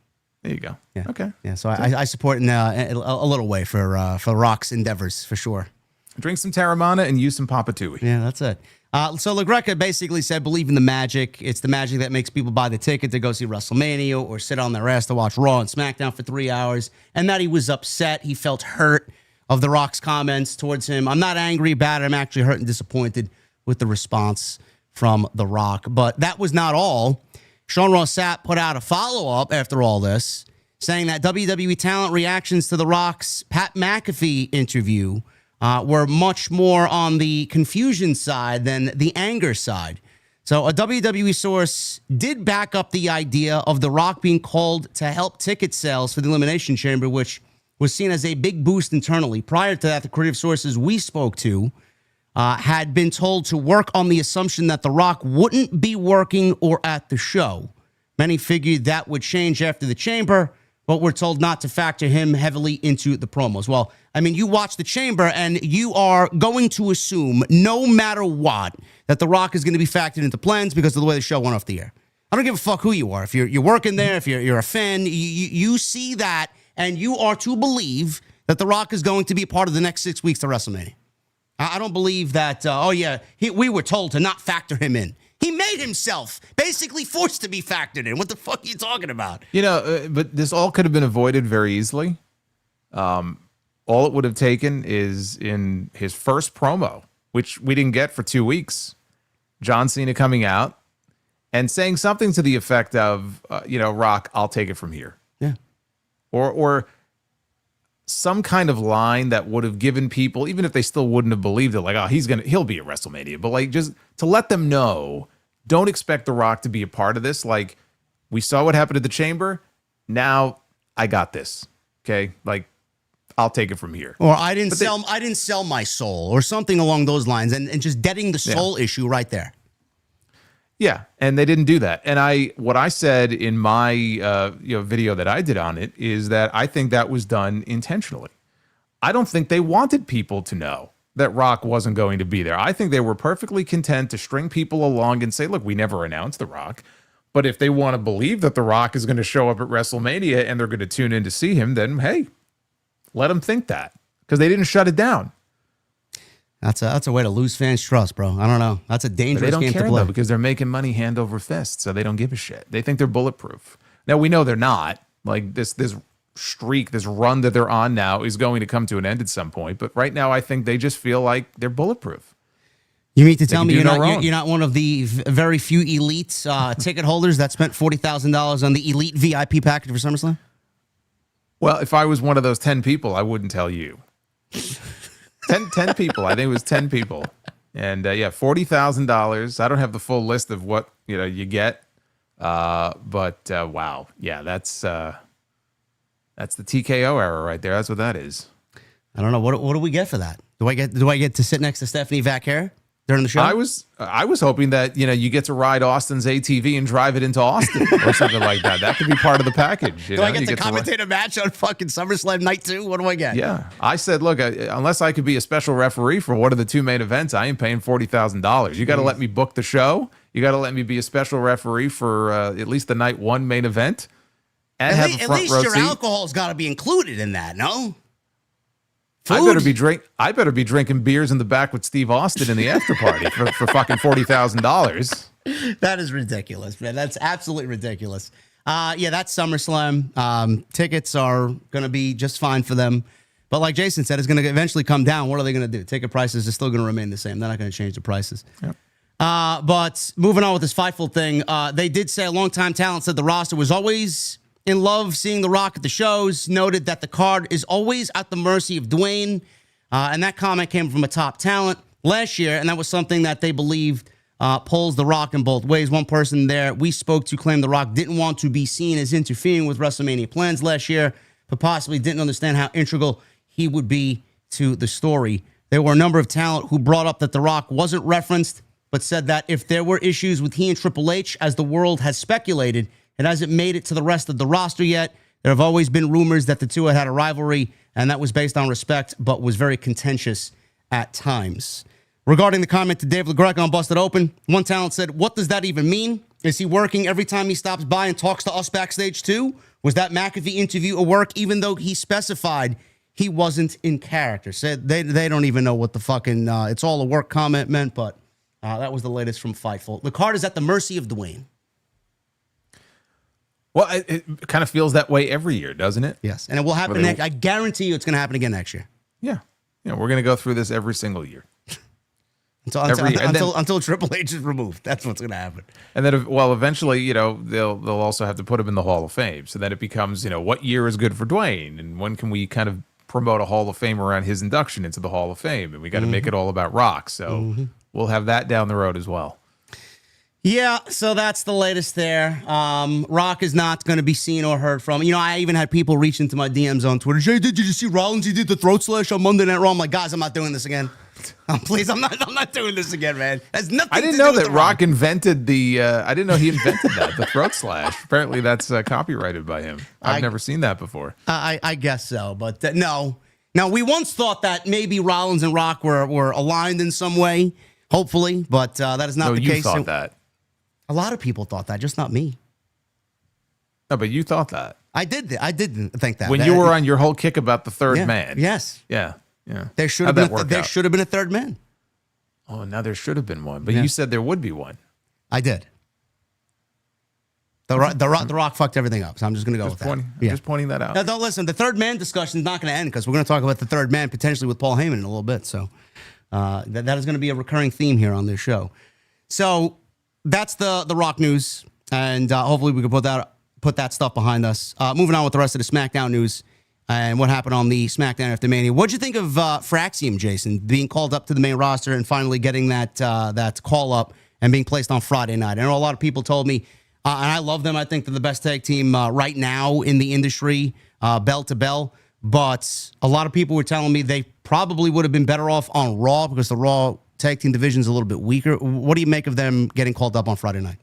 There you go. Yeah. Okay. Yeah. So I support in a little way for Rock's endeavors for sure. Drink some Terramana and use some Papa Tui. Yeah, that's it. So LaGreca basically said, believe in the magic. It's the magic that makes people buy the ticket to go see WrestleMania or sit on their ass to watch Raw and SmackDown for 3 hours. And that he was upset. He felt hurt of The Rock's comments towards him. I'm not angry about it. I'm actually hurt and disappointed with the response from The Rock. But that was not all. Sean Ross Sapp put out a follow-up after all this, saying that WWE talent reactions to The Rock's Pat McAfee interview were much more on the confusion side than the anger side. So a WWE source did back up the idea of The Rock being called to help ticket sales for the Elimination Chamber, which was seen as a big boost internally. Prior to that, the creative sources we spoke to had been told to work on the assumption that The Rock wouldn't be working or at the show. Many figured that would change after the Chamber, but we're told not to factor him heavily into the promos. Well, I mean, you watch the Chamber and you are going to assume, no matter what, that The Rock is going to be factored into plans because of the way the show went off the air. I don't give a fuck who you are. If you're working there, if you're a fan, you see that and you are to believe that The Rock is going to be a part of the next 6 weeks to WrestleMania. I don't believe that, we were told to not factor him in. He made himself basically forced to be factored in. What the fuck are you talking about? But this all could have been avoided very easily. All it would have taken is in his first promo, which we didn't get for 2 weeks, John Cena coming out and saying something to the effect of, Rock, I'll take it from here. Yeah. Or some kind of line that would have given people, even if they still wouldn't have believed it, like, oh, he'll be at WrestleMania. But like, just to let them know, don't expect The Rock to be a part of this. Like, we saw what happened at the Chamber. Now I got this. Okay. Like, I'll take it from here. Or I didn't sell my soul or something along those lines. And just deading the soul issue right there. Yeah, and they didn't do that. And what I said in my video that I did on it is that I think that was done intentionally. I don't think they wanted people to know that Rock wasn't going to be there. I think they were perfectly content to string people along and say, look, we never announced The Rock. But if they want to believe that The Rock is going to show up at WrestleMania and they're going to tune in to see him, then hey, let them think that, because they didn't shut it down. That's a way to lose fans' trust, bro. I don't know. That's a dangerous game to play. They don't care, though, because they're making money hand over fist, so they don't give a shit. They think they're bulletproof. Now, we know they're not. Like, this streak, this run that they're on now is going to come to an end at some point. But right now, I think they just feel like they're bulletproof. You mean to tell me you're not one of the very few elite ticket holders that spent $40,000 on the elite VIP package for SummerSlam? Well, if I was one of those 10 people, I wouldn't tell you. 10 people. I think it was 10 people. And $40,000. I don't have the full list of what you get. But wow. Yeah, that's the TKO era right there. That's what that is. I don't know. What do we get for that? Do I get to sit next to Stephanie Vaquer during the show? I was hoping that you get to ride Austin's ATV and drive it into Austin or something like that. That could be part of the package. Do I get to commentate a match on fucking SummerSlam night 2? What do I get? Yeah, I said, look, unless I could be a special referee for one of the 2 main events, I ain't paying $40,000. You got to let me book the show. You got to let me be a special referee for at least the night 1 main event, and have a front row seat. At least your alcohol's got to be included in that, no? I better be drinking beers in the back with Steve Austin in the after party for fucking $40,000. That is ridiculous, man. That's absolutely ridiculous. That's SummerSlam. Tickets are going to be just fine for them. But like Jason said, it's going to eventually come down. What are they going to do? Ticket prices are still going to remain the same. They're not going to change the prices. Yep. But moving on with this Fightful thing, they did say a longtime talent said the roster was always in love seeing The Rock at the shows, noted that the card is always at the mercy of Dwayne. And that comment came from a top talent last year, and that was something that they believed pulls The Rock in both ways. One person there we spoke to claimed The Rock didn't want to be seen as interfering with WrestleMania plans last year, but possibly didn't understand how integral he would be to the story. There were a number of talent who brought up that The Rock wasn't referenced, but said that if there were issues with he and Triple H, as the world has speculated, it hasn't made it to the rest of the roster yet. There have always been rumors that the two had a rivalry, and that was based on respect, but was very contentious at times. Regarding the comment to Dave LaGreca on Busted Open, one talent said, "What does that even mean? Is he working every time he stops by and talks to us backstage too? Was that McAfee interview a work even though he specified he wasn't in character?" Said they don't even know what the fucking, it's all a work comment meant, but that was the latest from Fightful. The card is at the mercy of Dwayne. Well, it kind of feels that way every year, doesn't it? Yes, and it will happen next. I guarantee you it's going to happen again next year. Yeah. We're going to go through this every single year. Until Triple H is removed. That's what's going to happen. And then, eventually, they'll also have to put him in the Hall of Fame. So then it becomes, what year is good for Dwayne? And when can we kind of promote a Hall of Fame around his induction into the Hall of Fame, and we got to make it all about Rock. So we'll have that down the road as well. Yeah, so that's the latest there. Rock is not going to be seen or heard from. You know, I even had people reach into my DMs on Twitter. Jay, did you see Rollins? He did the throat slash on Monday Night Raw. I'm like, guys, I'm not doing this again. Please, I'm not doing this again, man. Has nothing. I didn't know that Rock invented the. I didn't know he invented that, the throat slash. Apparently, that's copyrighted by him. I've never seen that before. I guess so, but no. Now, we once thought that maybe Rollins and Rock were aligned in some way, hopefully, but that is not the case. You thought that. A lot of people thought that, just not me. No, but you thought that. I did think that. When you were on your whole kick about the third man. Yes. Yeah. There should have been a third man. Oh, now there should have been one. But you said there would be one. I did. The Rock fucked everything up, so I'm just going to go with that. Just pointing that out. Now, don't listen. The third man discussion is not going to end because we're going to talk about the third man potentially with Paul Heyman in a little bit. So that is going to be a recurring theme here on this show. So that's the Rock news, and hopefully we can put that stuff behind us. Moving on with the rest of the SmackDown news and what happened on the SmackDown after Mania. What'd you think of Fraxium, Jason, being called up to the main roster and finally getting that call up and being placed on Friday night? I know a lot of people told me, and I love them. I think they're the best tag team right now in the industry, bell to bell. But a lot of people were telling me they probably would have been better off on Raw because the Raw tag team division is a little bit weaker. What do you make of them getting called up on Friday night?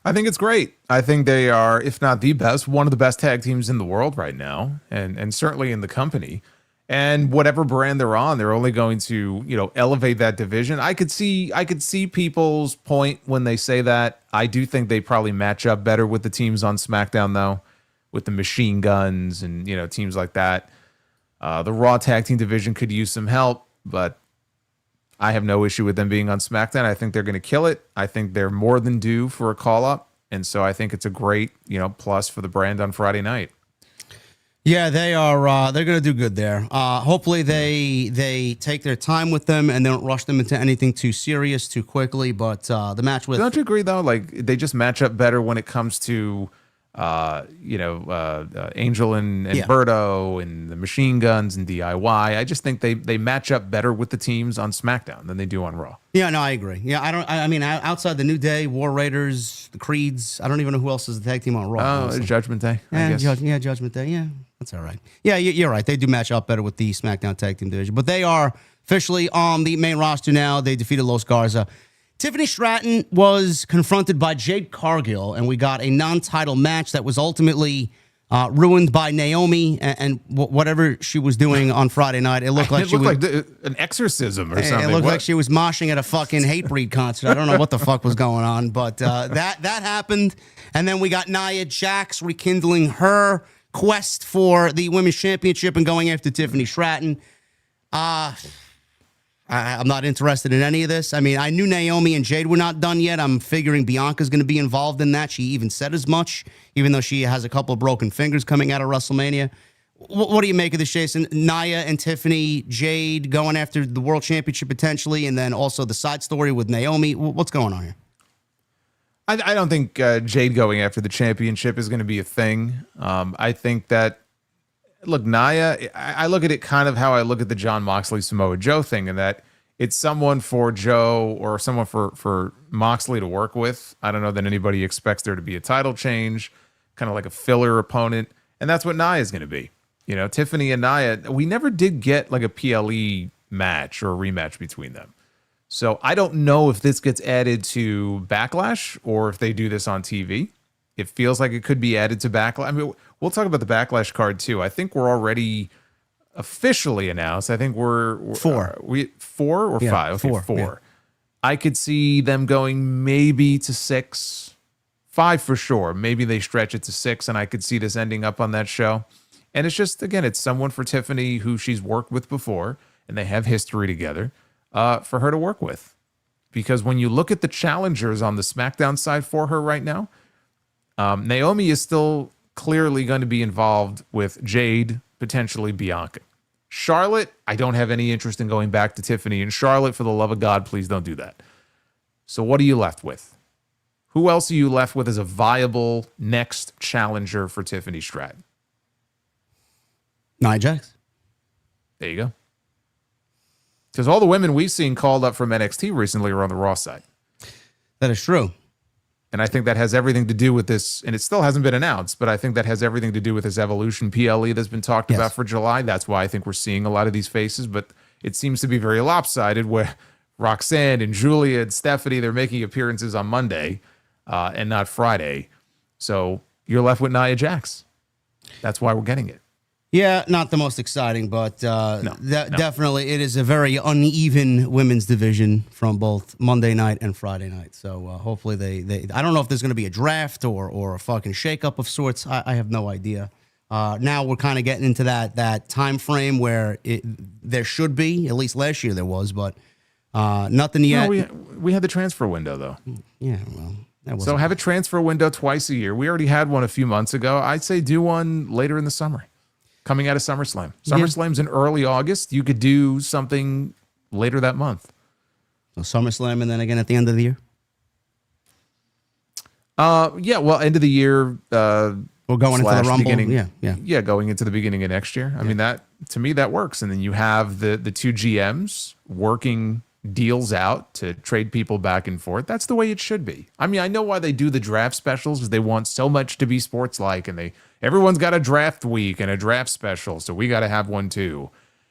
I think it's great. I think they are, if not the best, one of the best tag teams in the world right now, and certainly in the company. And whatever brand they're on, they're only going to, elevate that division. I could see people's point when they say that. I do think they probably match up better with the teams on SmackDown, though, with the Machine Guns and, teams like that. The Raw tag team division could use some help, but I have no issue with them being on SmackDown. I think they're going to kill it. I think they're more than due for a call-up. And so I think it's a great, plus for the brand on Friday night. Yeah, they are. They're going to do good there. Hopefully they take their time with them and they don't rush them into anything too serious too quickly. But the match with... Don't you agree, though? Like, they just match up better when it comes to... Angel and Berto and the Machine Guns and DIY. I just think they match up better with the teams on SmackDown than they do on Raw. Yeah, no, I agree. Yeah, I mean, outside the New Day, War Raiders, the Creeds, I don't even know who else is the tag team on Raw. Oh, Judgment Day. I guess. Judgment Day. Yeah, that's all right. Yeah, you're right. They do match up better with the SmackDown tag team division, but they are officially on the main roster now. They defeated Los Garza. Tiffany Stratton was confronted by Jade Cargill, and we got a non-title match that was ultimately ruined by Naomi and whatever she was doing on Friday night. It looked like like an exorcism or something. It looked like she was moshing at a fucking Hatebreed concert. I don't know what the fuck was going on, but that happened. And then we got Nia Jax rekindling her quest for the Women's Championship and going after Tiffany Stratton. I'm not interested in any of this. I mean, I knew Naomi and Jade were not done yet. I'm figuring Bianca's going to be involved in that. She even said as much, even though she has a couple of broken fingers coming out of WrestleMania. What do you make of this, Jason? Nia and Tiffany, Jade going after the World Championship potentially, and then also the side story with Naomi. What's going on here? I don't think Jade going after the championship is going to be a thing. I think that, look, Nia, I look at it kind of how I look at the Jon Moxley Samoa Joe thing, and that it's someone for Joe or someone for Moxley to work with. I don't know that anybody expects there to be a title change, kind of like a filler opponent, and that's what Nia is going to be. Tiffany and Nia, we never did get like a PLE match or a rematch between them. So I don't know if this gets added to Backlash or if they do this on TV. It feels like it could be added to Backlash. I mean, we'll talk about the Backlash card too. I think we're already officially announced. I think we're four. Four or five? Okay, four. Yeah. I could see them going maybe to 6, 5 for sure. Maybe they stretch it to 6, and I could see this ending up on that show. And it's just, again, it's someone for Tiffany who she's worked with before, and they have history together, for her to work with. Because when you look at the challengers on the SmackDown side for her right now, Naomi is still clearly going to be involved with Jade, potentially Bianca. Charlotte, I don't have any interest in going back to Tiffany. And Charlotte, for the love of God, please don't do that. So what are you left with? Who else are you left with as a viable next challenger for Tiffany Stratton? Nia Jax. There you go. Because all the women we've seen called up from NXT recently are on the Raw side. That is true. And I think that has everything to do with this, and it still hasn't been announced, but I think that has everything to do with this Evolution PLE that's been talked about for July. That's why I think we're seeing a lot of these faces, but it seems to be very lopsided where Roxanne and Julia and Stephanie, they're making appearances on Monday and not Friday. So you're left with Nia Jax. That's why we're getting it. Yeah, not the most exciting, but definitely it is a very uneven women's division from both Monday night and Friday night. So hopefully they I don't know if there's going to be a draft or a fucking shakeup of sorts. I have no idea. Now we're kind of getting into that time frame where there should be, at least last year there was, but nothing yet. No, we had the transfer window, though. Yeah, well. So have a transfer window twice a year. We already had one a few months ago. I'd say do one later in the summer. Coming out of SummerSlam. SummerSlam's in early August. You could do something later that month. So SummerSlam and then again at the end of the year? Yeah, well, end of the year. We're going into the Rumble. Yeah, going into the beginning of next year. I mean, that to me, that works. And then you have the two GMs working deals out to trade people back and forth. That's the way it should be. I mean, I know why they do the draft specials, because they want so much to be sports-like, and everyone's got a draft week and a draft special, so we got to have one too.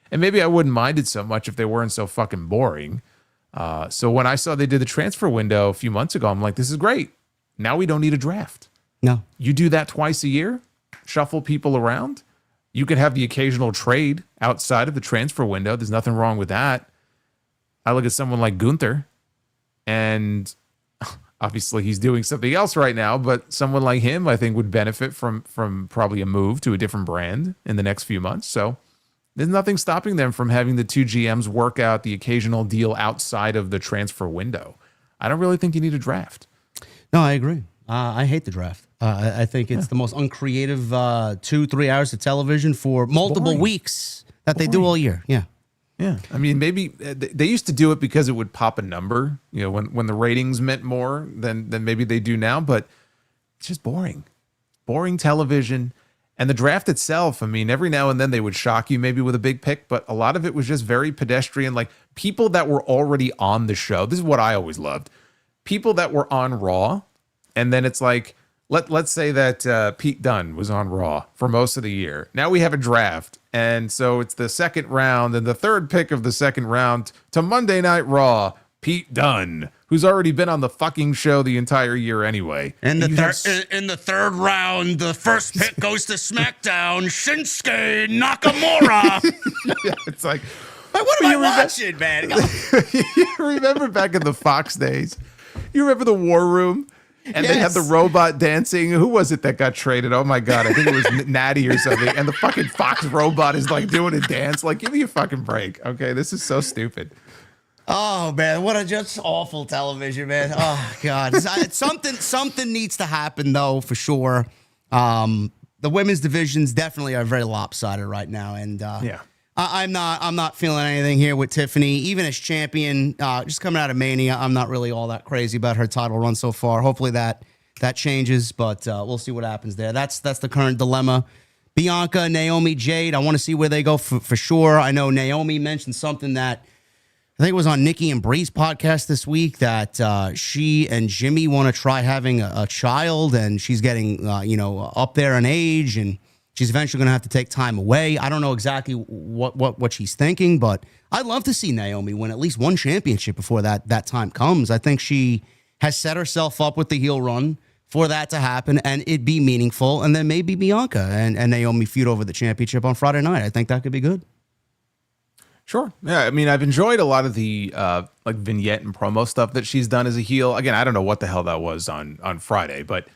And maybe I wouldn't mind it so much if they weren't so fucking boring. So when I saw they did the transfer window a few months ago, I'm like, this is great. Now we don't need a draft. No. You do that twice a year, shuffle people around. You could have the occasional trade outside of the transfer window. There's nothing wrong with that. I look at someone like Gunther, and obviously he's doing something else right now, but someone like him, I think, would benefit from probably a move to a different brand in the next few months. So there's nothing stopping them from having the two GMs work out the occasional deal outside of the transfer window. I don't really think you need a draft. No, I agree. I hate the draft. I think it's the most uncreative 2-3 hours of television for multiple weeks that they do all year. Yeah. Yeah, I mean, maybe they used to do it because it would pop a number, you know, when the ratings meant more than maybe they do now, but it's just boring television. And the draft itself, I mean, every now and then they would shock you maybe with a big pick, but a lot of it was just very pedestrian, like people that were already on the show. This is what I always loved. People that were on Raw, and then it's like, let's say that Pete Dunne was on Raw for most of the year. Now we have a draft, and so it's the second round and the third pick of the second round to Monday Night Raw, Pete Dunne, who's already been on the fucking show the entire year anyway. In the third round, the first pick goes to SmackDown, Shinsuke Nakamura. Yeah, it's like, what am I watching, man? You remember back in the Fox days? You remember the War Room? And they had the robot dancing. Who was it that got traded? Oh my God. I think it was Natty or something. And the fucking Fox robot is like doing a dance. Like, give me a fucking break. Okay. This is so stupid. Oh man. What a just awful television, man. Oh God. Something needs to happen though, for sure. The women's divisions definitely are very lopsided right now. And I'm not feeling anything here with Tiffany, even as champion. Just coming out of Mania, I'm not really all that crazy about her title run so far. Hopefully that changes, but we'll see what happens there. That's the current dilemma. Bianca, Naomi, Jade, I want to see where they go for sure. I know Naomi mentioned something that I think it was on Nikki and Bree's podcast this week, that she and Jimmy want to try having a child, and she's getting up there in age, and she's eventually going to have to take time away. I don't know exactly what she's thinking, but I'd love to see Naomi win at least one championship before that time comes. I think she has set herself up with the heel run for that to happen, and it'd be meaningful. And then maybe Bianca and Naomi feud over the championship on Friday night. I think that could be good. Sure. Yeah, I mean, I've enjoyed a lot of the like vignette and promo stuff that she's done as a heel. Again, I don't know what the hell that was on Friday, but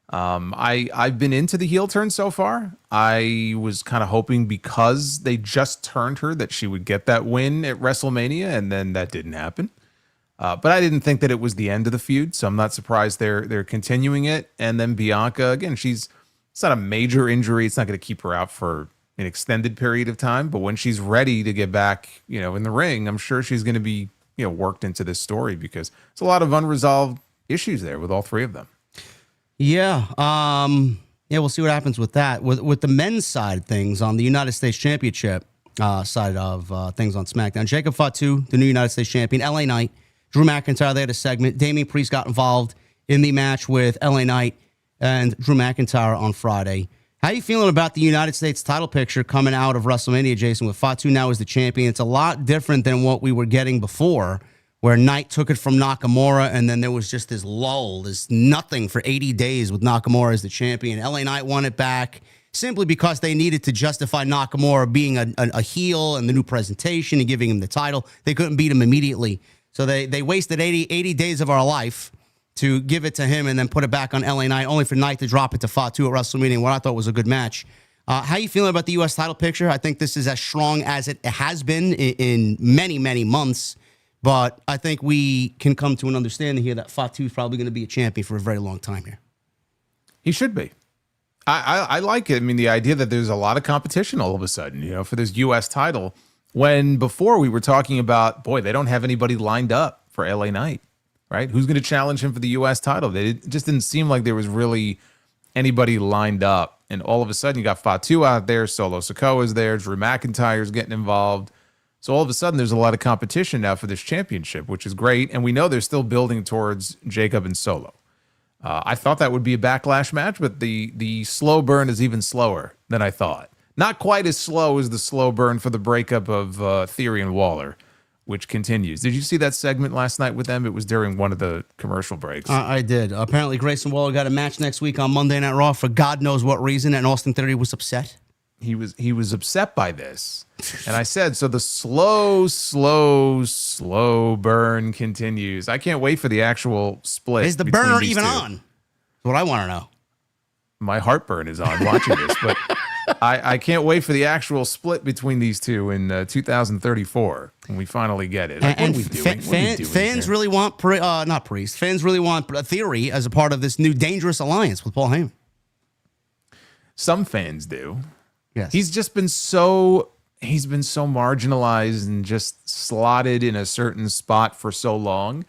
I've been into the heel turn so far. I was kind of hoping, because they just turned her, that she would get that win at WrestleMania, and then that didn't happen. But I didn't think that it was the end of the feud, so I'm not surprised they're continuing it. And then Bianca, again, it's not a major injury. It's not going to keep her out for an extended period of time, but when she's ready to get back, in the ring, I'm sure she's going to be, worked into this story, because there's a lot of unresolved issues there with all three of them. Yeah. We'll see what happens with that. With the men's side of things on the United States Championship, side of things on SmackDown. Jacob Fatu, the new United States champion. LA Knight, Drew McIntyre, they had a segment. Damian Priest got involved in the match with LA Knight and Drew McIntyre on Friday. How are you feeling about the United States title picture coming out of WrestleMania, Jason, with Fatu now as the champion? It's a lot different than what we were getting before, where Knight took it from Nakamura, and then there was just this lull, this nothing for 80 days with Nakamura as the champion. LA Knight won it back simply because they needed to justify Nakamura being a heel and the new presentation and giving him the title. They couldn't beat him immediately. So they wasted 80 days of our life to give it to him and then put it back on LA Knight, only for Knight to drop it to Fatu at WrestleMania, what I thought was a good match. How you feeling about the U.S. title picture? I think this is as strong as it has been in many, many months. But I think we can come to an understanding here that Fatu is probably going to be a champion for a very long time here. He should be. I like it. I mean, the idea that there's a lot of competition all of a sudden, for this U.S. title, when before we were talking about, boy, they don't have anybody lined up for LA Knight, right? Who's going to challenge him for the U.S. title? It just didn't seem like there was really anybody lined up. And all of a sudden, you got Fatu out there, Solo Sikoa's there, Drew McIntyre's getting involved. So all of a sudden, there's a lot of competition now for this championship, which is great. And we know they're still building towards Jacob and Solo. I thought that would be a backlash match, but the slow burn is even slower than I thought. Not quite as slow as the slow burn for the breakup of Theory and Waller, which continues. Did you see that segment last night with them? It was during one of the commercial breaks. I did. Apparently, Grayson Waller got a match next week on Monday Night Raw for God knows what reason, and Austin Theory was upset. He was upset by this. And I said, so the slow burn continues. I can't wait for the actual split. Is the burner even on? That's what I want to know. My heartburn is on watching this, but I can't wait for the actual split between these two in 2034 when we finally get it. Like, and what are we doing? Fans really want, not Priest, fans really want Theory as a part of this new dangerous alliance with Paul Heyman. Some fans do. Yes. He's been so marginalized and just slotted in a certain spot for so long.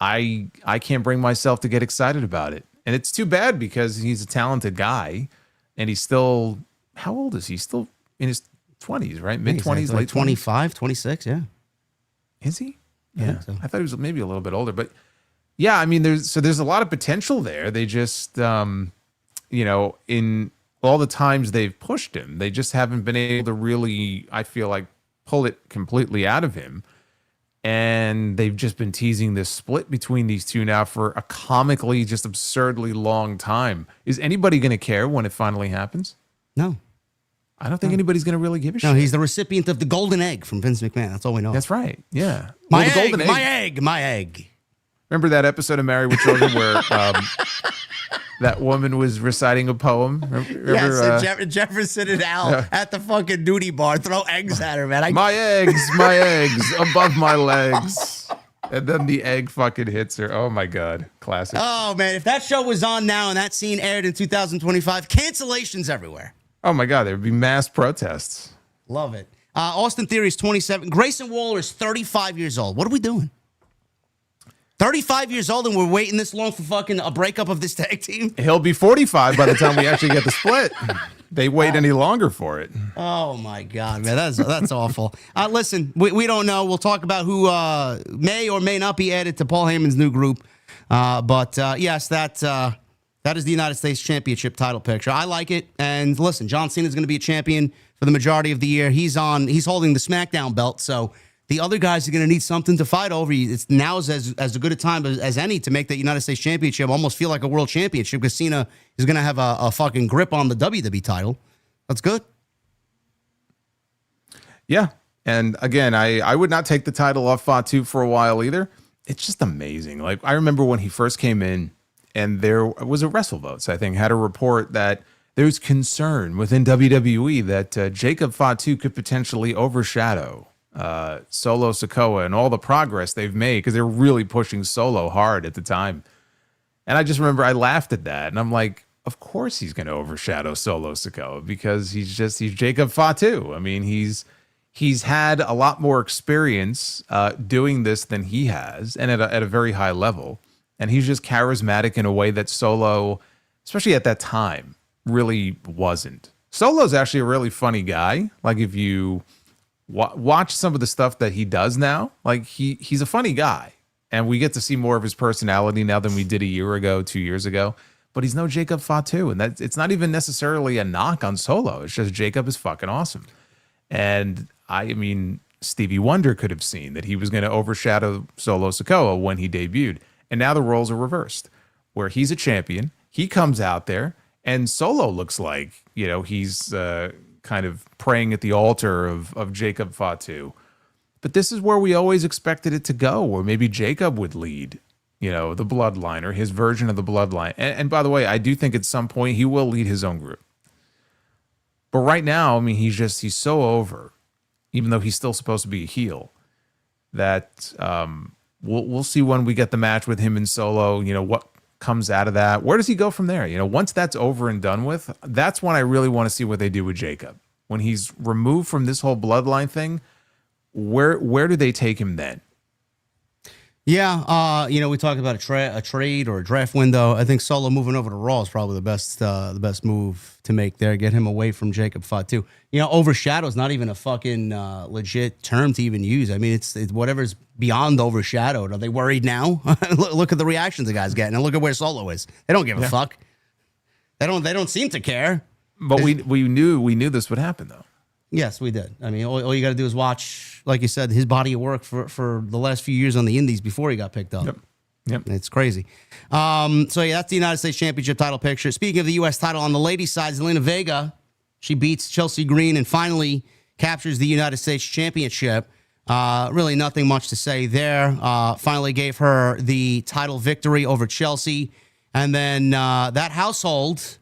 I can't bring myself to get excited about it. And it's too bad because he's a talented guy and he's still, how old is he? Still in his 20s, right? Mid-20s, late 25, 26, yeah. Is he? Yeah. I thought he was maybe a little bit older, but yeah, I mean, there's a lot of potential there. They just, in all the times they've pushed him, they just haven't been able to really, I feel like, pull it completely out of him. And they've just been teasing this split between these two now for a comically, just absurdly long time. Is anybody going to care when it finally happens? No. I don't think anybody's going to really give a shit. No, he's the recipient of the golden egg from Vince McMahon. That's all we know. That's right. Yeah. My egg. Remember that episode of Married with Children where that woman was reciting a poem? Remember, yes, Jefferson and Al at the fucking duty bar throw eggs at her, man. My eggs above my legs. And then the egg fucking hits her. Oh, my God. Classic. Oh, man. If that show was on now and that scene aired in 2025, cancellations everywhere. Oh, my God. There would be mass protests. Love it. Austin Theory is 27. Grayson Waller is 35 years old. What are we doing? 35 years old and we're waiting this long for fucking a breakup of this tag team? He'll be 45 by the time we actually get the split. They wait any longer for it. Oh, my God, man. That's awful. Listen, we don't know. We'll talk about who may or may not be added to Paul Heyman's new group. But yes, that is the United States Championship title picture. I like it. And listen, John Cena is going to be a champion for the majority of the year. He's holding the SmackDown belt. So the other guys are going to need something to fight over. It's now as good a time as any to make that United States Championship almost feel like a world championship because Cena is going to have a fucking grip on the WWE title. That's good. Yeah. And again, I would not take the title off Fatu for a while either. It's just amazing. Like, I remember when he first came in and there was a WrestleVotes, I think, had a report that there's concern within WWE that Jacob Fatu could potentially overshadow Solo Sikoa and all the progress they've made because they're really pushing Solo hard at the time. And I just remember I laughed at that and I'm like, of course he's going to overshadow Solo Sikoa because he's Jacob Fatu. I mean, he's had a lot more experience doing this than he has and at a very high level. And he's just charismatic in a way that Solo, especially at that time, really wasn't. Solo's actually a really funny guy. Like if you watch some of the stuff that he does now, like he's a funny guy. And we get to see more of his personality now than we did a year ago, 2 years ago. But he's no Jacob Fatu. And it's not even necessarily a knock on Solo. It's just Jacob is fucking awesome. And I mean, Stevie Wonder could have seen that he was going to overshadow Solo Sikoa when he debuted. And now the roles are reversed, where he's a champion. He comes out there, and Solo looks like, he's kind of praying at the altar of Jacob Fatu. But this is where we always expected it to go, where maybe Jacob would lead, the bloodline or his version of the bloodline. And by the way, I do think at some point he will lead his own group. But right now, I mean, he's so over, even though he's still supposed to be a heel, that we'll see when we get the match with him and Solo, what comes out of that. Where does he go from there? Once that's over and done with, that's when I really want to see what they do with Jacob. When he's removed from this whole bloodline thing, where do they take him then? Yeah, we talked about a trade or a draft window. I think Solo moving over to Raw is probably the best move to make there. Get him away from Jacob Fatu. Overshadow is not even a fucking legit term to even use. I mean, it's whatever's beyond overshadowed. Are they worried now? Look at the reactions the guy's getting, and look at where Solo is. They don't give a fuck. They don't seem to care. But we knew this would happen though. Yes, we did. I mean, all you got to do is watch, like you said, his body of work for the last few years on the Indies before he got picked up. Yep. It's crazy. So, yeah, that's the United States Championship title picture. Speaking of the U.S. title, on the ladies' side, Zelina Vega, she beats Chelsea Green and finally captures the United States Championship. Really nothing much to say there. Finally gave her the title victory over Chelsea. And then that household...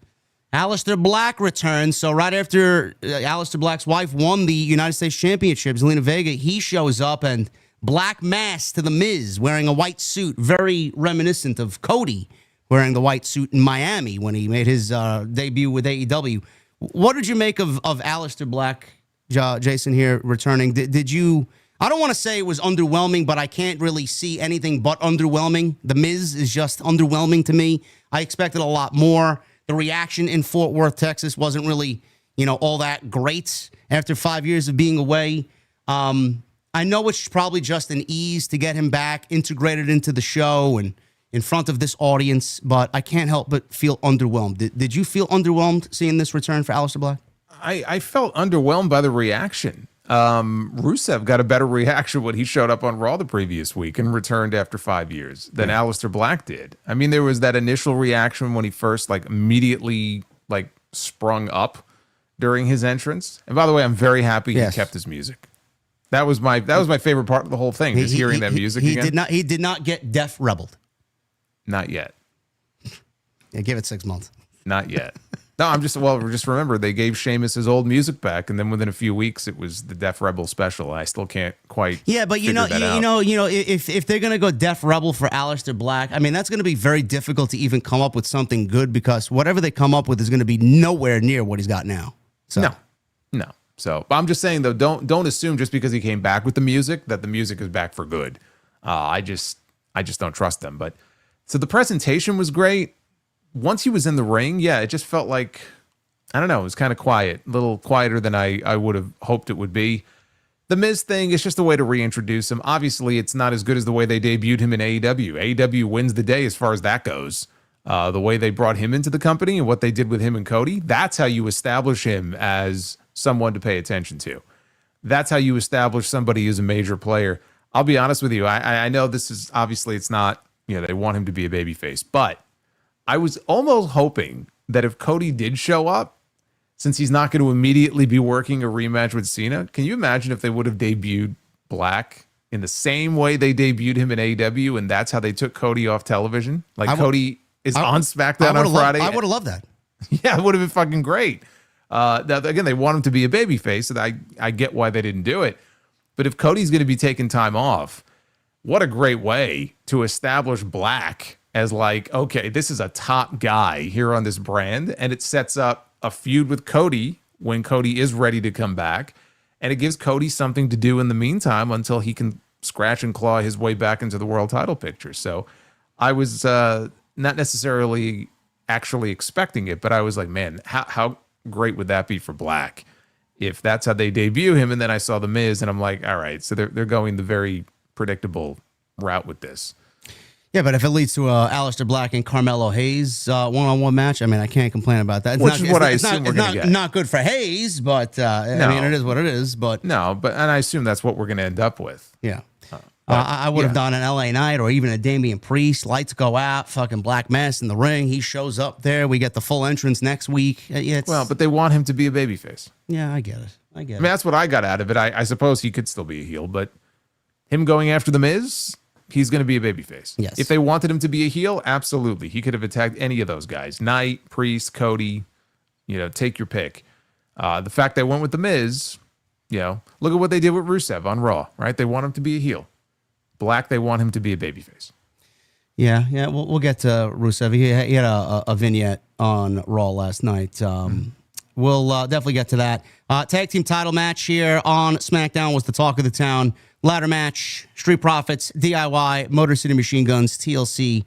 Aleister Black returns. So right after Aleister Black's wife won the United States Championship, Zelina Vega, he shows up and black mask to the Miz wearing a white suit, very reminiscent of Cody wearing the white suit in Miami when he made his debut with AEW. What did you make of Aleister Black, Jason, here returning? Did you... I don't want to say it was underwhelming, but I can't really see anything but underwhelming. The Miz is just underwhelming to me. I expected a lot more. The reaction in Fort Worth, Texas wasn't really, all that great after 5 years of being away. I know it's probably just an ease to get him back integrated into the show and in front of this audience, but I can't help but feel underwhelmed. Did you feel underwhelmed seeing this return for Aleister Black? I felt underwhelmed by the reaction. Rusev got a better reaction when he showed up on Raw the previous week and returned after 5 years than Aleister Black did. I mean, there was that initial reaction when he first immediately sprung up during his entrance. And by the way, I'm very happy he kept his music. That was my favorite part of the whole thing, just hearing that music again. He did not get Def Rebelled. Not yet. Yeah, give it 6 months. Not yet. No, just remember they gave Sheamus his old music back, and then within a few weeks it was the Def Rebel special. I still can't quite. Yeah, but if they're gonna go Def Rebel for Aleister Black, I mean that's gonna be very difficult to even come up with something good because whatever they come up with is gonna be nowhere near what he's got now. So. No. So I'm just saying though, don't assume just because he came back with the music that the music is back for good. I just don't trust them. But so the presentation was great. Once he was in the ring, it just felt like, I don't know, it was kind of quiet, a little quieter than I would have hoped it would be. The Miz thing is just a way to reintroduce him. Obviously, it's not as good as the way they debuted him in AEW. AEW wins the day as far as that goes. The way they brought him into the company and what they did with him and Cody, that's how you establish him as someone to pay attention to. That's how you establish somebody who's a major player. I'll be honest with you. I know this is, obviously, it's not, they want him to be a babyface, but I was almost hoping that if Cody did show up, since he's not going to immediately be working a rematch with Cena, can you imagine if they would have debuted Black in the same way they debuted him in AEW, and that's how they took Cody off television? Cody is on SmackDown on Friday. I would have loved that. Yeah, it would have been fucking great. Again, they want him to be a babyface, and I get why they didn't do it. But if Cody's going to be taking time off, what a great way to establish Black as okay, this is a top guy here on this brand, and it sets up a feud with Cody when Cody is ready to come back, and it gives Cody something to do in the meantime until he can scratch and claw his way back into the world title picture. So I was not necessarily actually expecting it, but I was like, man, how great would that be for Black if that's how they debut him? And then I saw The Miz, and I'm like, all right, so they're going the very predictable route with this. Yeah, but if it leads to a Aleister Black and Carmelo Hayes one-on-one match, I mean, I can't complain about that. Which is what I assume we're going to get. Not good for Hayes, but I mean, it is what it is. But and I assume that's what we're going to end up with. Yeah. I would have done an LA Knight or even a Damian Priest. Lights go out, fucking Black Mass in the ring. He shows up there. We get the full entrance next week. But they want him to be a babyface. Yeah, I get it. I mean, that's what I got out of it. I suppose he could still be a heel, but him going after The Miz, he's going to be a babyface. Yes. If they wanted him to be a heel, absolutely. He could have attacked any of those guys. Knight, Priest, Cody, take your pick. The fact they went with The Miz, look at what they did with Rusev on Raw, right? They want him to be a heel. Black, they want him to be a babyface. Yeah. We'll get to Rusev. He had a vignette on Raw last night. We'll definitely get to that. Tag team title match here on SmackDown was the talk of the town. Ladder match, Street Profits, DIY, Motor City Machine Guns, TLC.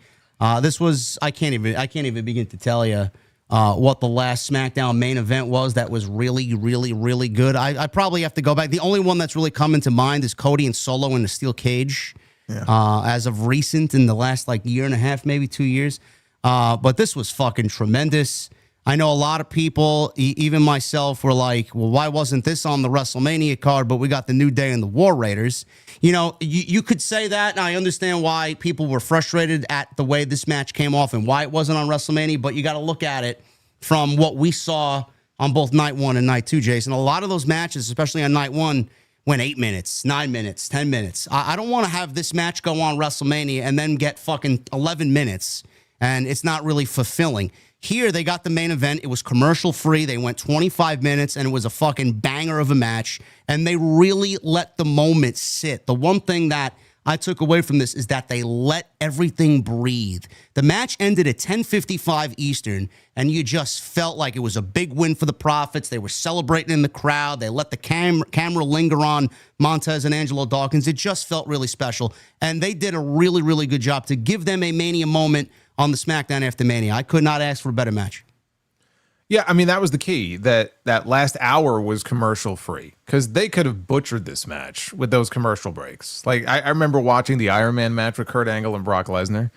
This was I can't even begin to tell you what the last SmackDown main event was that was really, really, really good. I probably have to go back. The only one that's really coming to mind is Cody and Solo in the steel cage. Yeah. As of recent, in the last year and a half, maybe 2 years. But this was fucking tremendous. I know a lot of people, even myself, were like, well, why wasn't this on the WrestleMania card? But we got the New Day and the War Raiders. You could say that, and I understand why people were frustrated at the way this match came off and why it wasn't on WrestleMania, but you got to look at it from what we saw on both night 1 and night 2, Jason. A lot of those matches, especially on night 1, went 8 minutes, 9 minutes, 10 minutes. I don't want to have this match go on WrestleMania and then get fucking 11 minutes, and it's not really fulfilling. Here, they got the main event. It was commercial free. They went 25 minutes, and it was a fucking banger of a match. And they really let the moment sit. The one thing that I took away from this is that they let everything breathe. The match ended at 10:55 Eastern, and you just felt like it was a big win for the Profits. They were celebrating in the crowd. They let the camera linger on Montez and Angelo Dawkins. It just felt really special. And they did a really, really good job to give them a Mania moment on the SmackDown after Mania. I could not ask for a better match. Yeah, I mean, that was the key, that last hour was commercial free, because they could have butchered this match with those commercial breaks. I remember watching the Iron Man match with Kurt Angle and Brock Lesnar,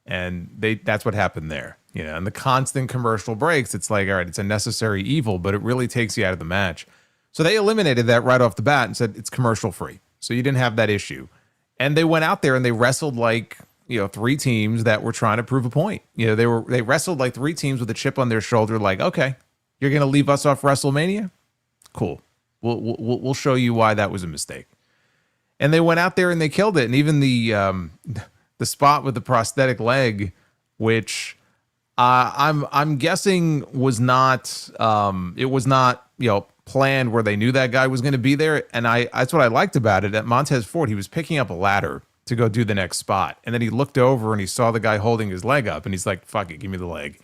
and that's what happened there. And the constant commercial breaks, it's like, all right, it's a necessary evil, but it really takes you out of the match. So they eliminated that right off the bat and said it's commercial free. So you didn't have that issue. And they went out there and they wrestled like 3 teams that were trying to prove a point. They wrestled like 3 teams with a chip on their shoulder. Like, okay, you're going to leave us off WrestleMania? Cool. We'll show you why that was a mistake. And they went out there and they killed it. And even the spot with the prosthetic leg, which I'm guessing was not planned where they knew that guy was going to be there. And that's what I liked about it. At Montez Ford, he was picking up a ladder to go do the next spot. And then he looked over and he saw the guy holding his leg up and he's like, fuck it, give me the leg.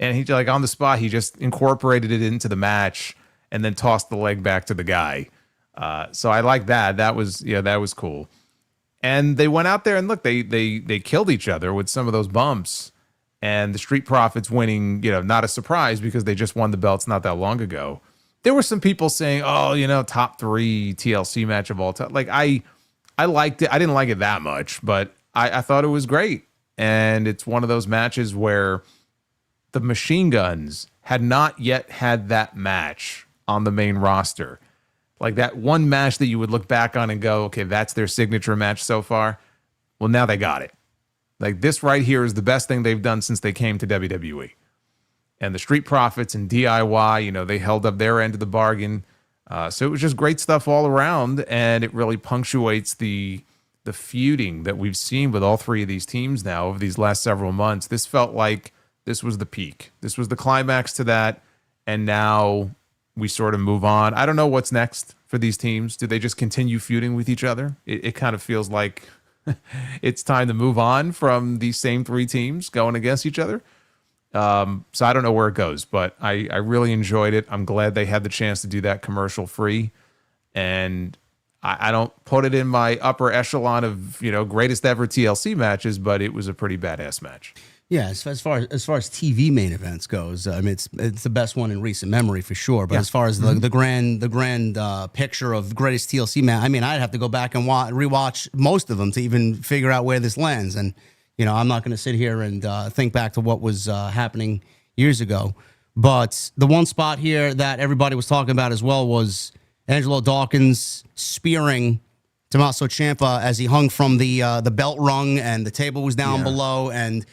And he on the spot, he just incorporated it into the match and then tossed the leg back to the guy. So I like that. That was cool. And they went out there and look, they killed each other with some of those bumps, and the Street Profits winning, not a surprise because they just won the belts not that long ago. There were some people saying, oh, top 3 TLC match of all time. I liked it. I didn't like it that much, but I thought it was great. And it's one of those matches where the Machine Guns had not yet had that match on the main roster. Like that one match that you would look back on and go, okay, that's their signature match so far. Well, now they got it. Like this right here is the best thing they've done since they came to WWE. And the Street Profits and DIY, they held up their end of the bargain. So it was just great stuff all around, and it really punctuates the feuding that we've seen with all 3 of these teams now over these last several months. This felt like this was the peak. This was the climax to that, and now we sort of move on. I don't know what's next for these teams. Do they just continue feuding with each other? It kind of feels like it's time to move on from these same 3 teams going against each other. So I don't know where it goes, but I really enjoyed it. I'm glad they had the chance to do that commercial free. And I don't put it in my upper echelon of, greatest ever TLC matches, but it was a pretty badass match. Yeah, as far as TV main events goes, I mean it's the best one in recent memory for sure. But as far as the grand picture of greatest TLC man, I mean I'd have to go back and rewatch most of them to even figure out where this lands. And I'm not going to sit here and think back to what was happening years ago. But the one spot here that everybody was talking about as well was Angelo Dawkins spearing Tommaso Ciampa as he hung from the belt rung and the table was down below. And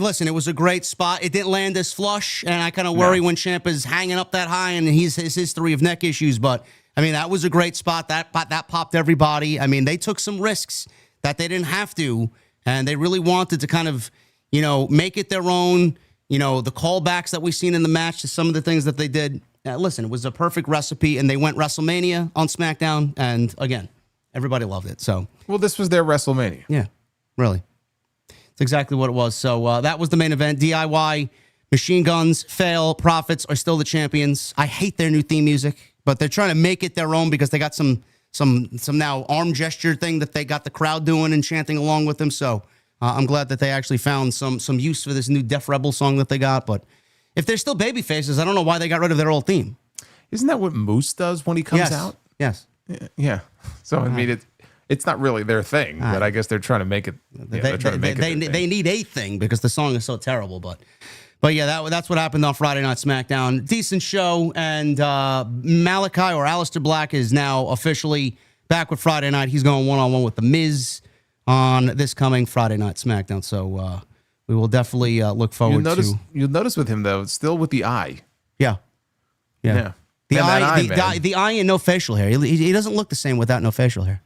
listen, it was a great spot. It didn't land as flush, and I kind of worry when Ciampa's hanging up that high and his history of neck issues. But I mean, that was a great spot. That popped everybody. I mean, they took some risks that they didn't have to, and they really wanted to kind of make it their own. The callbacks that we've seen in the match to some of the things that they did. Listen, it was a perfect recipe, and they went WrestleMania on SmackDown, and again, everybody loved it. So, well, this was their WrestleMania. Yeah, really. It's exactly what it was. So that was the main event. DIY, Machine Guns, Fail, Profits are still the champions. I hate their new theme music, but they're trying to make it their own because they got some now arm gesture thing that they got the crowd doing and chanting along with them. So I'm glad that they actually found some use for this new Def Rebel song that they got. But if they're still baby faces, I don't know why they got rid of their old theme. Isn't that what Moose does when he comes out? Yes. Yeah. So I mean, it's not really their thing, but I guess they're trying to make it. They need a thing because the song is so terrible. But yeah, that's what happened on Friday Night SmackDown. Decent show, and Malachi or Aleister Black is now officially back with Friday Night. He's going one-on-one with The Miz on this coming Friday Night SmackDown. So we will definitely look forward to. You'll notice with him though, it's still with the eye. Yeah. The eye and no facial hair. He doesn't look the same without no facial hair.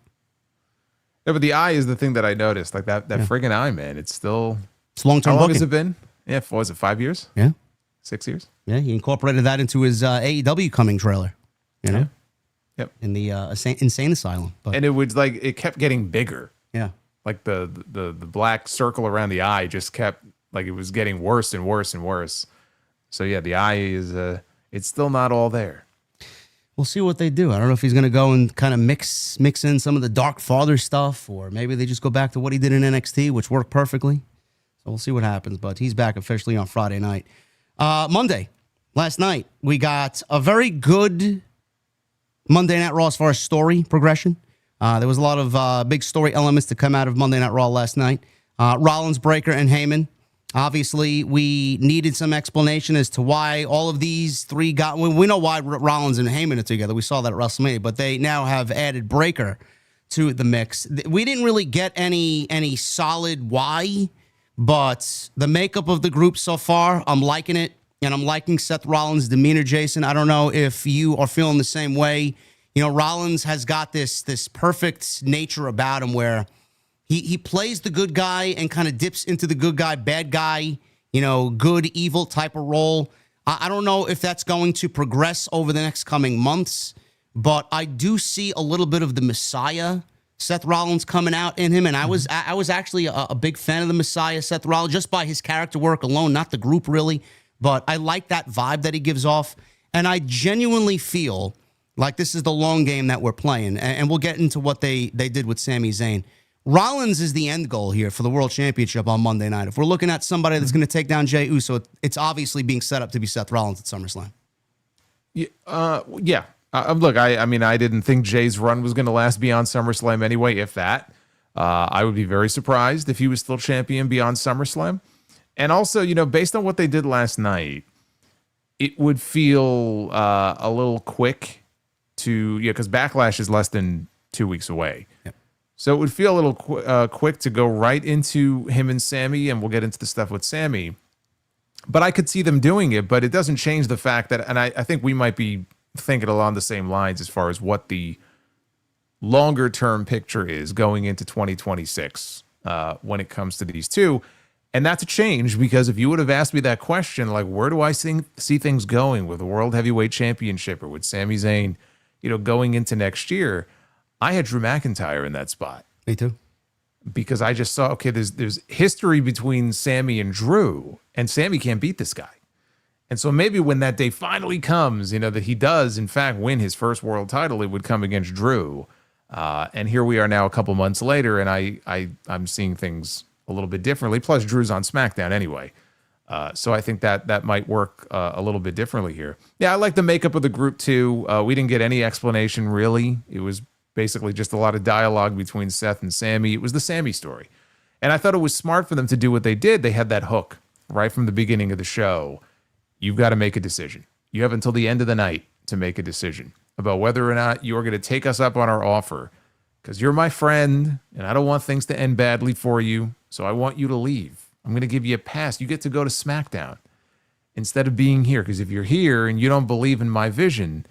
Yeah, but the eye is the thing that I noticed. Like that friggin' eye, man. It's long-term booking. How long has it been? Yeah, was it 5 years? Yeah. 6 years? Yeah, he incorporated that into his AEW coming trailer. Yeah. Yep. In the insane asylum. But, and it kept getting bigger. Yeah. Like the black circle around the eye just kept, like, it was getting worse and worse and worse. So yeah, the eye is it's still not all there. We'll see what they do. I don't know if he's going to go and kind of mix in some of the Dark Father stuff, or maybe they just go back to what he did in NXT, which worked perfectly. So we'll see what happens. But he's back officially on Friday night. Monday, last night, we got a very good Monday Night Raw as far as story progression. There was a lot of big story elements to come out of Monday Night Raw last night. Rollins, Breaker, and Heyman. Obviously, we needed some explanation as to why all of these three got... We know why Rollins and Heyman are together. We saw that at WrestleMania, but they now have added Breaker to the mix. We didn't really get any solid why, but the makeup of the group so far, I'm liking it, and I'm liking Seth Rollins' demeanor, Jason. I don't know if you are feeling the same way. Rollins has got this perfect nature about him where... He plays the good guy and kind of dips into the good guy, bad guy, good, evil type of role. I don't know if that's going to progress over the next coming months, but I do see a little bit of the Messiah, Seth Rollins, coming out in him. And I was actually a big fan of the Messiah, Seth Rollins, just by his character work alone, not the group really. But I like that vibe that he gives off. And I genuinely feel like this is the long game that we're playing. And we'll get into what they did with Sami Zayn. Rollins is the end goal here for the World Championship on Monday night. If we're looking at somebody that's going to take down Jey Uso, it's obviously being set up to be Seth Rollins at SummerSlam. Yeah. Look, I mean, I didn't think Jay's run was going to last beyond SummerSlam anyway, if that. I would be very surprised if he was still champion beyond SummerSlam. And also, based on what they did last night, it would feel a little quick because Backlash is less than 2 weeks away. Yep. So it would feel a little quick to go right into him and Sammy, and we'll get into the stuff with Sammy. But I could see them doing it, but it doesn't change the fact that, and I think we might be thinking along the same lines as far as what the longer-term picture is going into 2026 when it comes to these two. And that's a change, because if you would have asked me that question, like, where do I see things going with the World Heavyweight Championship or with Sami Zayn, going into next year, I had Drew McIntyre in that spot. Me too. Because I just saw, okay, there's history between Sammy and Drew, and Sammy can't beat this guy. And so maybe when that day finally comes, that he does, in fact, win his first world title, it would come against Drew. And here we are now a couple months later, and I'm seeing things a little bit differently. Plus, Drew's on SmackDown anyway. So I think that might work a little bit differently here. Yeah, I like the makeup of the group too. We didn't get any explanation really. It was basically just a lot of dialogue between Seth and Sammy. It was the Sammy story. And I thought it was smart for them to do what they did. They had that hook right from the beginning of the show. You've got to make a decision. You have until the end of the night to make a decision about whether or not you're going to take us up on our offer, because you're my friend and I don't want things to end badly for you. So I want you to leave. I'm going to give you a pass. You get to go to SmackDown instead of being here, because if you're here and you don't believe in my vision,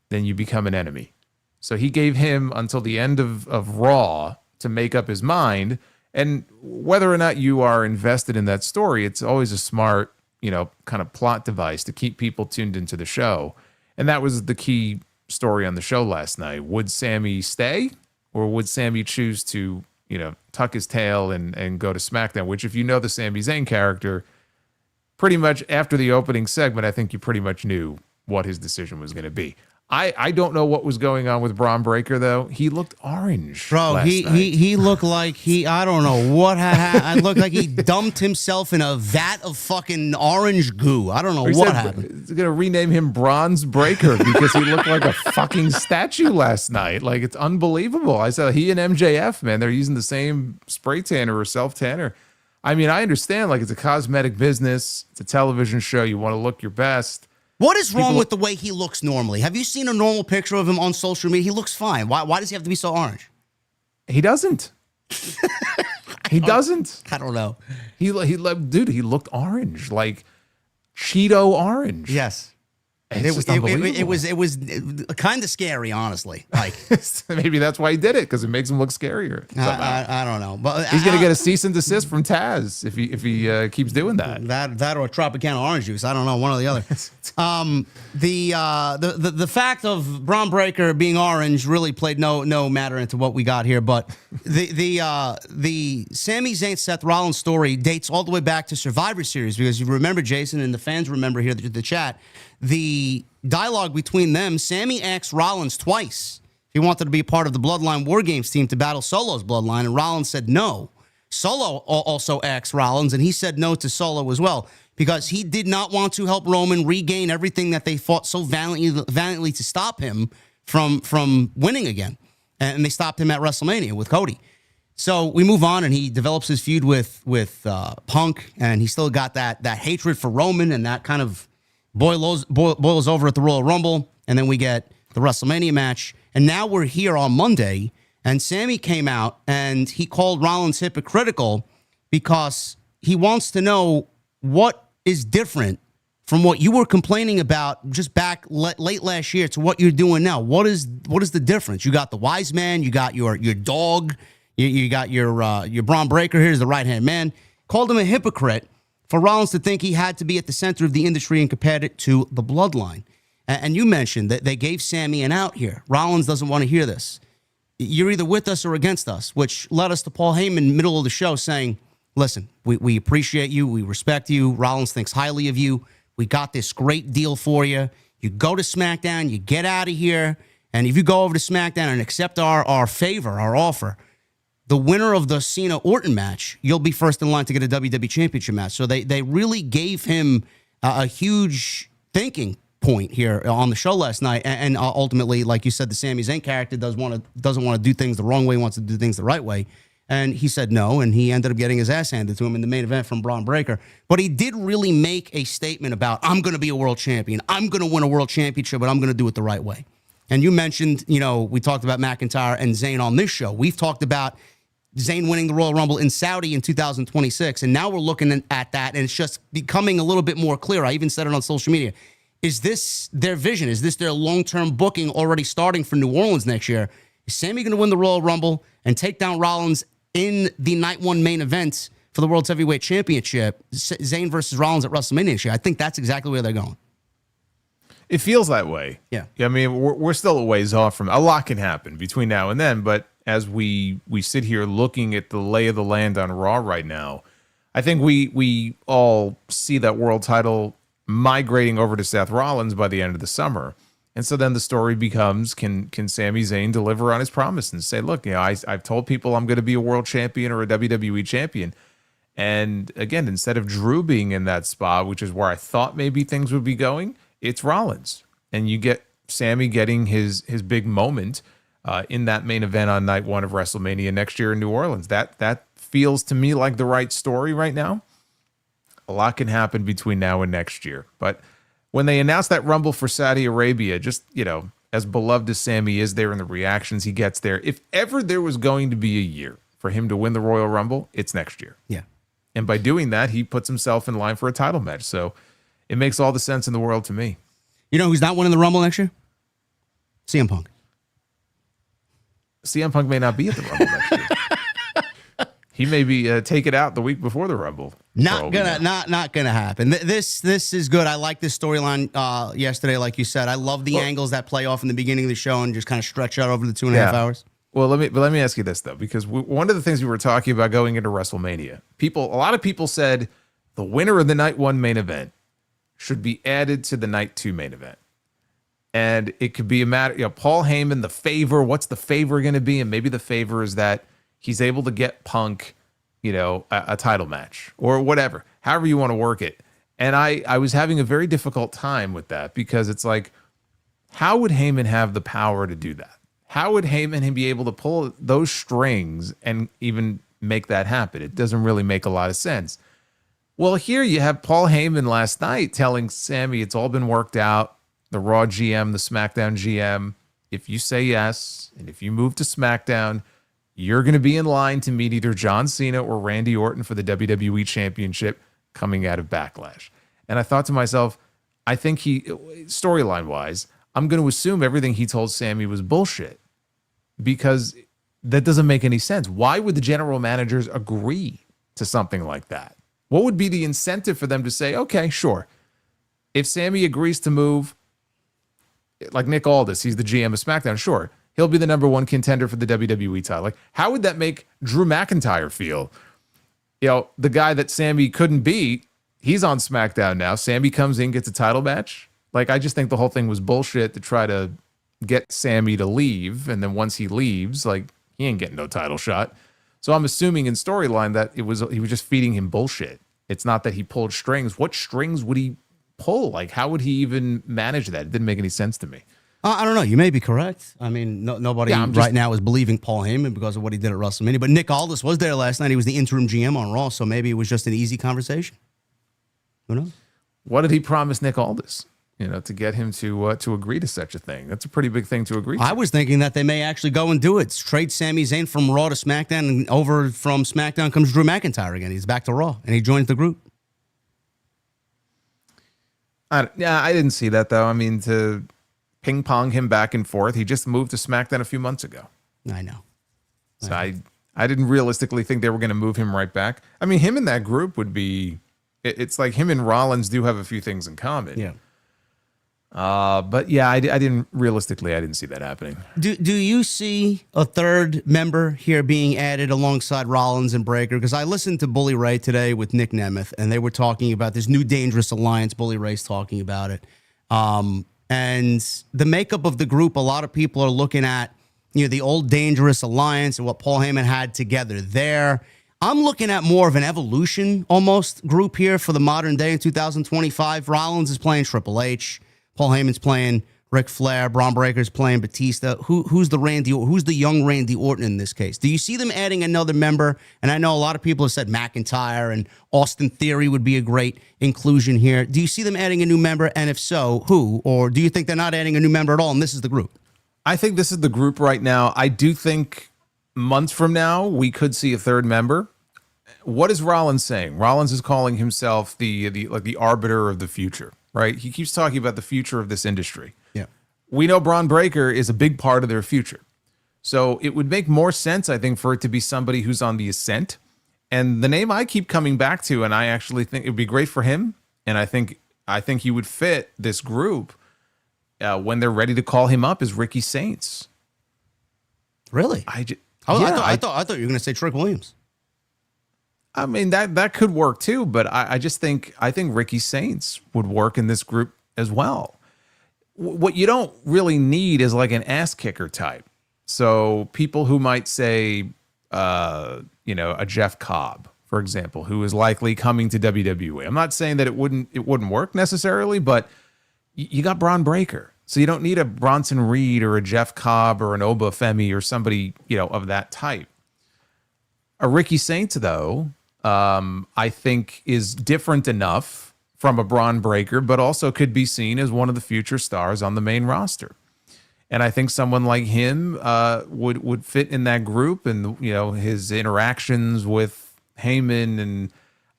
then you become an enemy. So he gave him until the end of Raw to make up his mind. And whether or not you are invested in that story, it's always a smart, kind of plot device to keep people tuned into the show. And that was the key story on the show last night. Would Sammy stay, or would Sammy choose to, tuck his tail and go to SmackDown? Which, if you know the Sami Zayn character, pretty much after the opening segment, I think you pretty much knew what his decision was going to be. I don't know what was going on with Braun Breaker, though. He looked orange. Bro, he looked like I don't know what happened. It looked like he dumped himself in a vat of fucking orange goo. I don't know what happened. He's going to rename him Bronze Breaker because he looked like a fucking statue last night. Like, it's unbelievable. I saw he and MJF, man, they're using the same spray tanner or self-tanner. I mean, I understand, like, it's a cosmetic business. It's a television show. You want to look your best. What is wrong with the way he looks normally? Have you seen a normal picture of him on social media? He looks fine. Why does he have to be so orange? He doesn't. He doesn't. I don't know. Dude, he looked orange, like Cheeto orange. Yes. It was kind of scary, honestly. Like, maybe that's why he did it, because it makes him look scarier. I don't know, but he's gonna get a cease and desist from Taz if he keeps doing that. That or a Tropicana orange juice. I don't know, one or the other. The fact of Braun Breaker being orange really played no matter into what we got here. But the Sami Zayn Seth Rollins story dates all the way back to Survivor Series, because you remember, Jason, and the fans remember here the chat. The dialogue between them, Sammy asked Rollins twice if he wanted to be a part of the Bloodline War Games team to battle Solo's bloodline, and Rollins said no. Solo also asked Rollins, and he said no to Solo as well, because he did not want to help Roman regain everything that they fought so valiantly to stop him from winning again. And they stopped him at WrestleMania with Cody. So we move on, and he develops his feud with Punk, and he still got that hatred for Roman, and that kind of boils over at the Royal Rumble, and then we get the WrestleMania match. And now we're here on Monday, and Sammy came out, and he called Rollins hypocritical because he wants to know what is different from what you were complaining about just back late last year to what you're doing now. What is the difference? You got the wise man, you got your dog, you got your Braun Breaker. Here's the right-hand man. Called him a hypocrite for Rollins to think he had to be at the center of the industry and compared it to the bloodline. And you mentioned that they gave Sammy an out here. Rollins doesn't want to hear this. You're either with us or against us, which led us to Paul Heyman, middle of the show, saying, listen, we appreciate you. We respect you. Rollins thinks highly of you. We got this great deal for you. You go to SmackDown, you get out of here. And if you go over to SmackDown and accept our favor, our offer, the winner of the Cena-Orton match, you'll be first in line to get a WWE Championship match. So they really gave him a huge thinking point here on the show last night. And ultimately, like you said, the Sami Zayn character doesn't want to do things the wrong way, wants to do things the right way. And he said no, and he ended up getting his ass handed to him in the main event from Braun Breaker. But he did really make a statement about, I'm going to be a world champion. I'm going to win a world championship, but I'm going to do it the right way. And you mentioned, we talked about McIntyre and Zayn on this show. We've talked about Zayn winning the Royal Rumble in Saudi in 2026, and now we're looking at that, and it's just becoming a little bit more clear. I even said it on social media. Is this their vision? Is this their long-term booking already starting for New Orleans next year? Is Sammy going to win the Royal Rumble and take down Rollins in the night one main event for the World's Heavyweight Championship, Zayn versus Rollins at WrestleMania next year? I think that's exactly where they're going. It feels that way. Yeah. I mean, we're still a ways off from, a lot can happen between now and then, but as we sit here looking at the lay of the land on Raw right now, I think we all see that world title migrating over to Seth Rollins by the end of the summer. And so then the story becomes, can Sami Zayn deliver on his promise and say, look, I've told people I'm going to be a world champion or a WWE champion. And again, instead of Drew being in that spot, which is where I thought maybe things would be going, it's Rollins. And you get Sami getting his big moment in that main event on night 1 of WrestleMania next year in New Orleans. That feels to me like the right story right now. A lot can happen between now and next year. But when they announced that Rumble for Saudi Arabia, just, as beloved as Sami is there and the reactions he gets there, if ever there was going to be a year for him to win the Royal Rumble, it's next year. Yeah. And by doing that, he puts himself in line for a title match. So it makes all the sense in the world to me. You know who's not winning the Rumble next year? CM Punk. CM Punk may not be at the Rumble next year. He may be take it out the week before the Rumble. Not gonna happen. This is good. I like this storyline yesterday, like you said. I love the angles that play off in the beginning of the show and just kind of stretch out over the 2.5 hours. Well, let me ask you this though, because one of the things we were talking about going into WrestleMania, a lot of people said the winner of the night 1 main event should be added to the night 2 main event. And it could be a matter, Paul Heyman, the favor, what's the favor going to be? And maybe the favor is that he's able to get Punk, a title match or whatever, however you want to work it. And I was having a very difficult time with that because it's like, how would Heyman have the power to do that? How would Heyman be able to pull those strings and even make that happen? It doesn't really make a lot of sense. Well, here you have Paul Heyman last night telling Sami it's all been worked out. The Raw GM, the SmackDown GM, if you say yes, and if you move to SmackDown, you're going to be in line to meet either John Cena or Randy Orton for the WWE Championship coming out of Backlash. And I thought to myself, I think storyline-wise, I'm going to assume everything he told Sami was bullshit because that doesn't make any sense. Why would the general managers agree to something like that? What would be the incentive for them to say, okay, sure. If Sami agrees to move, like Nick Aldis, he's the GM of SmackDown, sure. He'll be the number 1 contender for the WWE title. Like, how would that make Drew McIntyre feel? The guy that Sami couldn't beat, he's on SmackDown now. Sami comes in, gets a title match. Like, I just think the whole thing was bullshit to try to get Sami to leave. And then once he leaves, like, he ain't getting no title shot. So I'm assuming in storyline that he was just feeding him bullshit. It's not that he pulled strings. What strings would he pull? Like, how would he even manage that? It didn't make any sense to me. I don't know. You may be correct. I mean, nobody right now is believing Paul Heyman because of what he did at WrestleMania. But Nick Aldis was there last night. He was the interim GM on Raw, so maybe it was just an easy conversation. Who knows? What did he promise Nick Aldis? To get him to agree to such a thing. That's a pretty big thing to agree to. I was thinking that they may actually go and do it. Trade Sami Zayn from Raw to SmackDown, and over from SmackDown comes Drew McIntyre again. He's back to Raw, and he joins the group. I didn't see that, though. I mean, to ping-pong him back and forth, he just moved to SmackDown a few months ago. I know. So I didn't realistically think they were going to move him right back. I mean, him in that group would be... It's like him and Rollins do have a few things in common. Yeah. But yeah, I didn't see that happening. Do you see a third member here being added alongside Rollins and Breaker? Because I listened to Bully Ray today with Nick Nemeth, and they were talking about this new dangerous alliance. Bully Ray's talking about it. And the makeup of the group, a lot of people are looking at, the old dangerous alliance and what Paul Heyman had together there. I'm looking at more of an evolution almost group here for the modern day in 2025. Rollins is playing Triple H. Paul Heyman's playing Ric Flair. Braun Breaker's playing Batista. Who's the young Randy Orton in this case? Do you see them adding another member? And I know a lot of people have said McIntyre and Austin Theory would be a great inclusion here. Do you see them adding a new member? And if so, who? Or do you think they're not adding a new member at all and this is the group? I think this is the group right now. I do think months from now we could see a third member. What is Rollins saying? Rollins is calling himself the arbiter of the future. Right? He keeps talking about the future of this industry. Yeah. We know Braun Breaker is a big part of their future. So it would make more sense, I think, for it to be somebody who's on the ascent. And the name I keep coming back to, and I actually think it would be great for him, and I think he would fit this group when they're ready to call him up, is Ricky Saints. Really? I thought you were going to say Trick Williams. I mean, that could work too, but I think Ricky Saints would work in this group as well. What you don't really need is like an ass kicker type. So people who might say, a Jeff Cobb, for example, who is likely coming to WWE. I'm not saying that it wouldn't work necessarily, but you got Braun Breaker. So you don't need a Bronson Reed or a Jeff Cobb or an Oba Femi or somebody, of that type. A Ricky Saints, though, I think is different enough from a Braun Breaker, but also could be seen as one of the future stars on the main roster. And I think someone like him would fit in that group, and his interactions with Heyman, and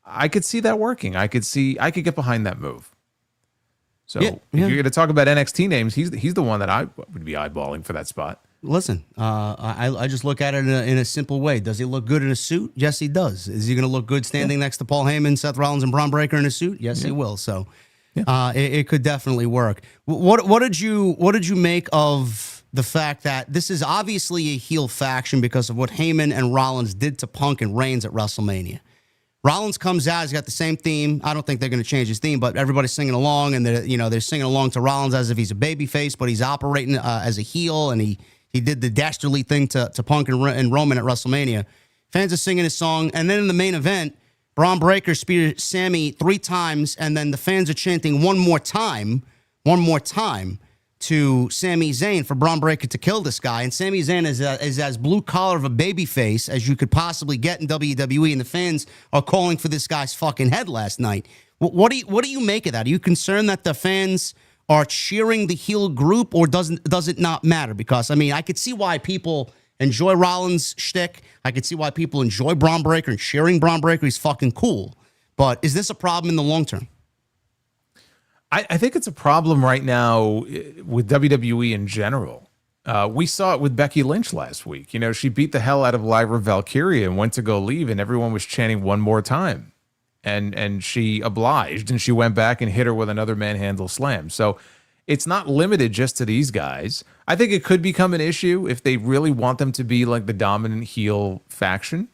I could see that working. I could get behind that move. So if you're going to talk about NXT names, he's the one that I would be eyeballing for that spot. Listen, I just look at it in a simple way. Does he look good in a suit? Yes, he does. Is he going to look good standing next to Paul Heyman, Seth Rollins, and Braun Breaker in a suit? Yes, he will. So it could definitely work. What did you make of the fact that this is obviously a heel faction because of what Heyman and Rollins did to Punk and Reigns at WrestleMania? Rollins comes out, he's got the same theme. I don't think they're going to change his theme, but everybody's singing along, and they're singing along to Rollins as if he's a babyface, but he's operating as a heel, and he did the dastardly thing to Punk and Roman at WrestleMania. Fans are singing his song, and then in the main event, Braun Breaker spears Sammy 3 times, and then the fans are chanting one more time to Sami Zayn for Braun Breaker to kill this guy. And Sami Zayn is as blue collar of a babyface as you could possibly get in WWE, and the fans are calling for this guy's fucking head last night. What do you make of that? Are you concerned that the fans are cheering the heel group, or does it not matter? Because, I could see why people enjoy Rollins' shtick. I could see why people enjoy Braun Breaker and cheering Braun Breaker. He's fucking cool. But is this a problem in the long term? I think it's a problem right now with WWE in general. We saw it with Becky Lynch last week. She beat the hell out of Lyra Valkyria and went to go leave, and everyone was chanting one more time. And she obliged, and she went back and hit her with another manhandle slam. So it's not limited just to these guys. I think it could become an issue if they really want them to be like the dominant heel faction.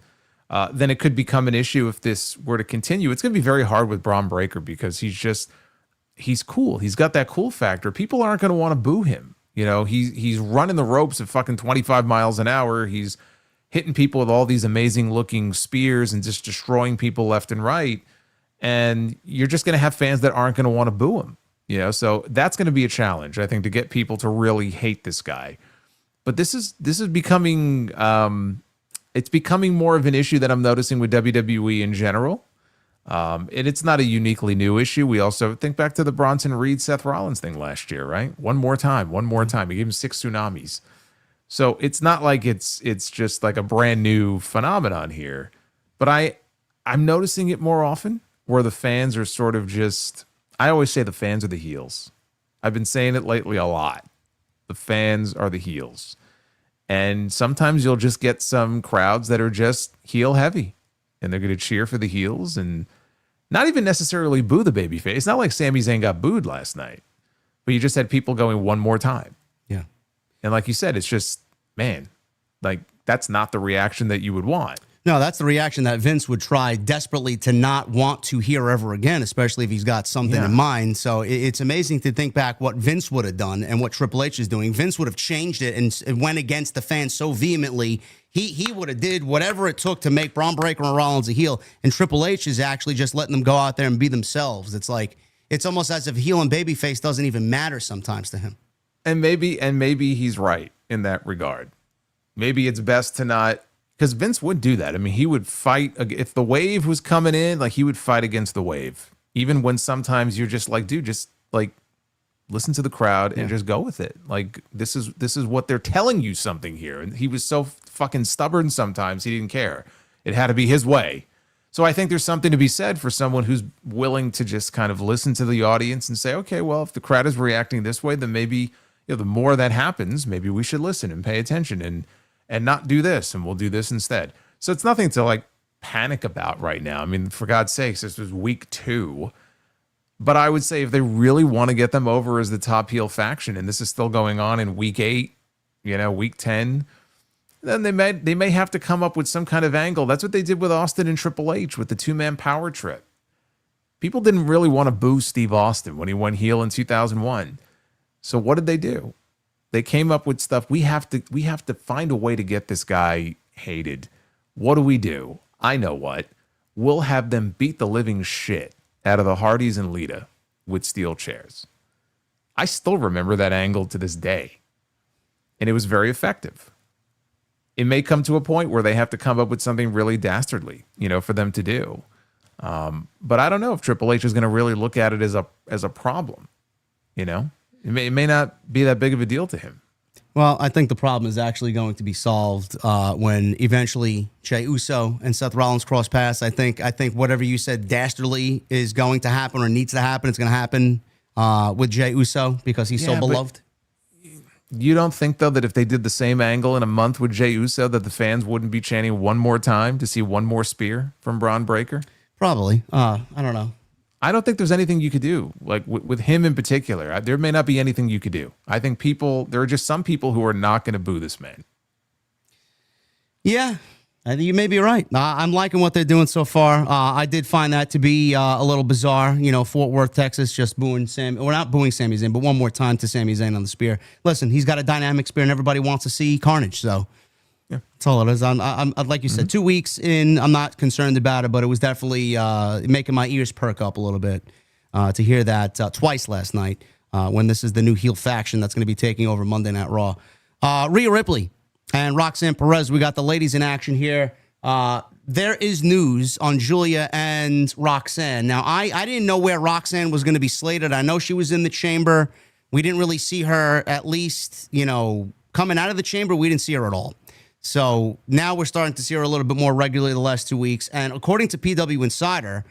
Then it could become an issue if this were to continue. It's going to be very hard with Braun Breaker because he's cool. He's got that cool factor. People aren't going to want to boo him. He's running the ropes at fucking 25 miles an hour. He's hitting people with all these amazing looking spears and just destroying people left and right. And you're just going to have fans that aren't going to want to boo him. So that's going to be a challenge, I think, to get people to really hate this guy. But this is becoming it's becoming more of an issue that I'm noticing with WWE in general. And it's not a uniquely new issue. We also think back to the Bronson Reed, Seth Rollins thing last year, right? One more time. He gave him 6 tsunamis. So it's not like it's just like a brand new phenomenon here. But I'm noticing it more often where the fans are sort of just, I always say the fans are the heels. I've been saying it lately a lot. The fans are the heels. And sometimes you'll just get some crowds that are just heel heavy, and they're going to cheer for the heels and not even necessarily boo the babyface. It's not like Sami Zayn got booed last night, but you just had people going one more time. Yeah. And like you said, it's just, man, like that's not the reaction that you would want. No, that's the reaction that Vince would try desperately to not want to hear ever again, especially if he's got something in mind. So it's amazing to think back what Vince would have done and what Triple H is doing. Vince would have changed it and went against the fans so vehemently. He would have did whatever it took to make Braun Breaker and Rollins a heel. And Triple H is actually just letting them go out there and be themselves. It's almost as if heel and babyface doesn't even matter sometimes to him. And maybe he's right in that regard. Maybe it's best to not, because Vince would do that. He would fight if the wave was coming in, like he would fight against the wave. Even when sometimes you're just like, dude, just like listen to the crowd and just go with it. Like this is what they're telling you something here. And he was so fucking stubborn sometimes he didn't care. It had to be his way. So I think there's something to be said for someone who's willing to just kind of listen to the audience and say, okay, well, if the crowd is reacting this way, then maybe the more that happens, maybe we should listen and pay attention and not do this, and we'll do this instead. So it's nothing to like panic about right now. For God's sakes, this was week 2. But I would say if they really want to get them over as the top heel faction, and this is still going on in week 8, week 10, then they may have to come up with some kind of angle. That's what they did with Austin and Triple H with the 2-man power trip. People didn't really want to boo Steve Austin when he went heel in 2001. So what did they do? They came up with stuff. We have to find a way to get this guy hated. What do? I know what. We'll have them beat the living shit out of the Hardys and Lita with steel chairs. I still remember that angle to this day. And it was very effective. It may come to a point where they have to come up with something really dastardly, for them to do. But I don't know if Triple H is going to really look at it as a problem. It may not be that big of a deal to him. Well, I think the problem is actually going to be solved when eventually Jey Uso and Seth Rollins cross paths. I think whatever you said dastardly is going to happen or needs to happen. It's going to happen with Jey Uso because he's so beloved. You don't think, though, that if they did the same angle in a month with Jey Uso, that the fans wouldn't be chanting one more time to see one more spear from Braun Breaker? Probably. I don't know. I don't think there's anything you could do, like with him in particular. There may not be anything you could do. I think there are just some people who are not going to boo this man. Yeah, I think you may be right. I'm liking what they're doing so far. I did find that to be a little bizarre. Fort Worth, Texas, just booing Sami. We're not booing Sami Zayn, but one more time to Sami Zayn on the spear. Listen, he's got a dynamic spear, and everybody wants to see carnage. So yeah, that's all it is. I'm like you said, 2 weeks in, I'm not concerned about it, but it was definitely making my ears perk up a little bit to hear that twice last night when this is the new heel faction that's going to be taking over Monday Night Raw. Rhea Ripley and Roxanne Perez, we got the ladies in action here. There is news on Julia and Roxanne. Now, I didn't know where Roxanne was going to be slated. I know she was in the chamber. We didn't really see her, at least, coming out of the chamber. We didn't see her at all. So now we're starting to see her a little bit more regularly the last 2 weeks. And according to PW Insider,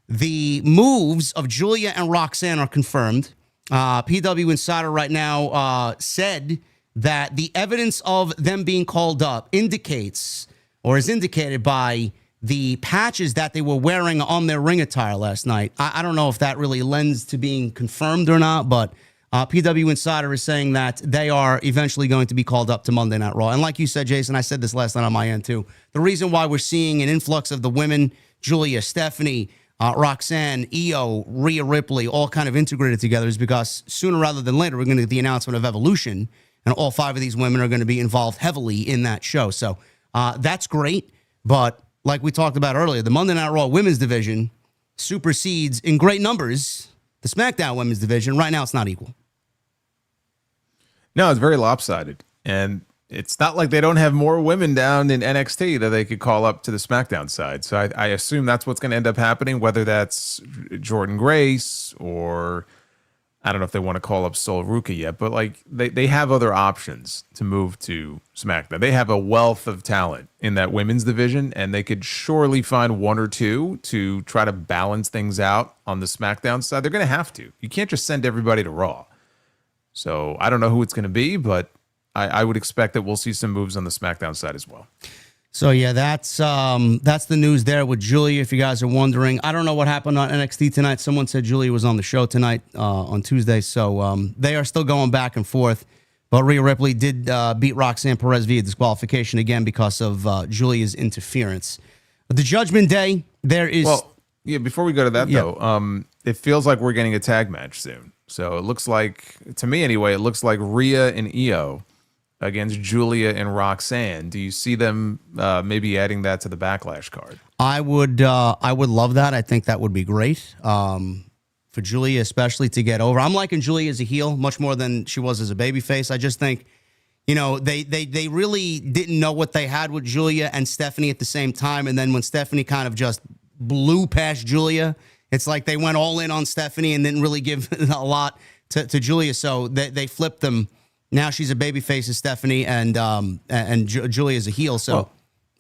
the moves of Julia and Roxanne are confirmed. PW Insider right now said that the evidence of them being called up indicates or is indicated by the patches that they were wearing on their ring attire last night. I don't know if that really lends to being confirmed or not, but PW Insider is saying that they are eventually going to be called up to Monday Night Raw. And like you said, Jason, I said this last night on my end too. The reason why we're seeing an influx of the women, Julia, Stephanie, Roxanne, Io, Rhea Ripley, all kind of integrated together is because sooner rather than later, we're going to get the announcement of Evolution, and all 5 of these women are going to be involved heavily in that show. So that's great. But like we talked about earlier, the Monday Night Raw women's division supersedes in great numbers the SmackDown women's division. Right now, it's not equal. No, it's very lopsided. And it's not like they don't have more women down in NXT that they could call up to the SmackDown side. So I assume that's what's going to end up happening, whether that's Jordan Grace or I don't know if they want to call up Sol Ruka yet, but like they have other options to move to SmackDown. They have a wealth of talent in that women's division, and they could surely find 1 or 2 to try to balance things out on the SmackDown side. They're going to have to. You can't just send everybody to Raw. So I don't know who it's going to be, but I would expect that we'll see some moves on the SmackDown side as well. So yeah, that's the news there with Julia. If you guys are wondering, I don't know what happened on NXT tonight. Someone said Julia was on the show tonight on Tuesday, so they are still going back and forth. But Rhea Ripley did beat Roxanne Perez via disqualification again because of Julia's interference. But the Judgment Day, there is. Well, yeah. Before we go to that though, it feels like we're getting a tag match soon. So it looks like, to me anyway, it looks like Rhea and Io against Julia and Roxanne. Do you see them maybe adding that to the Backlash card? I would love that. I think that would be great for Julia, especially to get over. I'm liking Julia as a heel much more than she was as a babyface. I just think, they really didn't know what they had with Julia and Stephanie at the same time. And then when Stephanie kind of just blew past Julia, it's like they went all in on Stephanie and didn't really give a lot to Julia. So they flipped them. Now she's a babyface as Stephanie, and Julia's a heel. So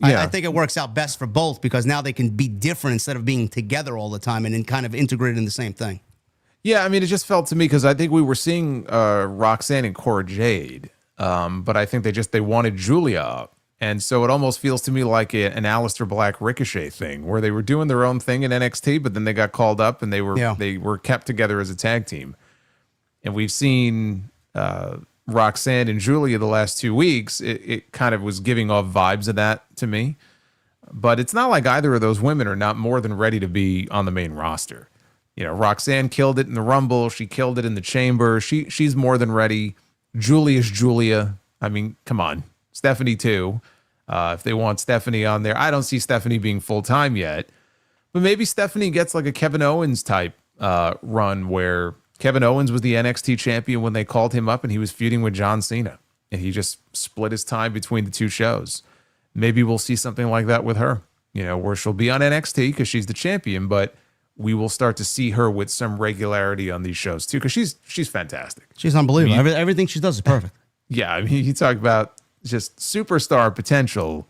I think it works out best for both because now they can be different instead of being together all the time and then kind of integrated in the same thing. Yeah, I mean, it just felt to me because I think we were seeing Roxanne and Cora Jade, but I think they wanted Julia up. And so it almost feels to me like an Aleister Black Ricochet thing where they were doing their own thing in NXT, but then they got called up and they were kept together as a tag team. And we've seen Roxanne and Julia the last 2 weeks. It kind of was giving off vibes of that to me. But it's not like either of those women are not more than ready to be on the main roster. Roxanne killed it in the Rumble. She killed it in the Chamber. She's more than ready. Julia's Julia. I mean, come on. Stephanie too. If they want Stephanie on there, I don't see Stephanie being full-time yet. But maybe Stephanie gets like a Kevin Owens type run where Kevin Owens was the NXT champion when they called him up and he was feuding with John Cena. And he just split his time between the two shows. Maybe we'll see something like that with her, where she'll be on NXT because she's the champion, but we will start to see her with some regularity on these shows too, because she's fantastic. She's unbelievable. Everything she does is perfect. Yeah, I mean, you talk about just superstar potential.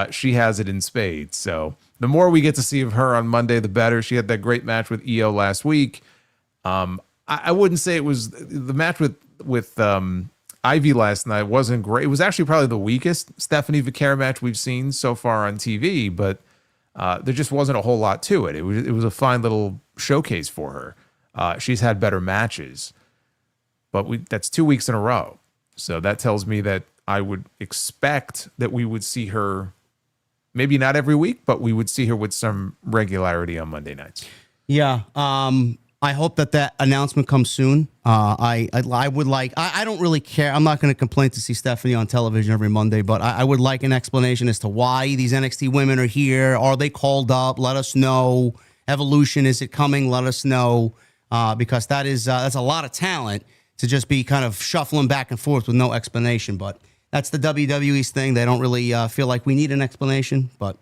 She has it in spades. So the more we get to see of her on Monday, the better. She had that great match with Io last week. I wouldn't say it was the match with Ivy last night wasn't great. It was actually probably the weakest Stephanie Vaquer match we've seen so far on TV, but there just wasn't a whole lot to it. It was a fine little showcase for her. She's had better matches, but that's 2 weeks in a row. So that tells me that I would expect that we would see her, maybe not every week, but we would see her with some regularity on Monday nights. Yeah. I hope that announcement comes soon. I would like, I don't really care. I'm not going to complain to see Stephanie on television every Monday, but I would like an explanation as to why these NXT women are here. Are they called up? Let us know. Evolution, is it coming? Let us know. Because that's a lot of talent to just be kind of shuffling back and forth with no explanation. But that's the WWE's thing. They don't really feel like we need an explanation, but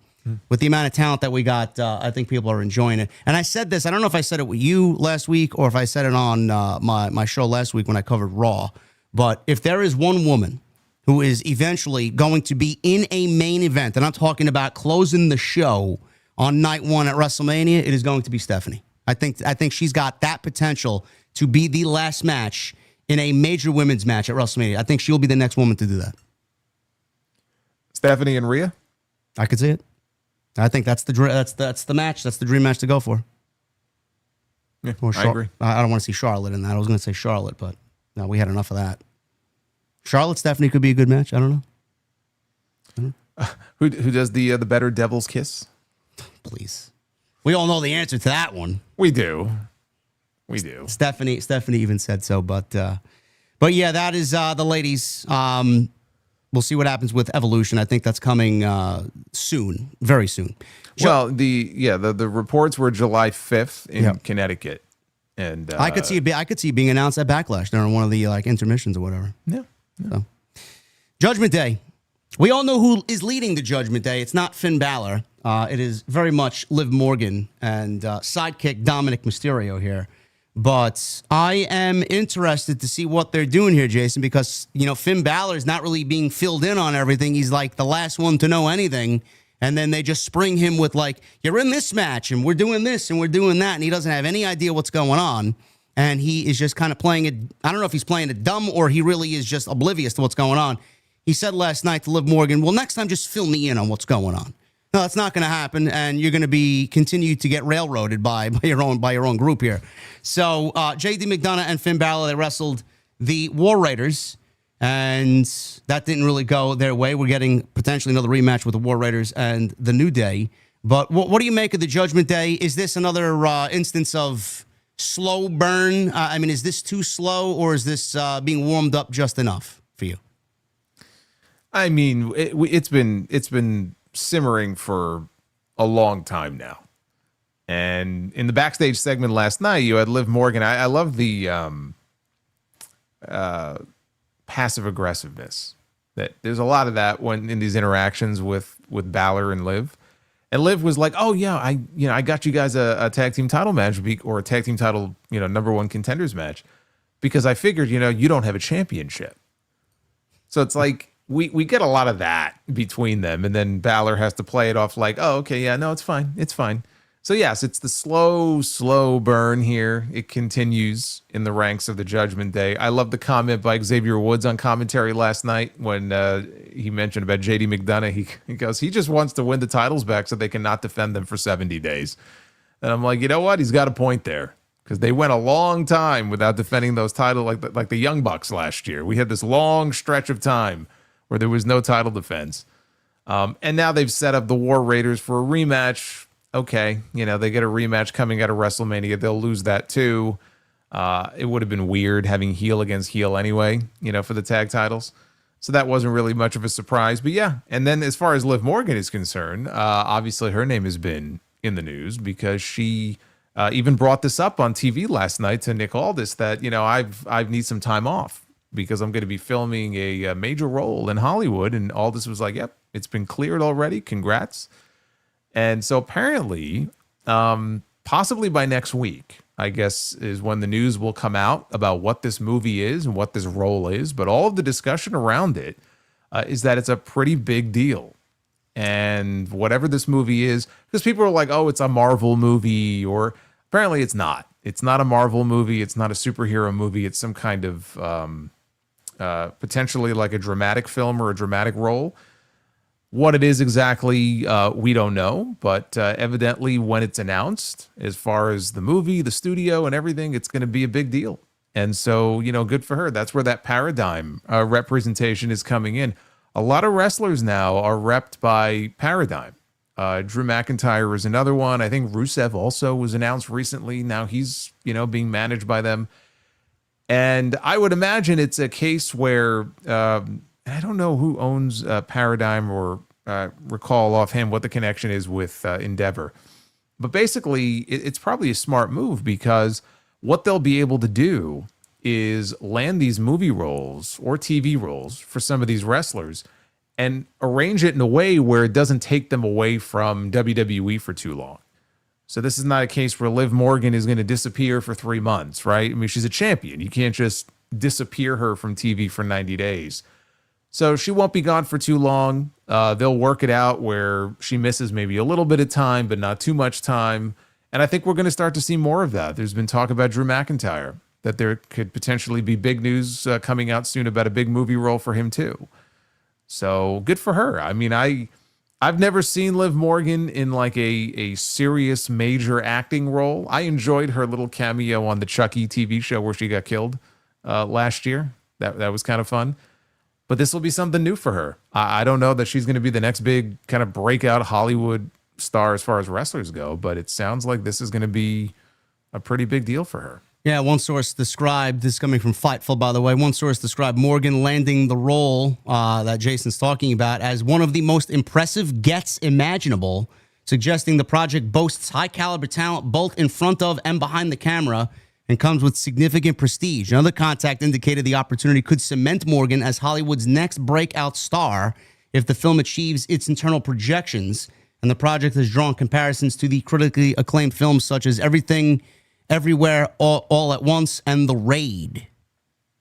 with the amount of talent that we got, I think people are enjoying it. And I said this, I don't know if I said it with you last week or if I said it on my show last week when I covered Raw, but if there is one woman who is eventually going to be in a main event, and I'm talking about closing the show on night one at WrestleMania, it is going to be Stephanie. I think she's got that potential to be the last match in a major women's match at WrestleMania. I think she'll be the next woman to do that. Stephanie and Rhea? I could see it. I think that's the match. That's the dream match to go for. Yeah, I agree. I don't want to see Charlotte in that. I was going to say Charlotte, but no, we had enough of that. Charlotte Stephanie could be a good match. I don't know. Who does the better devil's kiss? Please, we all know the answer to that one. We do. Stephanie even said so, but yeah, that is the ladies. We'll see what happens with Evolution. I think that's coming soon, very soon. Well, the reports were July 5th in Connecticut, and I could see it being announced at Backlash during one of the intermissions or whatever. Yeah. So, Judgment Day. We all know who is leading the Judgment Day. It's not Finn Balor. It is very much Liv Morgan and sidekick Dominic Mysterio here. But I am interested to see what they're doing here, Jason, because, Finn Balor is not really being filled in on everything. He's like the last one to know anything. And then they just spring him with you're in this match and we're doing this and we're doing that. And he doesn't have any idea what's going on. And he is just kind of playing it. I don't know if he's playing it dumb or he really is just oblivious to what's going on. He said last night to Liv Morgan, well, next time just fill me in on what's going on. No, that's not going to happen, and you're going to continue to get railroaded by your own group here. So J.D. McDonough and Finn Balor, they wrestled the War Raiders, and that didn't really go their way. We're getting potentially another rematch with the War Raiders and the New Day. But what do you make of the Judgment Day? Is this another instance of slow burn? Is this too slow, or is this being warmed up just enough for you? I mean, it's been simmering for a long time now. And in the backstage segment last night, you had Liv Morgan. I love the passive aggressiveness. That there's a lot of that when in these interactions with Balor and Liv. And Liv was like, "Oh yeah, I got you guys a tag team title match or a tag team title, number one contenders match because I figured, you don't have a championship." So it's like we get a lot of that between them, and then Balor has to play it off like, "Oh, okay, yeah, no, it's fine. So yes, it's the slow burn here. It continues in the ranks of the Judgment Day. I love the comment by Xavier Woods on commentary last night when he mentioned about JD McDonough. He goes, he just wants to win the titles back so they can not defend them for 70 days. And I'm like, you know what? He's got a point there because they went a long time without defending those titles like the Young Bucks last year. We had this long stretch of time where there was no title defense. And now they've set up the War Raiders for a rematch. okay, they get a rematch coming out of WrestleMania. They'll lose that too. It would have been weird having heel against heel anyway, for the tag titles. So that wasn't really much of a surprise. But yeah, and then as far as Liv Morgan is concerned, obviously her name has been in the news because she even brought this up on TV last night to Nick Aldis that, I need some time off because I'm going to be filming a major role in Hollywood. And Aldis was like, yep, it's been cleared already. Congrats. And so apparently, possibly by next week, I guess, is when the news will come out about what this movie is and what this role is. But all of the discussion around it is that it's a pretty big deal. And whatever this movie is, because people are like, oh, it's a Marvel movie, or apparently it's not. It's not a Marvel movie. It's not a superhero movie. It's some kind of potentially like a dramatic film or a dramatic role. What it is exactly, we don't know, but evidently when it's announced, as far as the movie, the studio, and everything, it's going to be a big deal. And so, good for her. That's where that Paradigm representation is coming in. A lot of wrestlers now are repped by Paradigm. Drew McIntyre is another one. I think Rusev also was announced recently. Now he's, being managed by them. And I would imagine it's a case where... I don't know who owns Paradigm or recall offhand what the connection is with Endeavor. But basically, it's probably a smart move because what they'll be able to do is land these movie roles or TV roles for some of these wrestlers and arrange it in a way where it doesn't take them away from WWE for too long. So this is not a case where Liv Morgan is going to disappear for 3 months, right? I mean, she's a champion. You can't just disappear her from TV for 90 days. So she won't be gone for too long. They'll work it out where she misses maybe a little bit of time, but not too much time. And I think we're going to start to see more of that. There's been talk about Drew McIntyre, that there could potentially be big news coming out soon about a big movie role for him too. So good for her. I mean, I've never seen Liv Morgan in like a serious major acting role. I enjoyed her little cameo on the Chucky TV show where she got killed last year. That was kind of fun. But this will be something new for her. I don't know that she's going to be the next big kind of breakout Hollywood star as far as wrestlers go, but it sounds like this is going to be a pretty big deal for her. Yeah, one source described, this is coming from Fightful, by the way, one source described Morgan landing the role that Jason's talking about as one of the most impressive gets imaginable, suggesting the project boasts high-caliber talent both in front of and behind the camera, and comes with significant prestige. Another contact indicated the opportunity could cement Morgan as Hollywood's next breakout star if the film achieves its internal projections, and the project has drawn comparisons to the critically acclaimed films such as Everything, Everywhere, All at Once, and The Raid,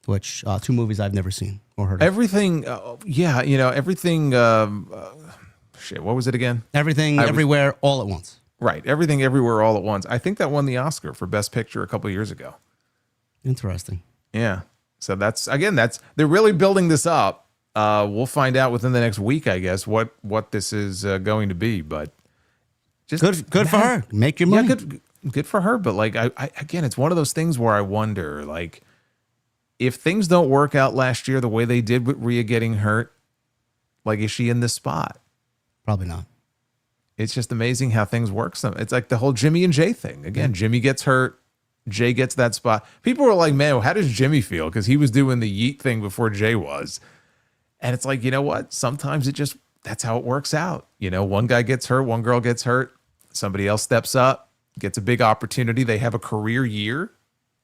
which 2 movies I've never seen or heard of. Everything, Everything, what was it again? Everything, Everywhere, All at Once. Right. Everything, Everywhere, All at Once. I think that won the Oscar for Best Picture a couple of years ago. Interesting. Yeah. So they're really building this up. We'll find out within the next week, I guess, what this is going to be. But just good for her. Make your money. Yeah, good for her. But like, I again, it's one of those things where I wonder, like, if things don't work out last year the way they did with Rhea getting hurt, like, is she in this spot? Probably not. It's just amazing how things work. It's like the whole Jimmy and Jay thing. Again, Jimmy gets hurt. Jay gets that spot. People were like, man, how does Jimmy feel? Because he was doing the yeet thing before Jay was. And it's like, you know what? Sometimes that's how it works out. One guy gets hurt. One girl gets hurt. Somebody else steps up, gets a big opportunity. They have a career year.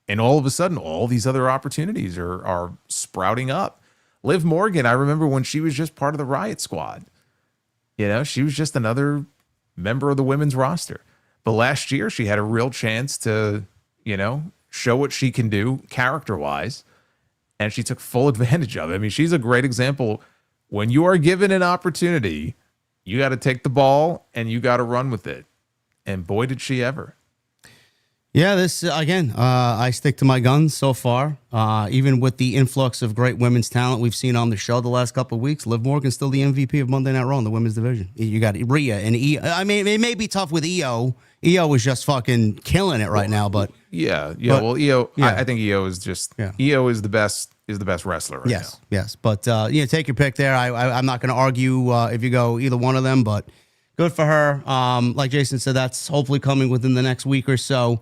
And all of a sudden, all these other opportunities are sprouting up. Liv Morgan, I remember when she was just part of the Riot Squad. She was just another member of the women's roster. But last year, she had a real chance to, show what she can do character-wise, and she took full advantage of it. I mean, she's a great example. When you are given an opportunity, you got to take the ball and you got to run with it. And boy, did she ever. Yeah, this, again, I stick to my guns so far. Even with the influx of great women's talent we've seen on the show the last couple of weeks, Liv Morgan's still the MVP of Monday Night Raw in the women's division. You got Rhea and Io. I mean, it may be tough with Io. Io is just fucking killing it right now, but... Yeah. Well, Io, yeah. I think Io is just... Yeah. Io is the best wrestler right now. Yes. But, take your pick there. I'm not going to argue if you go either one of them, but good for her. Like Jason said, that's hopefully coming within the next week or so.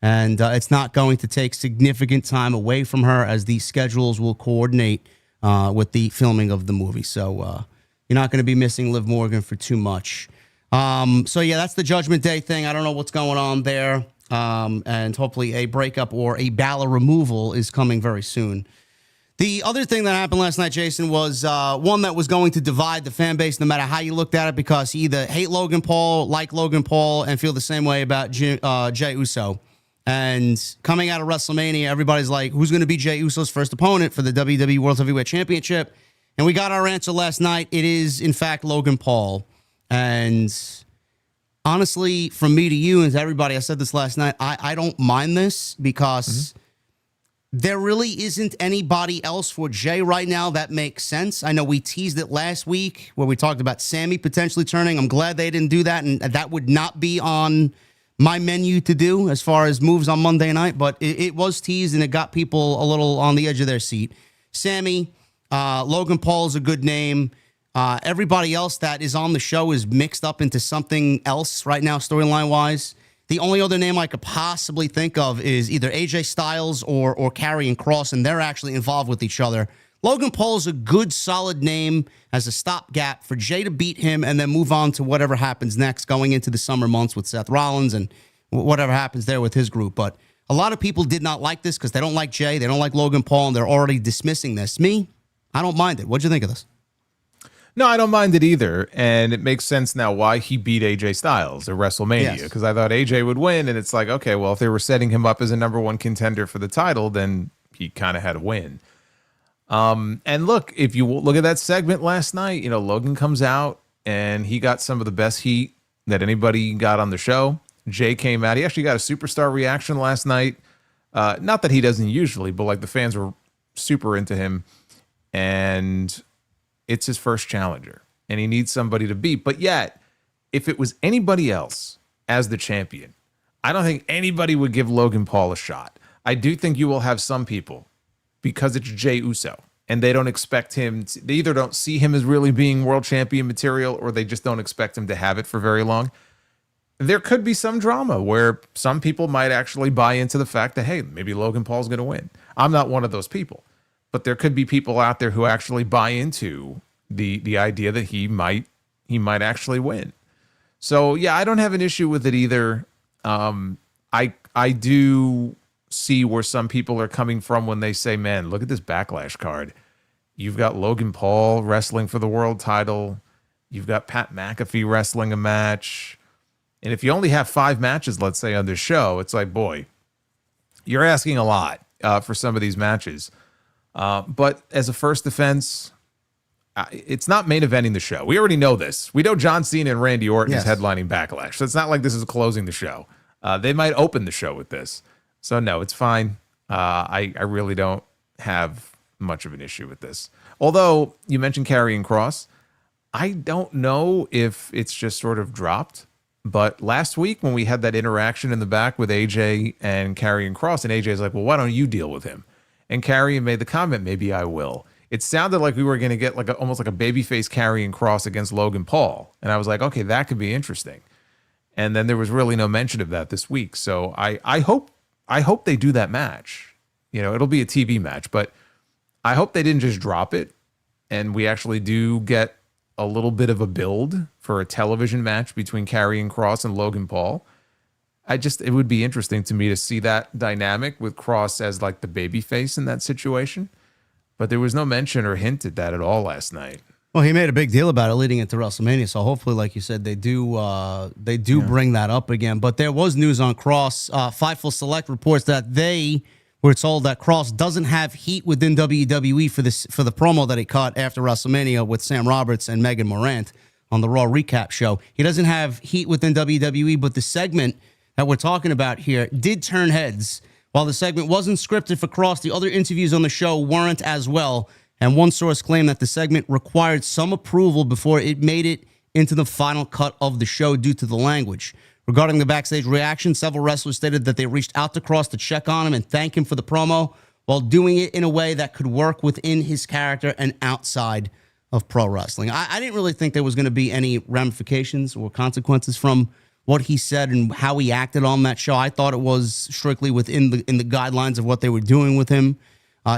And it's not going to take significant time away from her as the schedules will coordinate with the filming of the movie. So you're not going to be missing Liv Morgan for too much. So, yeah, that's the Judgment Day thing. I don't know what's going on there. And hopefully a breakup or a Balor removal is coming very soon. The other thing that happened last night, Jason, was one that was going to divide the fan base no matter how you looked at it, because you either hate Logan Paul, like Logan Paul, and feel the same way about Jey Uso. And coming out of WrestleMania, everybody's like, who's going to be Jey Uso's first opponent for the WWE World Heavyweight Championship? And we got our answer last night. It is, in fact, Logan Paul. And honestly, from me to you and to everybody, I said this last night, I don't mind this because there really isn't anybody else for Jey right now that makes sense. I know we teased it last week where we talked about Sammy potentially turning. I'm glad they didn't do that, and that would not be on my menu to do as far as moves on Monday night, but it was teased and it got people a little on the edge of their seat. Sammy, Logan Paul is a good name. Everybody else that is on the show is mixed up into something else right now, storyline-wise. The only other name I could possibly think of is either AJ Styles or Karrion Kross, and they're actually involved with each other. Logan Paul is a good, solid name as a stopgap for Jey to beat him and then move on to whatever happens next going into the summer months with Seth Rollins and whatever happens there with his group. But a lot of people did not like this because they don't like Jey, they don't like Logan Paul, and they're already dismissing this. Me, I don't mind it. What'd you think of this? No, I don't mind it either. And it makes sense now why he beat AJ Styles at WrestleMania, because I thought AJ would win. And it's like, okay, well, if they were setting him up as a number one contender for the title, then he kind of had to win. And look, if you look at that segment last night, you know, Logan comes out and he got some of the best heat that anybody got on the show. Jey came out. He actually got a superstar reaction last night. Not that he doesn't usually, but like the fans were super into him. And it's his first challenger and he needs somebody to beat. But yet, if it was anybody else as the champion, I don't think anybody would give Logan Paul a shot. I do think you will have some people, because it's Jey Uso and they don't expect him to, they either don't see him as really being world champion material or they just don't expect him to have it for very long. There could be some drama where some people might actually buy into the fact that, hey, maybe Logan Paul's going to win. I'm not one of those people. But there could be people out there who actually buy into the idea that he might actually win. So yeah, I don't have an issue with it either. I do see where some people are coming from when they say, man, look at this Backlash card. You've got Logan Paul wrestling for the world title. You've got Pat McAfee wrestling a match. And if you only have 5 matches, let's say, on this show, it's like, boy, you're asking a lot for some of these matches. But as a first defense, it's not main eventing the show. We already know this. We know John Cena and Randy Orton is headlining Backlash. So it's not like this is closing the show. They might open the show with this. So no, it's fine. I really don't have much of an issue with this. Although you mentioned Karrion Kross, I don't know if it's just sort of dropped. But last week when we had that interaction in the back with AJ and Karrion Kross, and AJ's like, well, why don't you deal with him? And Karrion made the comment, maybe I will. It sounded like we were going to get like almost like a babyface Karrion Kross against Logan Paul. And I was like, okay, that could be interesting. And then there was really no mention of that this week. So I hope they do that match. You know, it'll be a TV match, but I hope they didn't just drop it and we actually do get a little bit of a build for a television match between Karrion Kross and Logan Paul. It would be interesting to me to see that dynamic with Kross as like the baby face in that situation. But there was no mention or hint at that at all last night. Well, he made a big deal about it leading into WrestleMania. So hopefully, like you said, they do bring that up again. But there was news on Kross. Fightful Select reports that they were told that Kross doesn't have heat within WWE for the promo that he cut after WrestleMania with Sam Roberts and Megan Morant on the Raw recap show. He doesn't have heat within WWE, but the segment that we're talking about here did turn heads. While the segment wasn't scripted for Kross, the other interviews on the show weren't as well. And one source claimed that the segment required some approval before it made it into the final cut of the show due to the language. Regarding the backstage reaction, several wrestlers stated that they reached out to Kross to check on him and thank him for the promo while doing it in a way that could work within his character and outside of pro wrestling. I didn't really think there was going to be any ramifications or consequences from what he said and how he acted on that show. I thought it was strictly within the guidelines of what they were doing with him.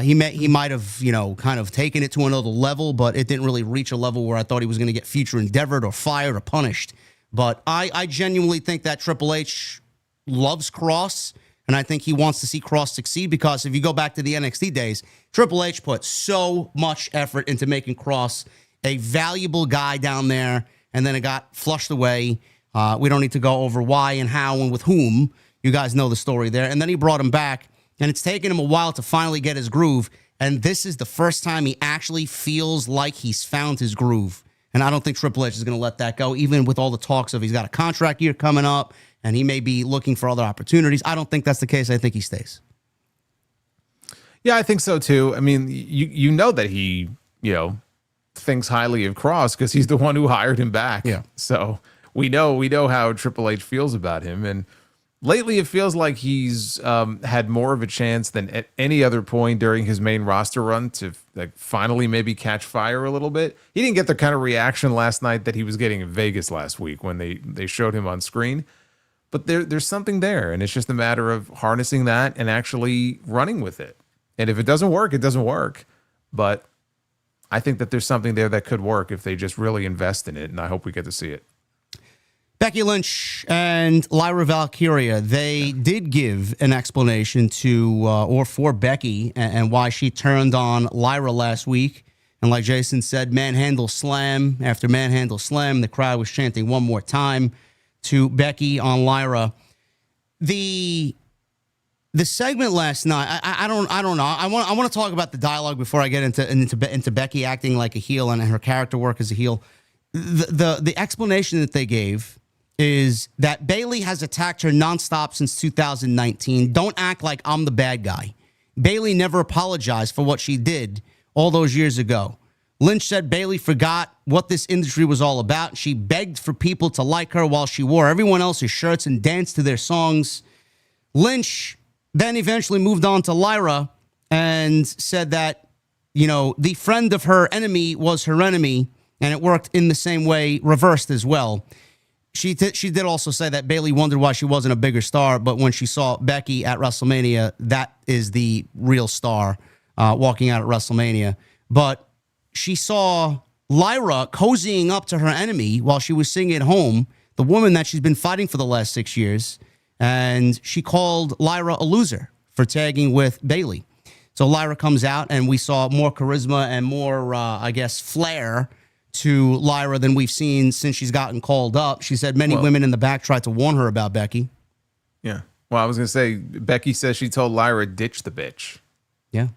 He might have, kind of taken it to another level, but it didn't really reach a level where I thought he was going to get future endeavored or fired or punished. But I genuinely think that Triple H loves Cross, and I think he wants to see Cross succeed, because if you go back to the NXT days, Triple H put so much effort into making Cross a valuable guy down there, and then it got flushed away. We don't need to go over why and how and with whom. You guys know the story there. And then he brought him back, and it's taken him a while to finally get his groove. And this is the first time he actually feels like he's found his groove. And I don't think Triple H is going to let that go, even with all the talks of he's got a contract year coming up and he may be looking for other opportunities. I don't think that's the case. I think he stays. Yeah, I think so too. I mean, you know that he, thinks highly of Cross because he's the one who hired him back. Yeah. So we know how Triple H feels about him. And lately, it feels like he's had more of a chance than at any other point during his main roster run to finally maybe catch fire a little bit. He didn't get the kind of reaction last night that he was getting in Vegas last week when they showed him on screen. But there's something there, and it's just a matter of harnessing that and actually running with it. And if it doesn't work, it doesn't work. But I think that there's something there that could work if they just really invest in it, and I hope we get to see it. Becky Lynch and Lyra Valkyria, they did give an explanation for Becky and why she turned on Lyra last week. And like Jason said, manhandle slam after manhandle slam. The crowd was chanting one more time to Becky on Lyra. The segment last night, I don't know. I want to talk about the dialogue before I get into Becky acting like a heel and her character work as a heel. The explanation that they gave is that Bayley has attacked her nonstop since 2019. Don't act like I'm the bad guy. Bayley never apologized for what she did all those years ago. Lynch said Bayley forgot what this industry was all about. She begged for people to like her while she wore everyone else's shirts and danced to their songs. Lynch then eventually moved on to Lyra and said that, the friend of her enemy was her enemy, and it worked in the same way, reversed as well. She did also say that Bayley wondered why she wasn't a bigger star, but when she saw Becky at WrestleMania, that is the real star walking out at WrestleMania. But she saw Lyra cozying up to her enemy while she was singing at home, the woman that she's been fighting for the last 6 years, and she called Lyra a loser for tagging with Bayley. So Lyra comes out, and we saw more charisma and more, flair to Lyra than we've seen since she's gotten called up. She said many women in the back tried to warn her about Becky. Yeah. Well, I was going to say, Becky says she told Lyra, ditch the bitch. Yeah.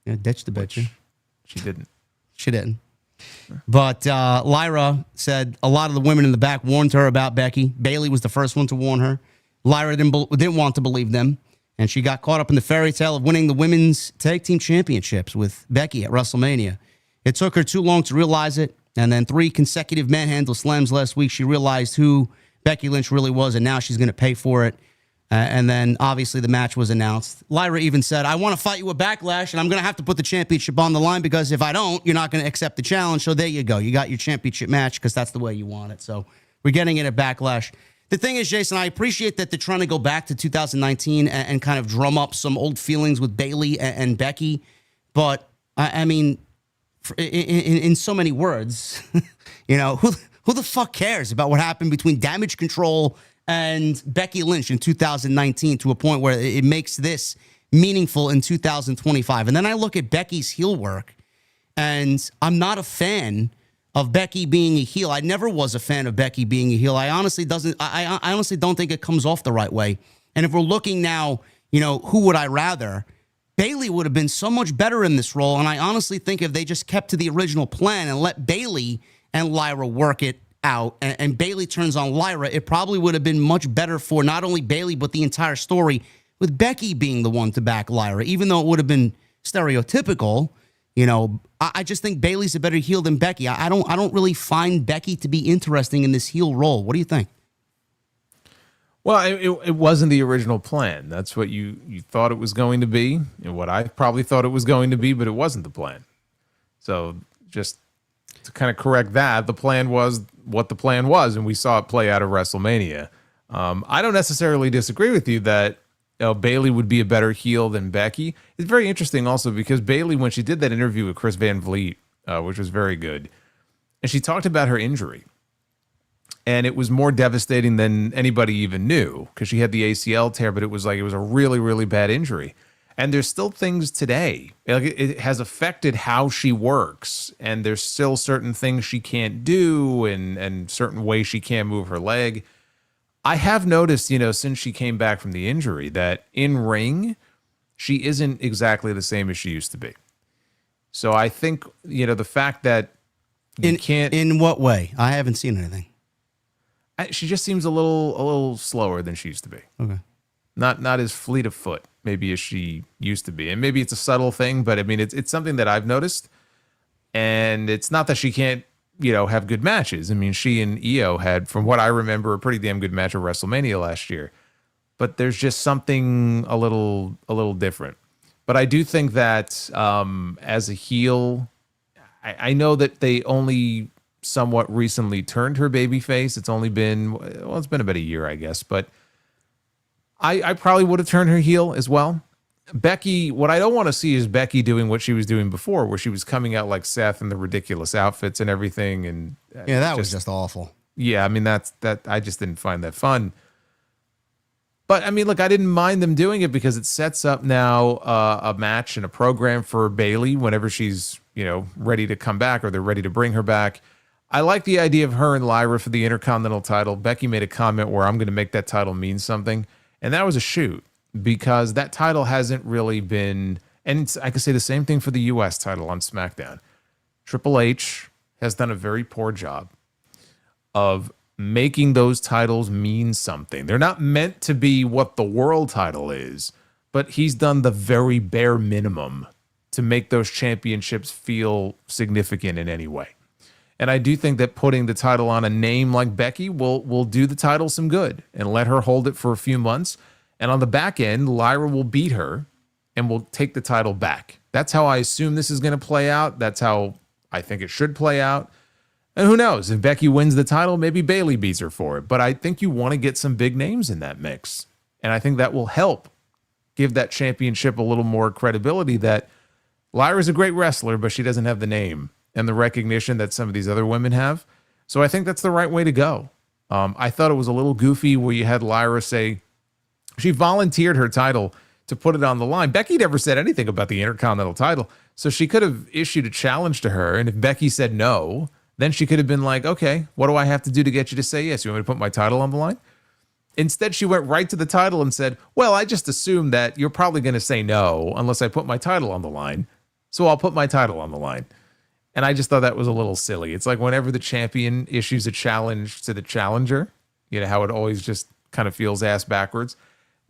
Yeah, ditch the bitch. Yeah. She didn't. She didn't. But Lyra said a lot of the women in the back warned her about Becky. Bayley was the first one to warn her. Lyra didn't want to believe them, and she got caught up in the fairy tale of winning the women's tag team championships with Becky at WrestleMania. It took her too long to realize it, and then 3 consecutive manhandle slams last week, she realized who Becky Lynch really was, and now she's going to pay for it. And then, obviously, the match was announced. Lyra even said, I want to fight you a Backlash, and I'm going to have to put the championship on the line, because if I don't, you're not going to accept the challenge. So there you go. You got your championship match because that's the way you want it. So we're getting it at Backlash. The thing is, Jason, I appreciate that they're trying to go back to 2019 and kind of drum up some old feelings with Bayley and Becky. But, I mean, in so many words, who the fuck cares about what happened between Damage Control and Becky Lynch in 2019 to a point where it makes this meaningful in 2025. And then I look at Becky's heel work, and I'm not a fan of Becky being a heel. I never was a fan of Becky being a heel. I honestly don't think it comes off the right way. And if we're looking now, who would I rather? Bayley would have been so much better in this role. And I honestly think if they just kept to the original plan and let Bayley and Lyra work it out, and Bayley turns on Lyra, it probably would have been much better for not only Bayley, but the entire story, with Becky being the one to back Lyra. Even though it would have been stereotypical, I just think Bayley's a better heel than Becky. I don't really find Becky to be interesting in this heel role. What do you think? Well, it wasn't the original plan. That's what you thought it was going to be, and what I probably thought it was going to be, but it wasn't the plan. So just to kind of correct that, the plan was what the plan was, and we saw it play out of WrestleMania. I don't necessarily disagree with you that Bayley would be a better heel than Becky. It's very interesting also because Bayley, when she did that interview with Chris Van Vliet, which was very good, and she talked about her injury. And it was more devastating than anybody even knew because she had the ACL tear, but it was a really, really bad injury. And there's still things today. Like it has affected how she works. And there's still certain things she can't do and certain ways she can't move her leg. I have noticed, since she came back from the injury that in ring, she isn't exactly the same as she used to be. So I think, the fact that you can't... In what way? I haven't seen anything. She just seems a little slower than she used to be. Okay. Not as fleet of foot, maybe, as she used to be. And maybe it's a subtle thing, but I mean, it's something that I've noticed. And it's not that she can't, have good matches. I mean, she and Io had, from what I remember, a pretty damn good match at WrestleMania last year. But there's just something a little different. But I do think that as a heel, I know that they only somewhat recently turned her babyface. It's only been, it's been about a year, I guess. But I probably would have turned her heel as well. Becky, what I don't want to see is Becky doing what she was doing before, where she was coming out like Seth in the ridiculous outfits and everything. And yeah, that was just awful. Yeah, I mean, that I just didn't find that fun. But I mean, look, I didn't mind them doing it because it sets up now a match and a program for Bayley whenever she's, ready to come back or they're ready to bring her back. I like the idea of her and Lyra for the Intercontinental title. Becky made a comment where I'm going to make that title mean something. And that was a shoot because that title hasn't really been, and I could say the same thing for the U.S. title on SmackDown. Triple H has done a very poor job of making those titles mean something. They're not meant to be what the world title is, but he's done the very bare minimum to make those championships feel significant in any way. And I do think that putting the title on a name like Becky will do the title some good and let her hold it for a few months. And on the back end, Lyra will beat her and will take the title back. That's how I assume this is going to play out. That's how I think it should play out. And who knows? If Becky wins the title, maybe Bayley beats her for it. But I think you want to get some big names in that mix. And I think that will help give that championship a little more credibility that Lyra's a great wrestler, but she doesn't have the name and the recognition that some of these other women have. So I think that's the right way to go. I thought it was a little goofy where you had Lyra say she volunteered her title to put it on the line. Becky never said anything about the Intercontinental title, so she could have issued a challenge to her, and if Becky said no, then she could have been like, okay, what do I have to do to get you to say yes? You want me to put my title on the line? Instead, she went right to the title and said, well, I just assumed that you're probably going to say no unless I put my title on the line, so I'll put my title on the line. And I just thought that was a little silly. It's like whenever the champion issues a challenge to the challenger, how it always just kind of feels ass backwards.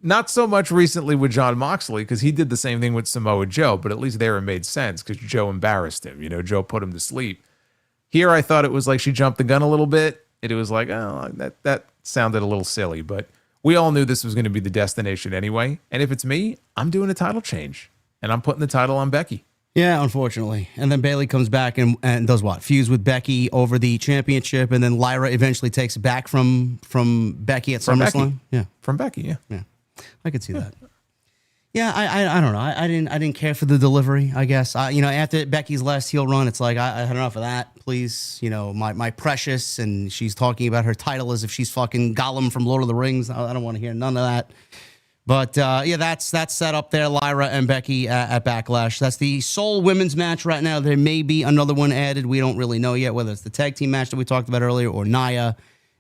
Not so much recently with Jon Moxley, because he did the same thing with Samoa Joe, but at least there it made sense because Joe embarrassed him. Joe put him to sleep. Here I thought it was like she jumped the gun a little bit. It was like, oh, that sounded a little silly, but we all knew this was going to be the destination anyway. And if it's me, I'm doing a title change, and I'm putting the title on Becky. Yeah, unfortunately. And then Bayley comes back and does what? Feuds with Becky over the championship, and then Lyra eventually takes it back from Becky at SummerSlam. Yeah, from Becky. Yeah. I could see that. Yeah, I don't know. I didn't care for the delivery, I guess. After Becky's last heel run, it's like I had enough of that. Please, my precious, and she's talking about her title as if she's fucking Gollum from Lord of the Rings. I don't want to hear none of that. But that's set up there, Lyra and Becky at Backlash. That's the sole women's match right now. There may be another one added. We don't really know yet, whether it's the tag team match that we talked about earlier or Nia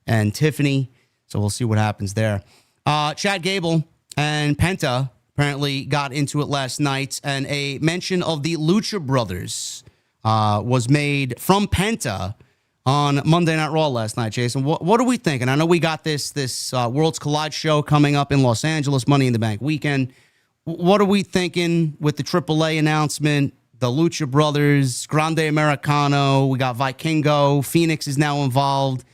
and Tiffany. So we'll see what happens there. Chad Gable and Penta apparently got into it last night, and a mention of the Lucha Brothers was made from Penta on Monday Night Raw last night. Jason, what are we thinking? I know we got this Worlds Collide show coming up in Los Angeles, Money in the Bank weekend. What are we thinking with the AAA announcement, the Lucha Brothers, Grande Americano? We got Vikingo. Phoenix is now involved.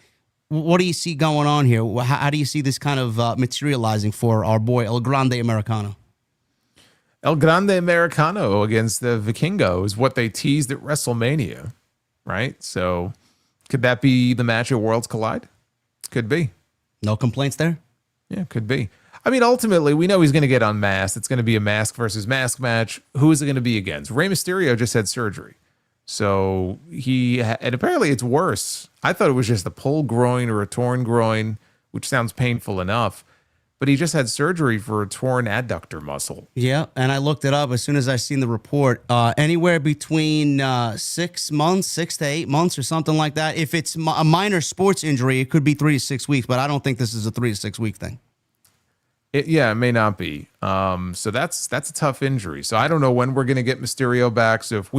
What do you see going on here? How do you see this kind of materializing for our boy El Grande Americano? El Grande Americano against the Vikingo is what they teased at WrestleMania. right? So could that be the match at Worlds Collide? Could be. No complaints there? Yeah, could be. I mean, ultimately, we know he's going to get unmasked. It's going to be a mask versus mask match. Who is it going to be against? Rey Mysterio just had surgery. So and apparently it's worse. I thought it was just a pulled groin or a torn groin, which sounds painful enough. But he just had surgery for a torn adductor muscle. Yeah, and I looked it up as soon as I seen the report. Anywhere between 6 months, 6 to 8 months or something like that. If it's a minor sports injury, it could be 3 to 6 weeks, but I don't think this is a 3 to 6 week thing. It may not be. So that's a tough injury. So I don't know when we're going to get Mysterio back. So if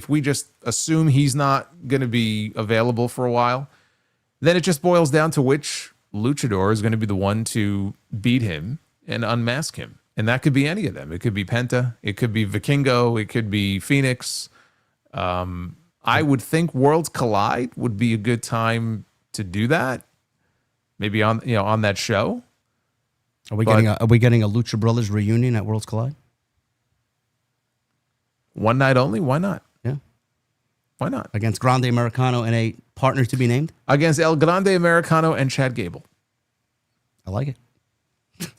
we just assume he's not going to be available for a while, then it just boils down to which luchador is going to be the one to beat him and unmask him. And that could be any of them. It could be Penta. It could be Vikingo. It could be Phoenix. I would think Worlds Collide would be a good time to do that. Maybe on that show. Are we getting a Lucha Brothers reunion at Worlds Collide? One night only? Why not? Yeah. Why not? Against Grande Americano and a partner to be named? Against El Grande Americano and Chad Gable. I like it.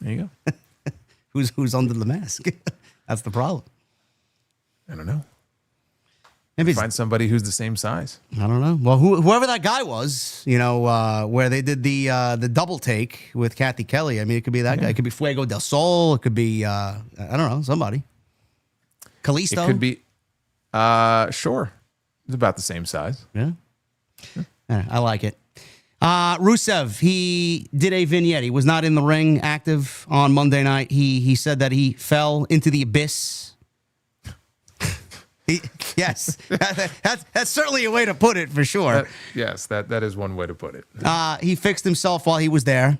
There you go. Who's under the mask? That's the problem. I don't know. Maybe find somebody who's the same size. I don't know. Well, whoever that guy was, where they did the double take with Kathy Kelly. I mean, it could be that guy. It could be Fuego del Sol. It could be I don't know, somebody. Kalisto. It could be. Sure. It's about the same size. Yeah. I like it. Rusev, he did a vignette. He was not in the ring active on Monday night. He said that he fell into the abyss. Yes, that's certainly a way to put it for sure. That is one way to put it. He fixed himself while he was there.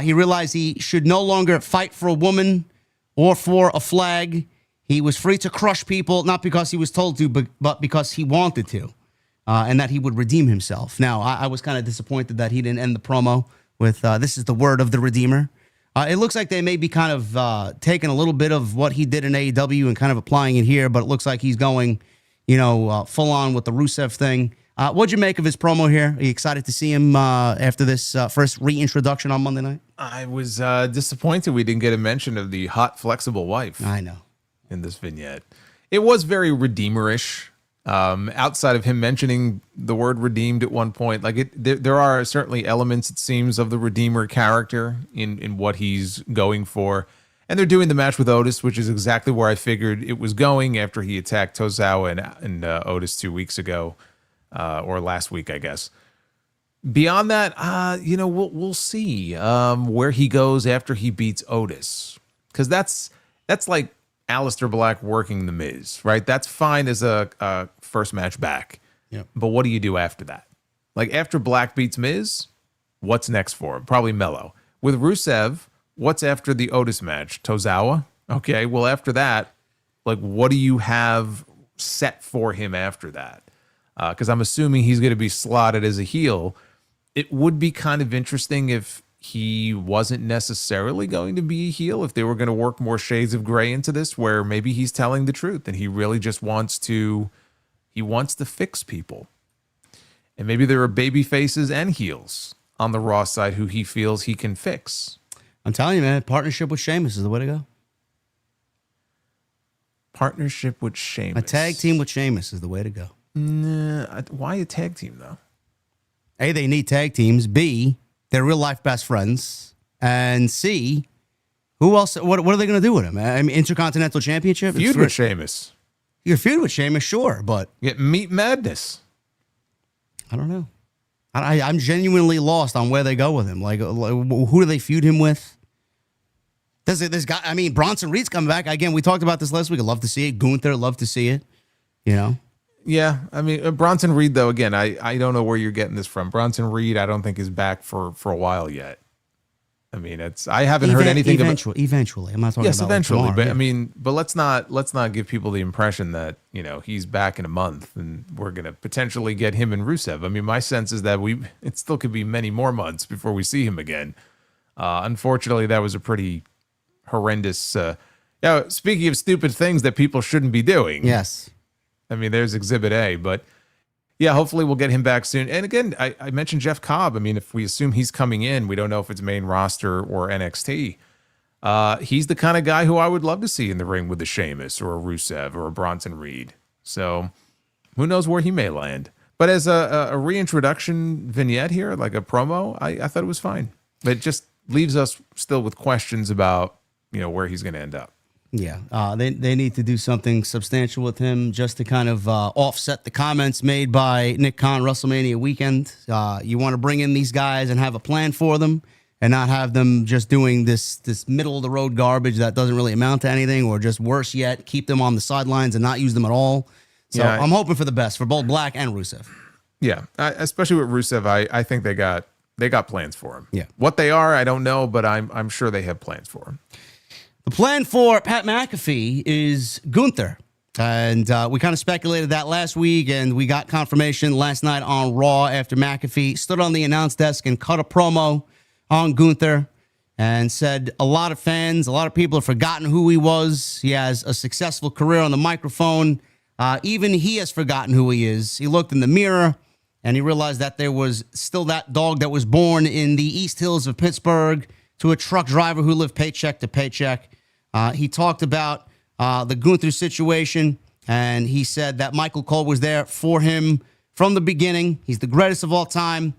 He realized he should no longer fight for a woman or for a flag. He was free to crush people, not because he was told to, but because he wanted to, and that he would redeem himself. Now, I was kind of disappointed that he didn't end the promo with, this is the word of the Redeemer. It looks like they may be kind of taking a little bit of what he did in AEW and kind of applying it here, but it looks like he's going, full on with the Rusev thing. What'd you make of his promo here? Are you excited to see him after this first reintroduction on Monday night? I was disappointed we didn't get a mention of the hot, flexible wife. I know. In this vignette. It was very Redeemer-ish. Outside of him mentioning the word redeemed at one point, there are certainly elements, it seems, of the Redeemer character in what he's going for. And they're doing the match with Otis, which is exactly where I figured it was going after he attacked Tozawa and Otis 2 weeks ago, or last week, I guess. Beyond that, we'll see where he goes after he beats Otis, because that's like Aleister Black working The Miz, right? That's fine as a first match back. Yep. But what do you do after that? Like after Black beats Miz, what's next for him? Probably Mello. With Rusev, what's after the Otis match? Tozawa? Okay, well after that, what do you have set for him after that? Because I'm assuming he's going to be slotted as a heel. It would be kind of interesting if he wasn't necessarily going to be a heel, if they were going to work more shades of gray into this, where maybe he's telling the truth and he really just wants to fix people. And maybe there are baby faces and heels on the Raw side who he feels he can fix. I'm telling you, man, partnership with Sheamus is the way to go. Partnership with Sheamus. A tag team with Sheamus is the way to go. Nah, why a tag team, though? A, they need tag teams. B, they're real life best friends. And C, who else? What are they going to do with him? I mean, Intercontinental Championship? Feud with Sheamus. You can feud with Sheamus, sure, but get Meat Madness. I don't know. I'm genuinely lost on where they go with him. Who do they feud him with? This guy, I mean, Bronson Reed's coming back. Again, we talked about this last week. I'd love to see it. Gunther, love to see it. Yeah, I mean, Bronson Reed, though, again, I don't know where you're getting this from. Bronson Reed, I don't think is back for a while yet. I mean, I haven't heard anything eventually. I'm not talking about eventually, tomorrow, but yeah. I mean, but let's not give people the impression that, he's back in a month and we're going to potentially get him and Rusev. I mean, my sense is that it still could be many more months before we see him again. Unfortunately, that was a pretty horrendous, speaking of stupid things that people shouldn't be doing. Yes. I mean, there's Exhibit A, but Yeah, hopefully we'll get him back soon. And again, I mentioned Jeff Cobb. I mean, if we assume he's coming in, we don't know if it's main roster or NXT. He's the kind of guy who I would love to see in the ring with a Sheamus or a Rusev or a Bronson Reed. So who knows where he may land. But as a reintroduction vignette here, like a promo, I thought it was fine. But it just leaves us still with questions about, where he's going to end up. Yeah, they need to do something substantial with him just to kind of offset the comments made by Nick Khan WrestleMania weekend. You want to bring in these guys and have a plan for them and not have them just doing this middle-of-the-road garbage that doesn't really amount to anything, or just worse yet, keep them on the sidelines and not use them at all. So yeah, I'm hoping for the best for both Black and Rusev. Yeah, especially with Rusev, I think they got plans for him. Yeah, what they are, I don't know, but I'm sure they have plans for him. The plan for Pat McAfee is Gunther. And we kind of speculated that last week, and we got confirmation last night on Raw after McAfee stood on the announce desk and cut a promo on Gunther and said a lot of fans, a lot of people have forgotten who he was. He has a successful career on the microphone. Even he has forgotten who he is. He looked in the mirror, and he realized that there was still that dog that was born in the East Hills of Pittsburgh to a truck driver who lived paycheck to paycheck. He talked about the Gunther situation, and he said that Michael Cole was there for him from the beginning. He's the greatest of all time.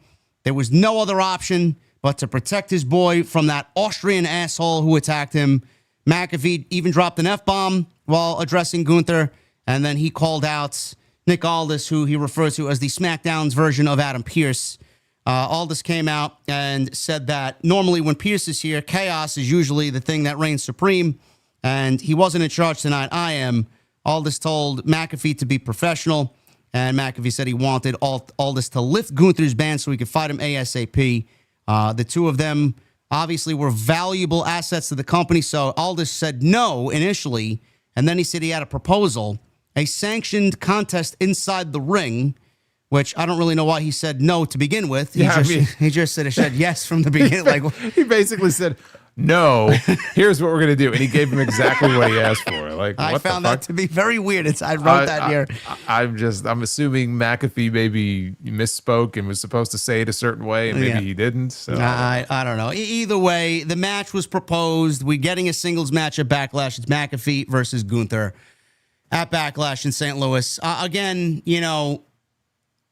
There was no other option but to protect his boy from that Austrian asshole who attacked him. McAfee even dropped an F-bomb while addressing Gunther, and then he called out Nick Aldis, who he refers to as the SmackDown's version of Adam Pearce. Aldis came out and said that normally when Pearce is here, chaos is usually the thing that reigns supreme, and he wasn't in charge tonight. I am. Aldis told McAfee to be professional, and McAfee said he wanted Aldis to lift Gunther's ban so he could fight him ASAP. The two of them obviously were valuable assets to the company, so Aldis said no initially, and then he said he had a proposal, a sanctioned contest inside the ring, which I don't really know why he said no to begin with. He just said yes from the beginning. Like he basically said, no, here's what we're going to do. And he gave him exactly what he asked for. Like, I found that to be very weird. I wrote that here. I'm assuming McAfee maybe misspoke and was supposed to say it a certain way, and maybe he didn't. So I don't know. Either way, the match was proposed. We're getting a singles match at Backlash. It's McAfee versus Gunther at Backlash in St. Louis. Again,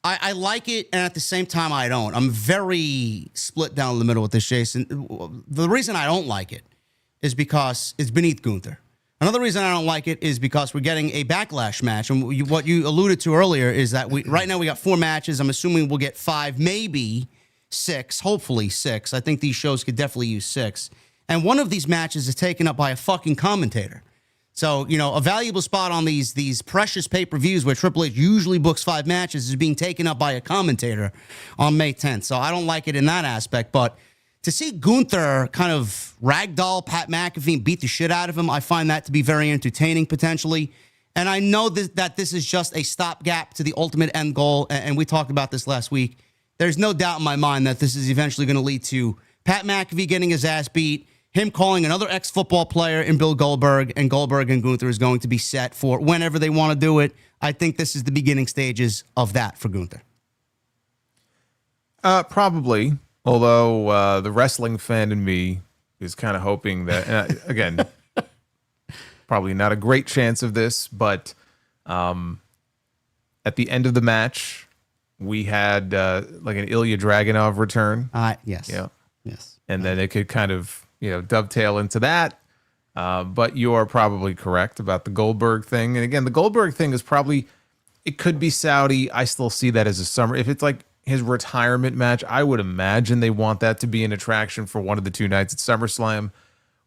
I like it, and at the same time, I don't. I'm very split down the middle with this, Jason. The reason I don't like it is because it's beneath Gunther. Another reason I don't like it is because we're getting a Backlash match, and what you alluded to earlier is that right now we got 4 matches. I'm assuming we'll get 5, maybe 6, hopefully 6. I think these shows could definitely use 6. And one of these matches is taken up by a fucking commentator. So, a valuable spot on these precious pay-per-views where Triple H usually books 5 matches is being taken up by a commentator on May 10th. So I don't like it in that aspect. But to see Gunther kind of ragdoll Pat McAfee and beat the shit out of him, I find that to be very entertaining potentially. And I know that this is just a stopgap to the ultimate end goal. And we talked about this last week. There's no doubt in my mind that this is eventually going to lead to Pat McAfee getting his ass beat, him calling another ex-football player in Bill Goldberg, and Goldberg and Gunther is going to be set for whenever they want to do it. I think this is the beginning stages of that for Gunther. Probably, although the wrestling fan in me is kind of hoping that, again, probably not a great chance of this, but at the end of the match, we had like an Ilya Dragunov return. Yes. Yeah. Yes. And then it could kind of dovetail into that. But you are probably correct about the Goldberg thing. And again, the Goldberg thing is probably, it could be Saudi. I still see that as a summer. If it's like his retirement match, I would imagine they want that to be an attraction for one of the 2 nights at SummerSlam,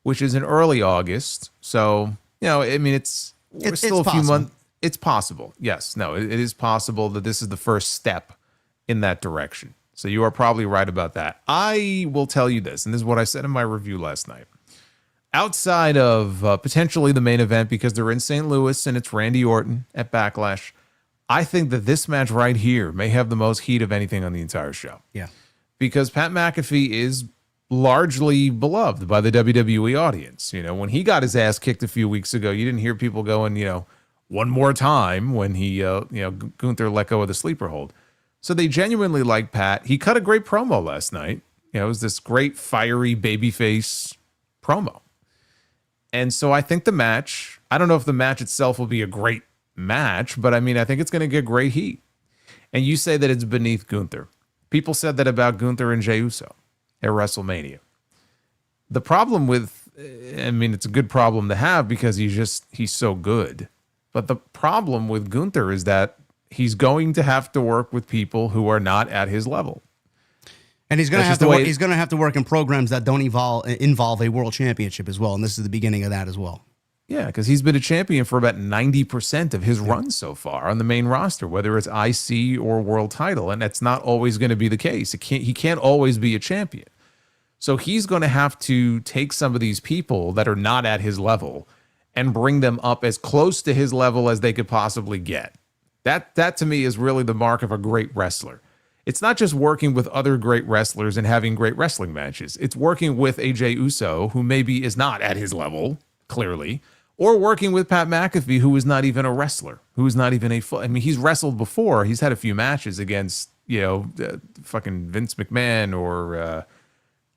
which is in early August. So, I mean, it's still a few months. It's possible. Yes. No, it is possible that this is the first step in that direction. So you are probably right about that. I will tell you this, and this is what I said in my review last night. Outside of potentially the main event, because they're in St. Louis and it's Randy Orton at Backlash, I think that this match right here may have the most heat of anything on the entire show. Yeah. Because Pat McAfee is largely beloved by the WWE audience. When he got his ass kicked a few weeks ago, you didn't hear people going, one more time when he, Gunther let go of the sleeper hold. So they genuinely like Pat. He cut a great promo last night. It was this great fiery babyface promo. And so I think the match, I don't know if the match itself will be a great match, but I mean, I think it's going to get great heat. And you say that it's beneath Gunther. People said that about Gunther and Jey Uso at WrestleMania. The problem with, I mean, it's a good problem to have because he's so good. But the problem with Gunther is that he's going to have to work with people who are not at his level. And he's going to have to work in programs that don't involve a world championship as well. And this is the beginning of that as well. Yeah, because he's been a champion for about 90% of his run so far on the main roster, whether it's IC or world title. And that's not always going to be the case. He can't always be a champion. So he's going to have to take some of these people that are not at his level and bring them up as close to his level as they could possibly get. That to me is really the mark of a great wrestler. It's not just working with other great wrestlers and having great wrestling matches. It's working with a Jey Uso, who maybe is not at his level, clearly, or working with Pat McAfee, who is not even a wrestler, who is not even I mean, he's wrestled before. He's had a few matches against, fucking Vince McMahon or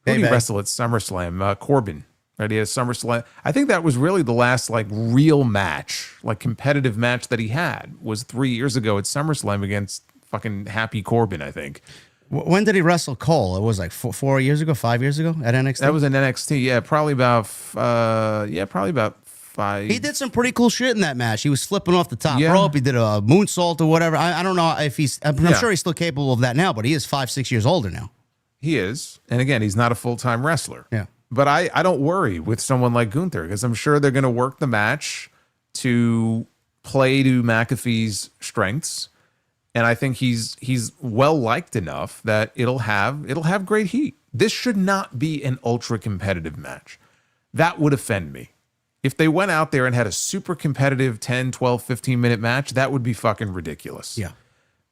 who did he wrestle at SummerSlam? Corbin, right? He had a SummerSlam. I think that was really the last real match, competitive match that he had was 3 years ago at SummerSlam against fucking Happy Corbin, I think. When did he wrestle Cole? It was 4 years ago, 5 years ago at NXT? That was in NXT, yeah, probably about 5. He did some pretty cool shit in that match. He was flipping off the top rope. He did a moonsault or whatever. I don't know if I'm sure he's still capable of that now, but he is 5-6 years older now. He is. And again, he's not a full-time wrestler. Yeah. But I don't worry with someone like Gunther because I'm sure they're going to work the match to play to McAfee's strengths. And I think he's well liked enough that it'll have great heat. This should not be an ultra competitive match. That would offend me. If they went out there and had a super competitive 10, 12, 15-minute match, that would be fucking ridiculous. Yeah.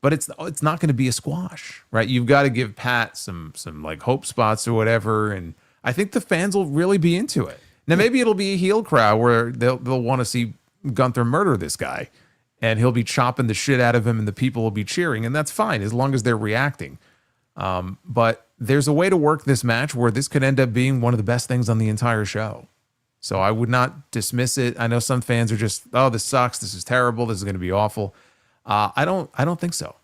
But it's not going to be a squash, right? You've got to give Pat some hope spots or whatever, and I think the fans will really be into it. Now maybe it'll be a heel crowd where they'll want to see Gunther murder this guy. And he'll be chopping the shit out of him and the people will be cheering. And that's fine as long as they're reacting. But there's a way to work this match where this could end up being one of the best things on the entire show. So I would not dismiss it. I know some fans are just, oh, this sucks. This is terrible. This is going to be awful. I don't think so.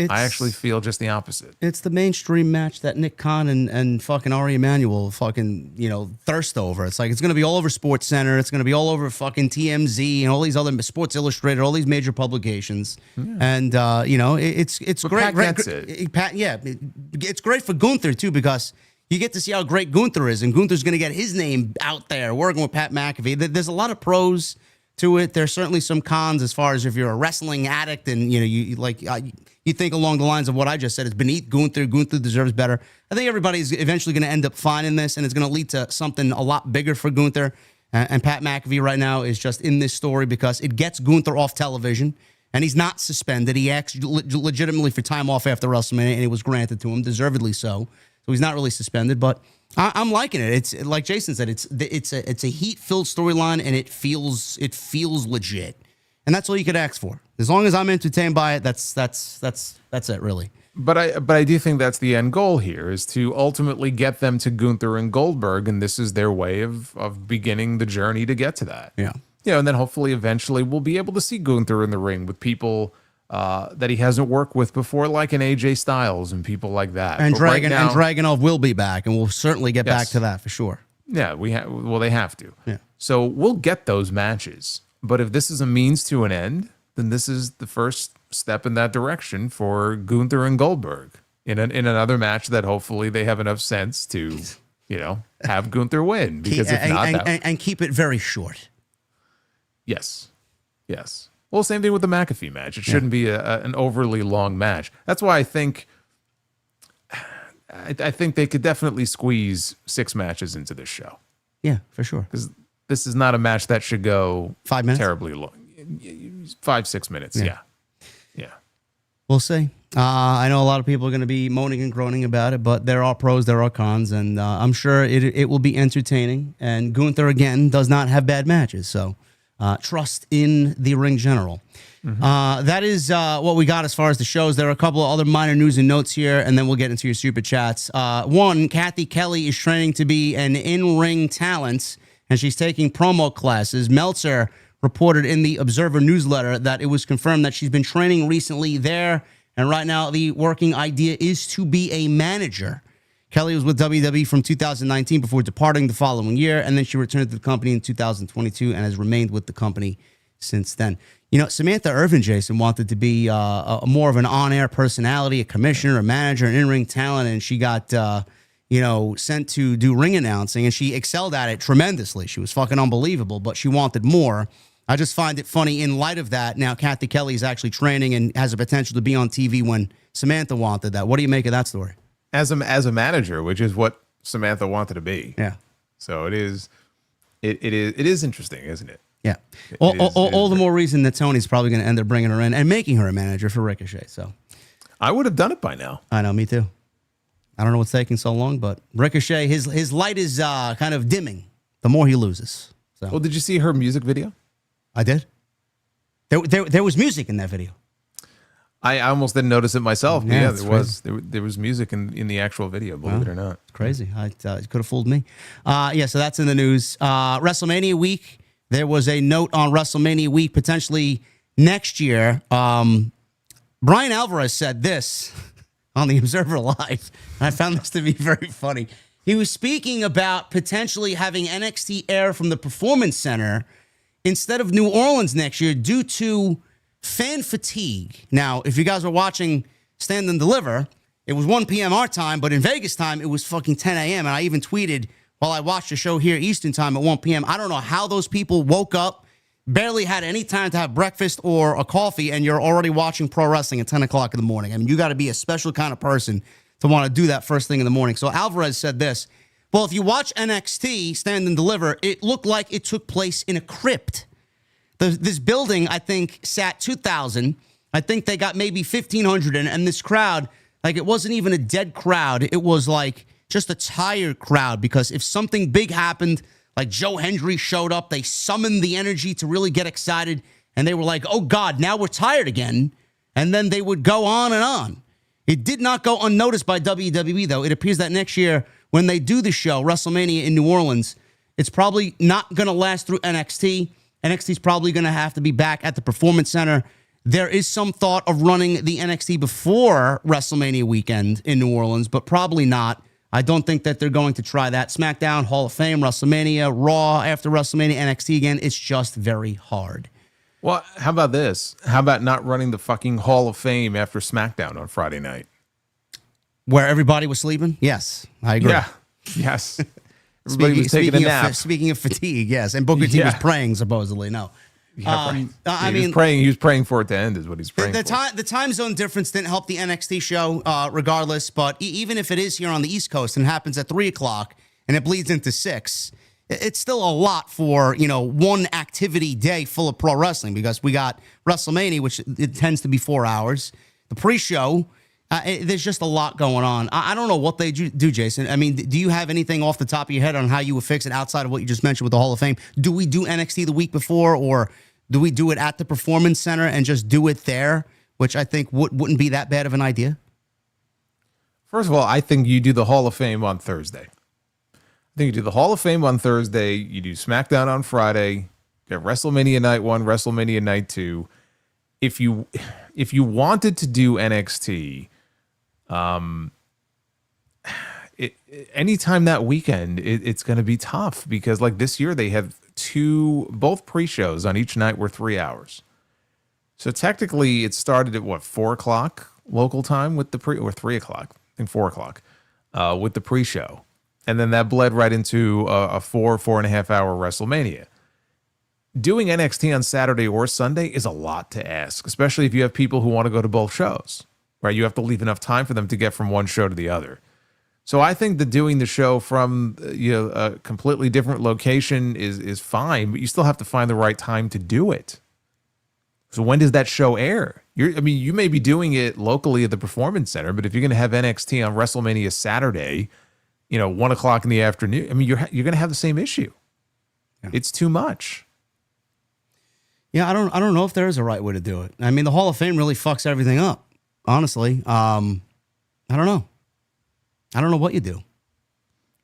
I actually feel just the opposite. It's the mainstream match that Nick Khan and fucking Ari Emanuel fucking, thirst over. It's it's going to be all over Sports Center. It's going to be all over fucking TMZ and all these other Sports Illustrated, all these major publications. Yeah. And, it's great. Pat gets it. It's great for Gunther, too, because you get to see how great Gunther is. And Gunther's going to get his name out there working with Pat McAfee. There's a lot of pros to it. There's certainly some cons as far as if you're a wrestling addict and you think along the lines of what I just said is beneath Gunther. Gunther deserves better. I think everybody's eventually going to end up finding this, and it's going to lead to something a lot bigger for Gunther. And Pat McAfee right now is just in this story because it gets Gunther off television, and he's not suspended. He asked legitimately for time off after WrestleMania, and it was granted to him, deservedly so. So he's not really suspended, but I'm liking it. It's like Jason said, it's a heat-filled storyline, and it feels legit. And that's all you could ask for. As long as I'm entertained by it, that's it, really. But I do think that's the end goal here, is to ultimately get them to Gunther and Goldberg, and this is their way of beginning the journey to get to that. Yeah. And then hopefully eventually we'll be able to see Gunther in the ring with people that he hasn't worked with before, like an AJ Styles and people like that. And Dragunov will be back, and we'll certainly get back to that for sure. Yeah, they have to. Yeah. So we'll get those matches. But if this is a means to an end, then this is the first step in that direction for Gunther and Goldberg in another match that hopefully they have enough sense to, have Gunther win. Because and keep it very short. Yes. Well, same thing with the McAfee match. It shouldn't be an overly long match. That's why I think they could definitely squeeze 6 matches into this show. Yeah, for sure. Because this is not a match that should go 5 minutes? Terribly long. 5-6 minutes. Yeah. We'll see. I know a lot of people are going to be moaning and groaning about it, but there are pros, there are cons, and I'm sure it will be entertaining. And Gunther, again, does not have bad matches. So trust in the ring general. That is what we got as far as the shows. There are a couple of other minor news and notes here, and then we'll get into your super chats. One, Kathy Kelly is training to be an in-ring talent, and she's taking promo classes. Meltzer reported in the Observer newsletter that it was confirmed that she's been training recently there, and right now the working idea is to be a manager. Kelly was with WWE from 2019 before departing the following year, and then she returned to the company in 2022 and has remained with the company since then. You know, Samantha Irvin, Jason, wanted to be more of an on-air personality, a commissioner, a manager, an in-ring talent, and she got, sent to do ring announcing, and she excelled at it tremendously. She was fucking unbelievable, but she wanted more. I just find it funny in light of that. Now, Kathy Kelly is actually training and has a potential to be on TV when Samantha wanted that. What do you make of that story? As a manager, which is what Samantha wanted to be. Yeah. So it is interesting, isn't it? Yeah. All the more reason that Tony's probably going to end up bringing her in and making her a manager for Ricochet. So I would have done it by now. I know, me too. I don't know what's taking so long, but Ricochet, his light is kind of dimming the more he loses. So. Well, did you see her music video? I did. There was music in that video. I almost didn't notice it myself. Yeah, there was music in the actual video, believe it or not. It's crazy. It could have fooled me. So that's in the news. WrestleMania week. There was a note on WrestleMania week potentially next year. Brian Alvarez said this on the Observer Live. And I found this to be very funny. He was speaking about potentially having NXT air from the Performance Center instead of New Orleans next year due to fan fatigue. Now, if you guys were watching Stand and Deliver, it was 1 p.m. our time, but in Vegas time, it was fucking 10 a.m. And I even tweeted while I watched the show here Eastern time at 1 p.m. I don't know how those people woke up, barely had any time to have breakfast or a coffee, and you're already watching pro wrestling at 10 o'clock in the morning. I mean, you got to be a special kind of person to want to do that first thing in the morning. So Alvarez said this. Well, if you watch NXT Stand and Deliver, it looked like it took place in a crypt. This building, I think, sat 2,000. I think they got maybe 1,500 in, and this crowd, like, it wasn't even a dead crowd. It was like just a tired crowd, because if something big happened, like Joe Hendry showed up, they summoned the energy to really get excited, and they were like, oh, God, now we're tired again. And then they would go on and on. It did not go unnoticed by WWE, though. It appears that next year, when they do the show, WrestleMania in New Orleans, it's probably not going to last through NXT. NXT's probably going to have to be back at the Performance Center. There is some thought of running the NXT before WrestleMania weekend in New Orleans, but probably not. I don't think that they're going to try that. SmackDown, Hall of Fame, WrestleMania, Raw after WrestleMania, NXT again. It's just very hard. Well, how about this? How about not running the fucking Hall of Fame after SmackDown on Friday night? Where everybody was sleeping? Yes, I agree. Yeah, yes. Everybody was taking a nap. Speaking of fatigue, yes. And Booker T was praying, supposedly. No. Yeah, right. He was praying for it to end, is what he's praying for. The time zone difference didn't help the NXT show, regardless. But even if it is here on the East Coast and happens at 3 o'clock and it bleeds into 6, it's still a lot for, one activity day full of pro wrestling, because we got WrestleMania, which it tends to be 4 hours. The pre-show, there's just a lot going on. I don't know what they do, Jason. I mean, do you have anything off the top of your head on how you would fix it outside of what you just mentioned with the Hall of Fame? Do we do NXT the week before, or do we do it at the Performance Center and just do it there, which I think wouldn't be that bad of an idea? First of all, I think you do the Hall of Fame on Thursday. I think you do the Hall of Fame on Thursday. You do SmackDown on Friday. You got WrestleMania Night 1, WrestleMania Night 2. If you wanted to do NXT, anytime that weekend, it's going to be tough, because like this year they have both pre-shows on each night were 3 hours. So technically it started at 4 o'clock local time with the or 3 o'clock, I think 4 o'clock, with the pre-show. And then that bled right into a 4.5 hour WrestleMania. Doing NXT on Saturday or Sunday is a lot to ask, especially if you have people who want to go to both shows, right? You have to leave enough time for them to get from one show to the other. So I think that doing the show from a completely different location is fine, but you still have to find the right time to do it. So when does that show air? You may be doing it locally at the Performance Center, but if you're going to have NXT on WrestleMania Saturday, 1 o'clock in the afternoon, you're going to have the same issue. Yeah. It's too much. Yeah, I don't know if there is a right way to do it. I mean, the Hall of Fame really fucks everything up. Honestly, I don't know. I don't know what you do.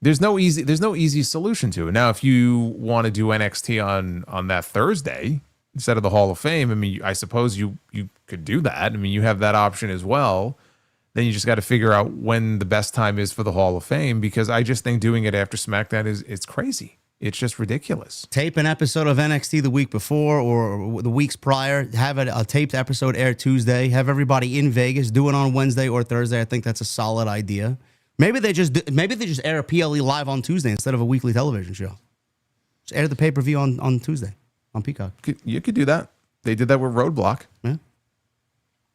There's no easy solution to it. Now, if you want to do NXT on that Thursday instead of the Hall of Fame, I mean, I suppose you could do that. I mean, you have that option as well. Then you just got to figure out when the best time is for the Hall of Fame, because I just think doing it after SmackDown it's crazy. It's just ridiculous. Tape an episode of NXT the week before or the weeks prior. Have a taped episode air Tuesday. Have everybody in Vegas do it on Wednesday or Thursday. I think that's a solid idea. Maybe they just air a PLE live on Tuesday instead of a weekly television show. Just air the pay-per-view on Tuesday on Peacock. You could do that. They did that with Roadblock. Yeah.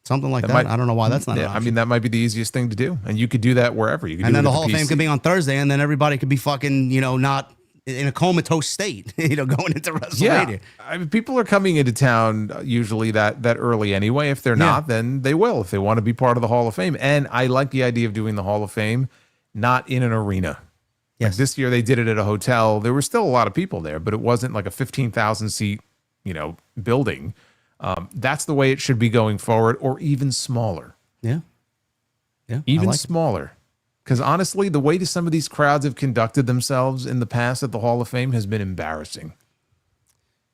Something like that. I don't know why that's not an option. I mean, that might be the easiest thing to do. And you could do that wherever. You could and do then it the Hall of Fame PC. could be on Thursday, and then everybody could be fucking, not in a comatose state, going into WrestleMania. Yeah. I mean, people are coming into town usually that early anyway. If they're not, then they will if they want to be part of the Hall of Fame. And I like the idea of doing the Hall of Fame not in an arena. Yes. Like this year they did it at a hotel. There were still a lot of people there, but it wasn't like a 15,000 seat, building. That's the way it should be going forward, or even smaller. Yeah. Yeah. Even smaller. Because honestly, the way that some of these crowds have conducted themselves in the past at the Hall of Fame has been embarrassing.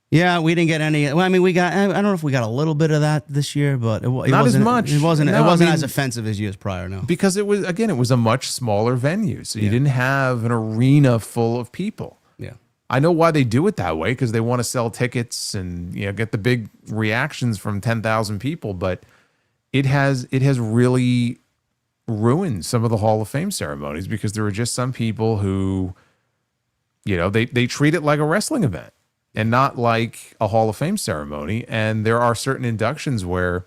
Yeah, we didn't get any. Well, I mean, we got. I don't know if we got a little bit of that this year, but it not wasn't as much. It wasn't. No, it wasn't as offensive as years prior. No, because it was a much smaller venue, so you didn't have an arena full of people. Yeah, I know why they do it that way, because they want to sell tickets and get the big reactions from 10,000 people. But it has really ruined some of the Hall of Fame ceremonies, because there are just some people who, they treat it like a wrestling event and not like a Hall of Fame ceremony. And there are certain inductions where,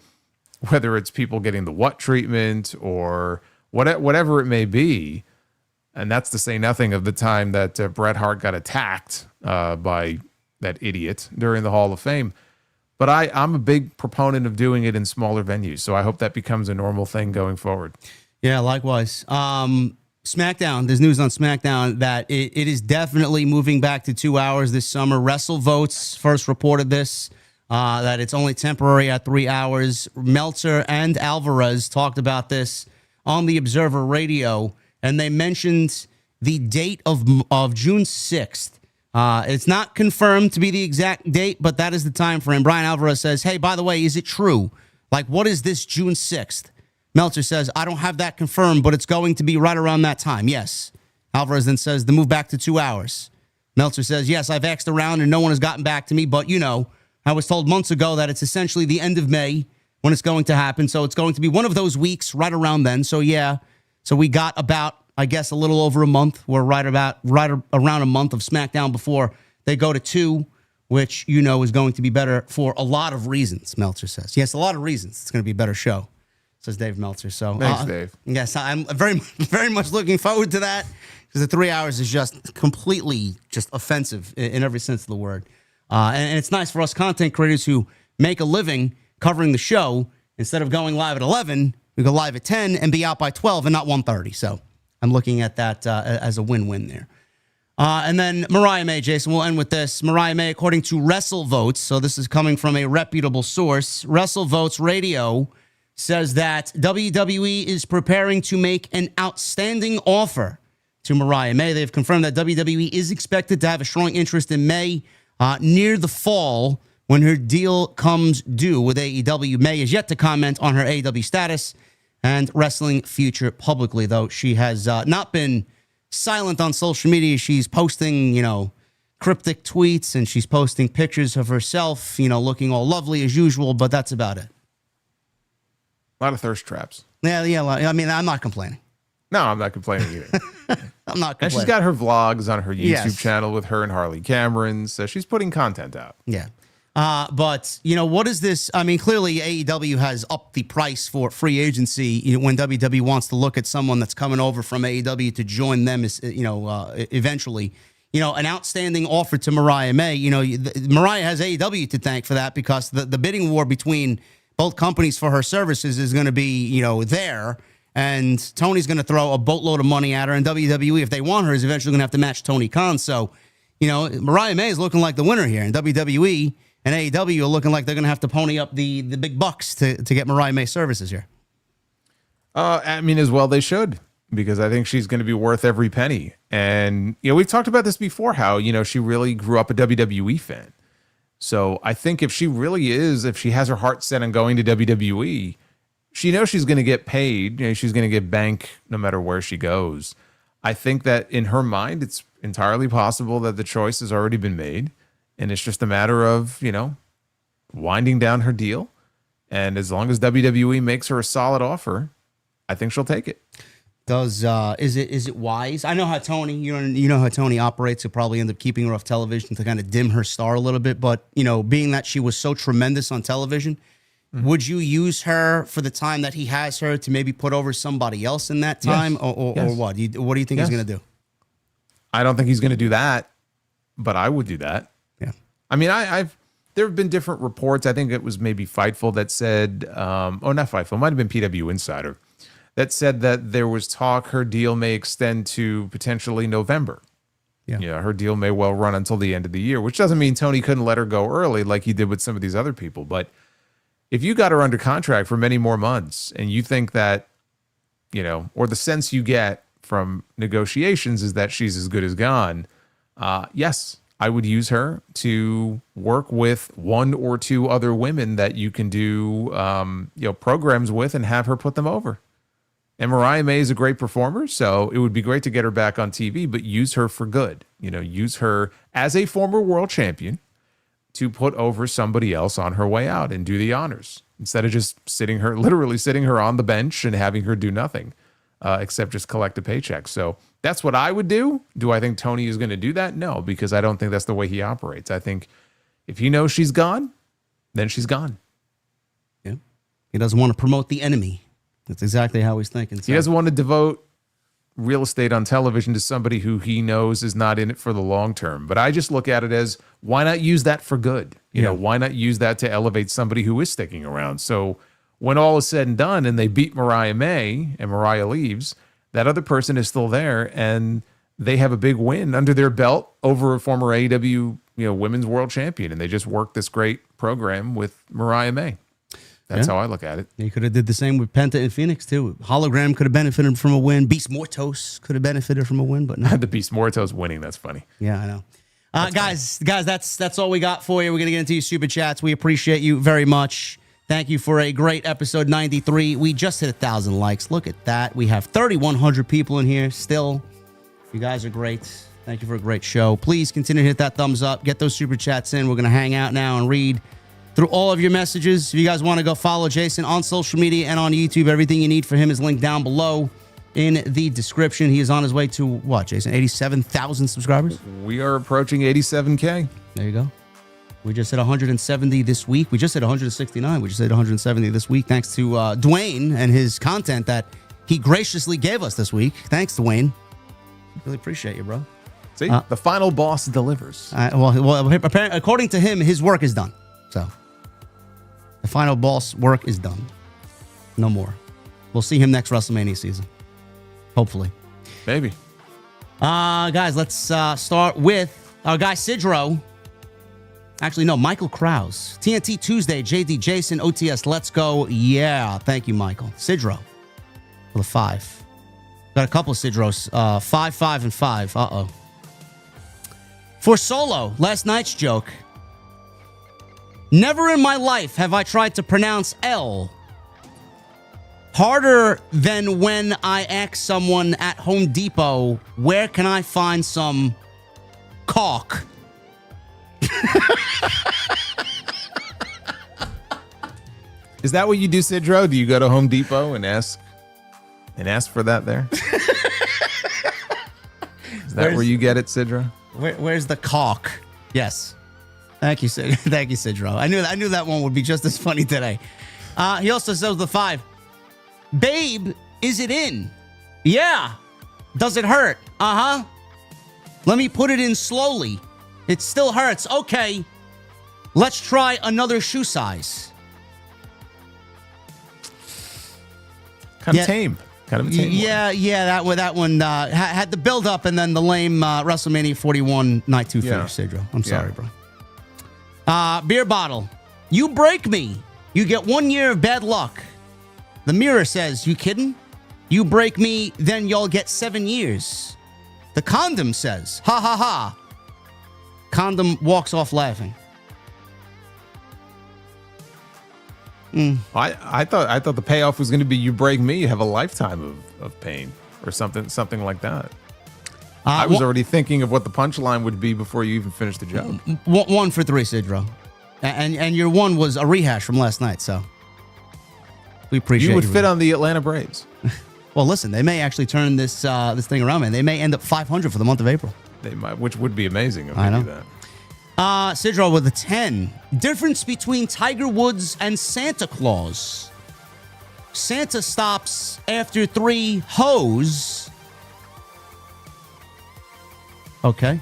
whether it's people getting the what treatment or whatever it may be, and that's to say nothing of the time that Bret Hart got attacked by that idiot during the Hall of Fame. But I'm a big proponent of doing it in smaller venues, so I hope that becomes a normal thing going forward. Yeah, likewise. SmackDown, there's news on SmackDown that it is definitely moving back to 2 hours this summer. Wrestle Votes first reported this, that it's only temporary at 3 hours. Meltzer and Alvarez talked about this on the Observer Radio, and they mentioned the date of June 6th. It's not confirmed to be the exact date, but that is the time frame. Brian Alvarez says, hey, by the way, is it true? Like, what is this June 6th? Meltzer says, I don't have that confirmed, but it's going to be right around that time. Yes. Alvarez then says, the move back to 2 hours. Meltzer says, yes, I've asked around and no one has gotten back to me, but I was told months ago that it's essentially the end of May when it's going to happen. So it's going to be one of those weeks right around then. So yeah. So we got about, I guess, a little over a month. We're right around a month of SmackDown before they go to 2, which, is going to be better for a lot of reasons, Meltzer says. Yes, a lot of reasons. It's going to be a better show, says Dave Meltzer. So thanks, Dave. Yes, I'm very, very much looking forward to that, because the 3 hours is just completely just offensive in every sense of the word. And it's nice for us content creators who make a living covering the show. Instead of going live at 11, we go live at 10 and be out by 12 and not 1:30. So I'm looking at that as a win-win there. And then Mariah May, Jason, we'll end with this. Mariah May, according to Wrestle Votes, so this is coming from a reputable source, Wrestle Votes Radio says that WWE is preparing to make an outstanding offer to Mariah May. They've confirmed that WWE is expected to have a strong interest in May near the fall when her deal comes due with AEW. May is yet to comment on her AEW status and wrestling future publicly, though she has not been silent on social media. She's posting, cryptic tweets, and she's posting pictures of herself, looking all lovely as usual, but that's about it. A lot of thirst traps. Yeah. I mean, I'm not complaining. No, I'm not complaining either. I'm not complaining. And she's got her vlogs on her YouTube channel with her and Harley Cameron, so she's putting content out. Yeah. But, what is this? I mean, clearly AEW has upped the price for free agency when WWE wants to look at someone that's coming over from AEW to join them, eventually. An outstanding offer to Mariah May. Mariah has AEW to thank for that, because the bidding war between both companies for her services is going to be, there. And Tony's going to throw a boatload of money at her. And WWE, if they want her, is eventually going to have to match Tony Khan. So, Mariah May is looking like the winner here. And WWE, And AEW are looking like they're going to have to pony up the big bucks to get Mariah May services here. I mean, as well they should, because I think she's going to be worth every penny. And, we've talked about this before, how, she really grew up a WWE fan. So I think if she has her heart set on going to WWE, she knows she's going to get paid. She's going to get bank no matter where she goes. I think that in her mind, it's entirely possible that the choice has already been made. And it's just a matter of, winding down her deal. And as long as WWE makes her a solid offer, I think she'll take it. Is it wise? I know how Tony, you know how Tony operates. He'll probably end up keeping her off television to kind of dim her star a little bit. But, being that she was so tremendous on television, would you use her for the time that he has her to maybe put over somebody else in that time? Yes. Or Yes. what? What do you think he's going to do? I don't think he's going to do that, but I would do that. Yeah. I mean, there have been different reports. I think it was maybe Fightful that said, not Fightful, it might have been PW Insider, that said that there was talk her deal may extend to potentially November. Yeah. Her deal may well run until the end of the year, which doesn't mean Tony couldn't let her go early like he did with some of these other people. But if you got her under contract for many more months and you think that, or the sense you get from negotiations is that she's as good as gone, yes, I would use her to work with one or two other women that you can do, programs with and have her put them over. And Mariah May is a great performer, so it would be great to get her back on TV, but use her for good. Use her as a former world champion to put over somebody else on her way out and do the honors instead of just literally sitting her on the bench and having her do nothing except just collect a paycheck. So that's what I would do. Do I think Tony is going to do that? No, because I don't think that's the way he operates. I think if he knows she's gone, then she's gone. Yeah. He doesn't want to promote the enemy. That's exactly how he's thinking. So. He doesn't want to devote real estate on television to somebody who he knows is not in it for the long term. But I just look at it as, why not use that for good? Why not use that to elevate somebody who is sticking around? So when all is said and done and they beat Mariah May and Mariah leaves, that other person is still there and they have a big win under their belt over a former AEW, women's world champion. And they just worked this great program with Mariah May. That's how I look at it. You could have did the same with Penta and Phoenix too. Hologram could have benefited from a win. Beast Mortos could have benefited from a win, but no. The Beast Mortos winning. That's funny. Yeah, I know. Guys, that's all we got for you. We're gonna get into your super chats. We appreciate you very much. Thank you for a great episode 93. We just hit 1,000 likes. Look at that. We have 3,100 people in here still. You guys are great. Thank you for a great show. Please continue to hit that thumbs up. Get those super chats in. We're gonna hang out now and read through all of your messages. If you guys want to go follow Jason on social media and on YouTube, everything you need for him is linked down below in the description. He is on his way to what, Jason? 87,000 subscribers? We are approaching 87K. There you go. We just hit 170 this week. We just hit 169. We just hit 170 this week thanks to Dwayne and his content that he graciously gave us this week. Thanks, Dwayne. Really appreciate you, bro. See, the final boss delivers. Well, apparently, according to him, his work is done. So the final boss work is done. No more. We'll see him next WrestleMania season. Hopefully. Maybe. Guys, let's start with our guy Sidro. Actually, no, Michael Krause. TNT Tuesday, JD Jason, OTS, let's go. Yeah, thank you, Michael. Sidro for the 5. Got a couple of Sidros. 5, 5, and 5. Uh-oh. For Solo, last night's joke. Never in my life have I tried to pronounce L harder than when I ask someone at Home Depot, where can I find some caulk? Is that what you do, Sidro? Do you go to Home Depot and ask for that there? Is that where you get it, Sidro? Where's the caulk? Yes. Thank you, Sid. Thank you, Sidro. I knew that one would be just as funny today. He also says the 5. Babe, is it in? Yeah. Does it hurt? Uh-huh. Let me put it in slowly. It still hurts. Okay. Let's try another shoe size. Kind of tame. Kind of a tame one. Yeah. That one had the build up and then the lame WrestleMania 41 night 2 finish, Sidro. I'm sorry, bro. Beer bottle. You break me. You get 1 year of bad luck. The mirror says, you kidding? You break me, then you'll get 7 years. The condom says, ha ha ha. Condom walks off laughing. I thought the payoff was going to be you break me, you have a lifetime of pain or something like that. I was already thinking of what the punchline would be before you even finished the joke. 1 for 3, Sidro. And your one was a rehash from last night, so we appreciate it. You would fit on the Atlanta Braves. Well, listen, they may actually turn this thing around, man. They may end up 500 for the month of April. They might, which would be amazing if they do that. Sidro with a 10. Difference between Tiger Woods and Santa Claus. Santa stops after 3 hoes. Okay.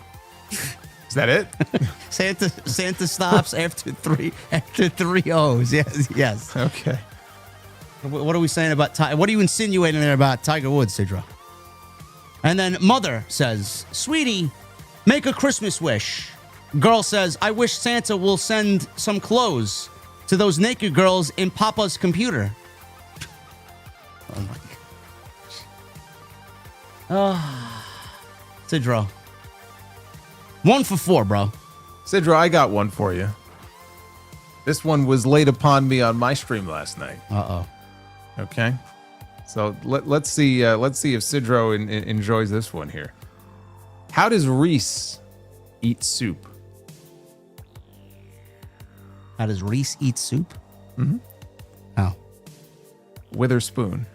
Is that it? Santa stops after 3 hoes. Yes. Okay. What are we saying about Tiger? What are you insinuating there about Tiger Woods, Sidra? And then Mother says, sweetie, make a Christmas wish. Girl says, I wish Santa will send some clothes to those naked girls in Papa's computer. Oh, my gosh. Oh. Sidro. 1 for 4, bro. Sidra, I got one for you. This one was laid upon me on my stream last night. Uh-oh. Okay. So let's see if Sidro enjoys this one here. How does Reese eat soup? How does Reese eat soup? Mm-hmm. How? With her spoon.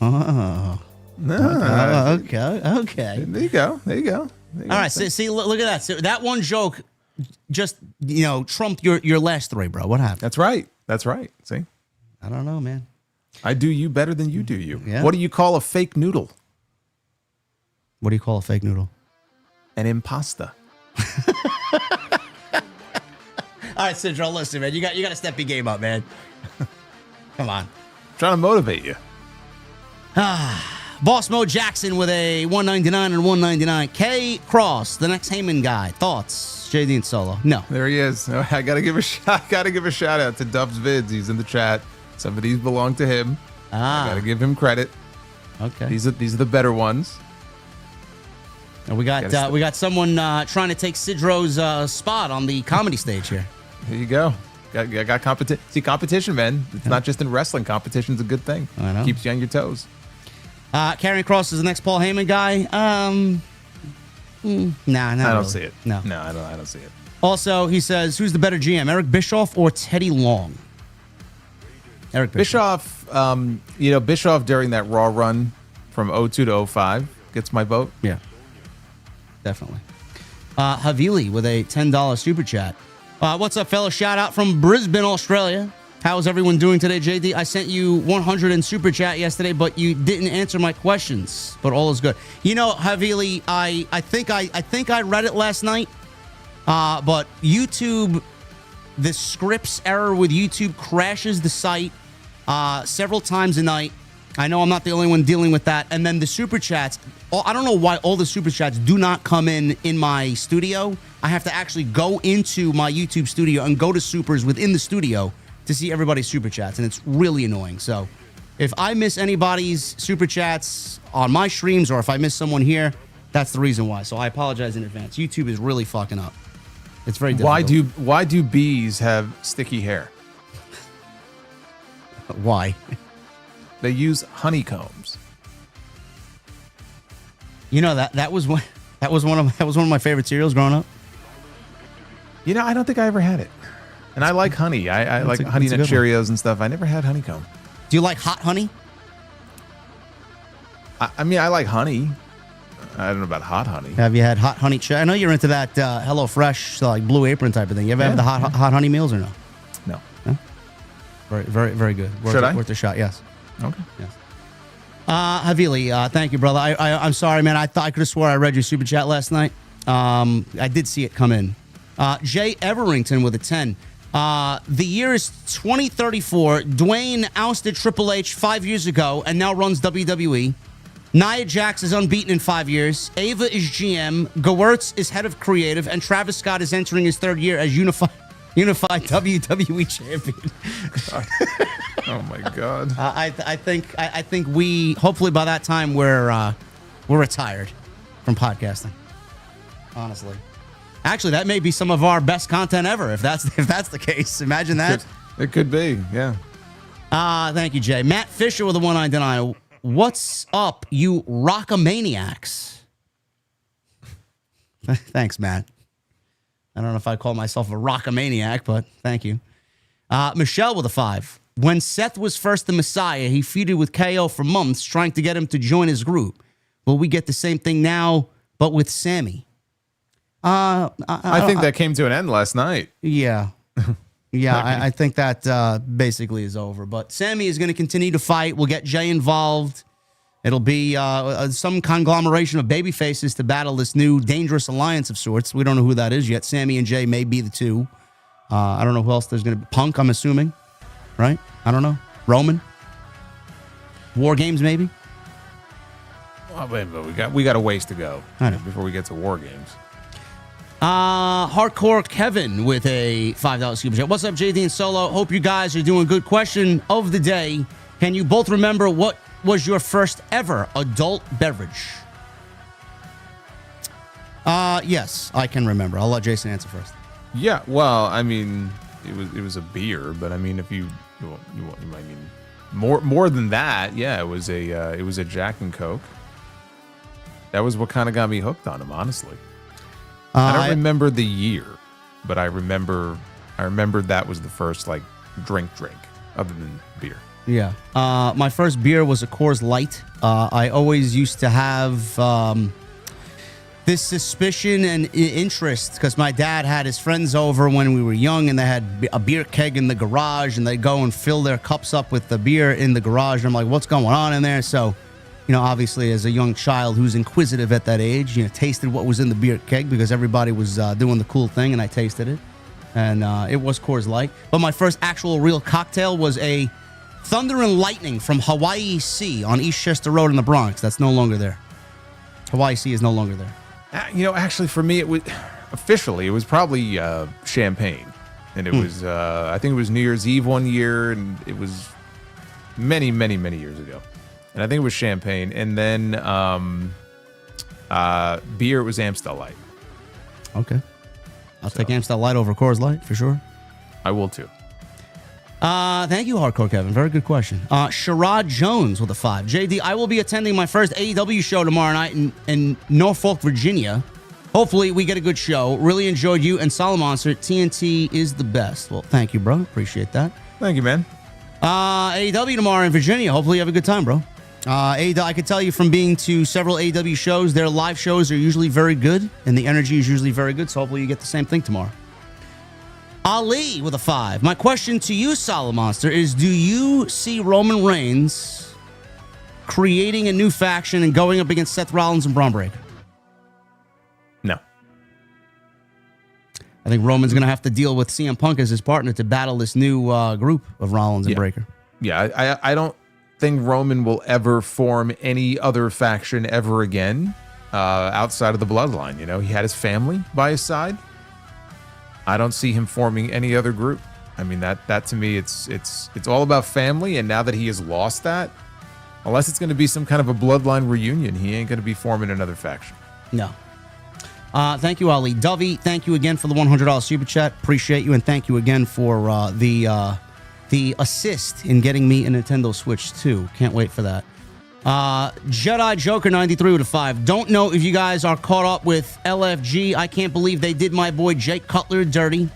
Oh. No. Okay. There you go. All right. See, look at that. So that one joke just, trumped your last 3, bro. What happened? That's right. See? I don't know, man. I do you better than you do you. Yeah. What do you call a fake noodle? What do you call a fake noodle? An impasta. All right, Sidro, listen, man. You got to step your game up, man. Come on. Trying to motivate you. Boss Mo Jackson with a 199 and 199. K Cross, the next Heyman guy. Thoughts? JD and Solo. No. There he is. I gotta give a shout out to Dubs Vids. He's in the chat. Some of these belong to him. I gotta give him credit. Okay. These are the better ones. And we got someone trying to take Sidro's spot on the comedy stage here. Here you go. Got competition. See, competition, man. It's not just in wrestling. Competition's a good thing. I know. Keeps you on your toes. Karrion Kross is the next Paul Heyman guy. Nah, I don't see it. No, I don't see it. Also, he says, who's the better GM, Eric Bischoff or Teddy Long? Eric Bischoff. Bischoff during that Raw run from 02 to 05 gets my vote. Yeah, definitely. Havili with a $10 super chat. What's up, fellas? Shout out from Brisbane, Australia. How's everyone doing today, JD? I sent you 100 in super chat yesterday, but you didn't answer my questions. But all is good. Havili, I think I read it last night. But YouTube, the scripts error with YouTube crashes the site several times a night. I know I'm not the only one dealing with that. And then the super chats, I don't know why all the super chats do not come in my studio. I have to actually go into my YouTube studio and go to supers within the studio to see everybody's super chats, and it's really annoying. So if I miss anybody's super chats on my streams or if I miss someone here, that's the reason why. So I apologize in advance. YouTube is really fucking up. It's very difficult. Why do bees have sticky hair? Why? They use honeycombs. That was one of my favorite cereals growing up. I don't think I ever had it. And I like honey. I like Honey Nut Cheerios and stuff. I never had honeycomb. Do you like hot honey? I mean, I like honey. I don't know about hot honey. Have you had hot honey? I know you're into that Hello Fresh, like Blue Apron type of thing. You ever have the hot honey meals or no? No. Very, very, very good. Worth a shot, yes. Okay. Yes. Havili, thank you, brother. I'm sorry, man. I thought I could have swore I read your super chat last night. I did see it come in. Jay Everington with a 10. The year is 2034. Dwayne ousted Triple H 5 years ago and now runs WWE. Nia Jax is unbeaten in 5 years. Ava is GM. Gewurz is head of creative. And Travis Scott is entering his 3rd year as unified WWE champion. Oh my God. I think we hopefully by that time we're retired from podcasting. Honestly, actually, that may be some of our best content ever. If that's the case, imagine that. It could be. Yeah. Thank you, Jay. Matt Fisher with the 199. What's up, you rockamaniacs? Thanks, Matt. I don't know if I call myself a rockamaniac, but thank you. Michelle with a 5. When Seth was first the Messiah, he feuded with KO for months, trying to get him to join his group. Will we get the same thing now, but with Sammy? I think that came to an end last night. Yeah. Yeah, I think that basically is over. But Sammy is going to continue to fight. We'll get Jay involved. It'll be some conglomeration of baby faces to battle this new dangerous alliance of sorts. We don't know who that is yet. Sammy and Jay may be the two. I don't know who else there's going to be. Punk, I'm assuming. Right? I don't know. Roman? War Games, maybe? Well, wait, but we got a ways to go before we get to War Games. Hardcore Kevin with a $5 super chat. What's up, JD and Solo? Hope you guys are doing good. Question of the day. Can you both remember what was your first ever adult beverage? Yes, I can remember. I'll let Jason answer first. Yeah, well, I mean, it was a beer, but I mean, if you I mean more than that, yeah, it was a Jack and Coke. That was what kind of got me hooked on them, honestly. I don't remember the year, but I remember that was the first like drink other than beer. Yeah. My first beer was a Coors Light. I always used to have this suspicion and interest because my dad had his friends over when we were young, and they had a beer keg in the garage, and they'd go and fill their cups up with the beer in the garage. And I'm like, what's going on in there? So, you know, obviously as a young child who's inquisitive at that age, you know, tasted what was in the beer keg because everybody was doing the cool thing, and I tasted it. And it was Coors Light. But my first actual real cocktail was a Thunder and Lightning from Hawaii Sea on Eastchester Road in the Bronx. That's no longer there. Hawaii Sea is no longer there. You know, actually, for me, it was probably champagne, and it was I think it was New Year's Eve one year, and it was many years ago, and I think it was champagne, and then beer. It was Amstel Light. Okay, I'll take Amstel Light over Coors Light for sure. I will too. Thank you, Hardcore Kevin. Very good question. Sherrod Jones with a 5. JD, I will be attending my first AEW show tomorrow night in Norfolk, Virginia. Hopefully, we get a good show. Really enjoyed you and Solomonster. TNT is the best. Well, thank you, bro. Appreciate that. Thank you, man. AEW tomorrow in Virginia. Hopefully, you have a good time, bro. AEW, I can tell you from being to several AEW shows, their live shows are usually very good, and the energy is usually very good. So hopefully, you get the same thing tomorrow. Ali with a 5. My question to you, Solomonster, is do you see Roman Reigns creating a new faction and going up against Seth Rollins and Braun Breaker? No. I think Roman's going to have to deal with CM Punk as his partner to battle this new group of Rollins and Breaker. Yeah, I don't think Roman will ever form any other faction ever again outside of the bloodline. You know, he had his family by his side. I don't see him forming any other group. I mean, that to me, it's all about family. And now that he has lost that, unless it's going to be some kind of a bloodline reunion, he ain't going to be forming another faction. No. Thank you, Ali. Dovey, thank you again for the $100 super chat. Appreciate you, and thank you again for the assist in getting me a Nintendo Switch 2. Can't wait for that. Jedi Joker 93 with a 5. Don't know if you guys are caught up with LFG. I can't believe they did my boy Jake Cutler dirty.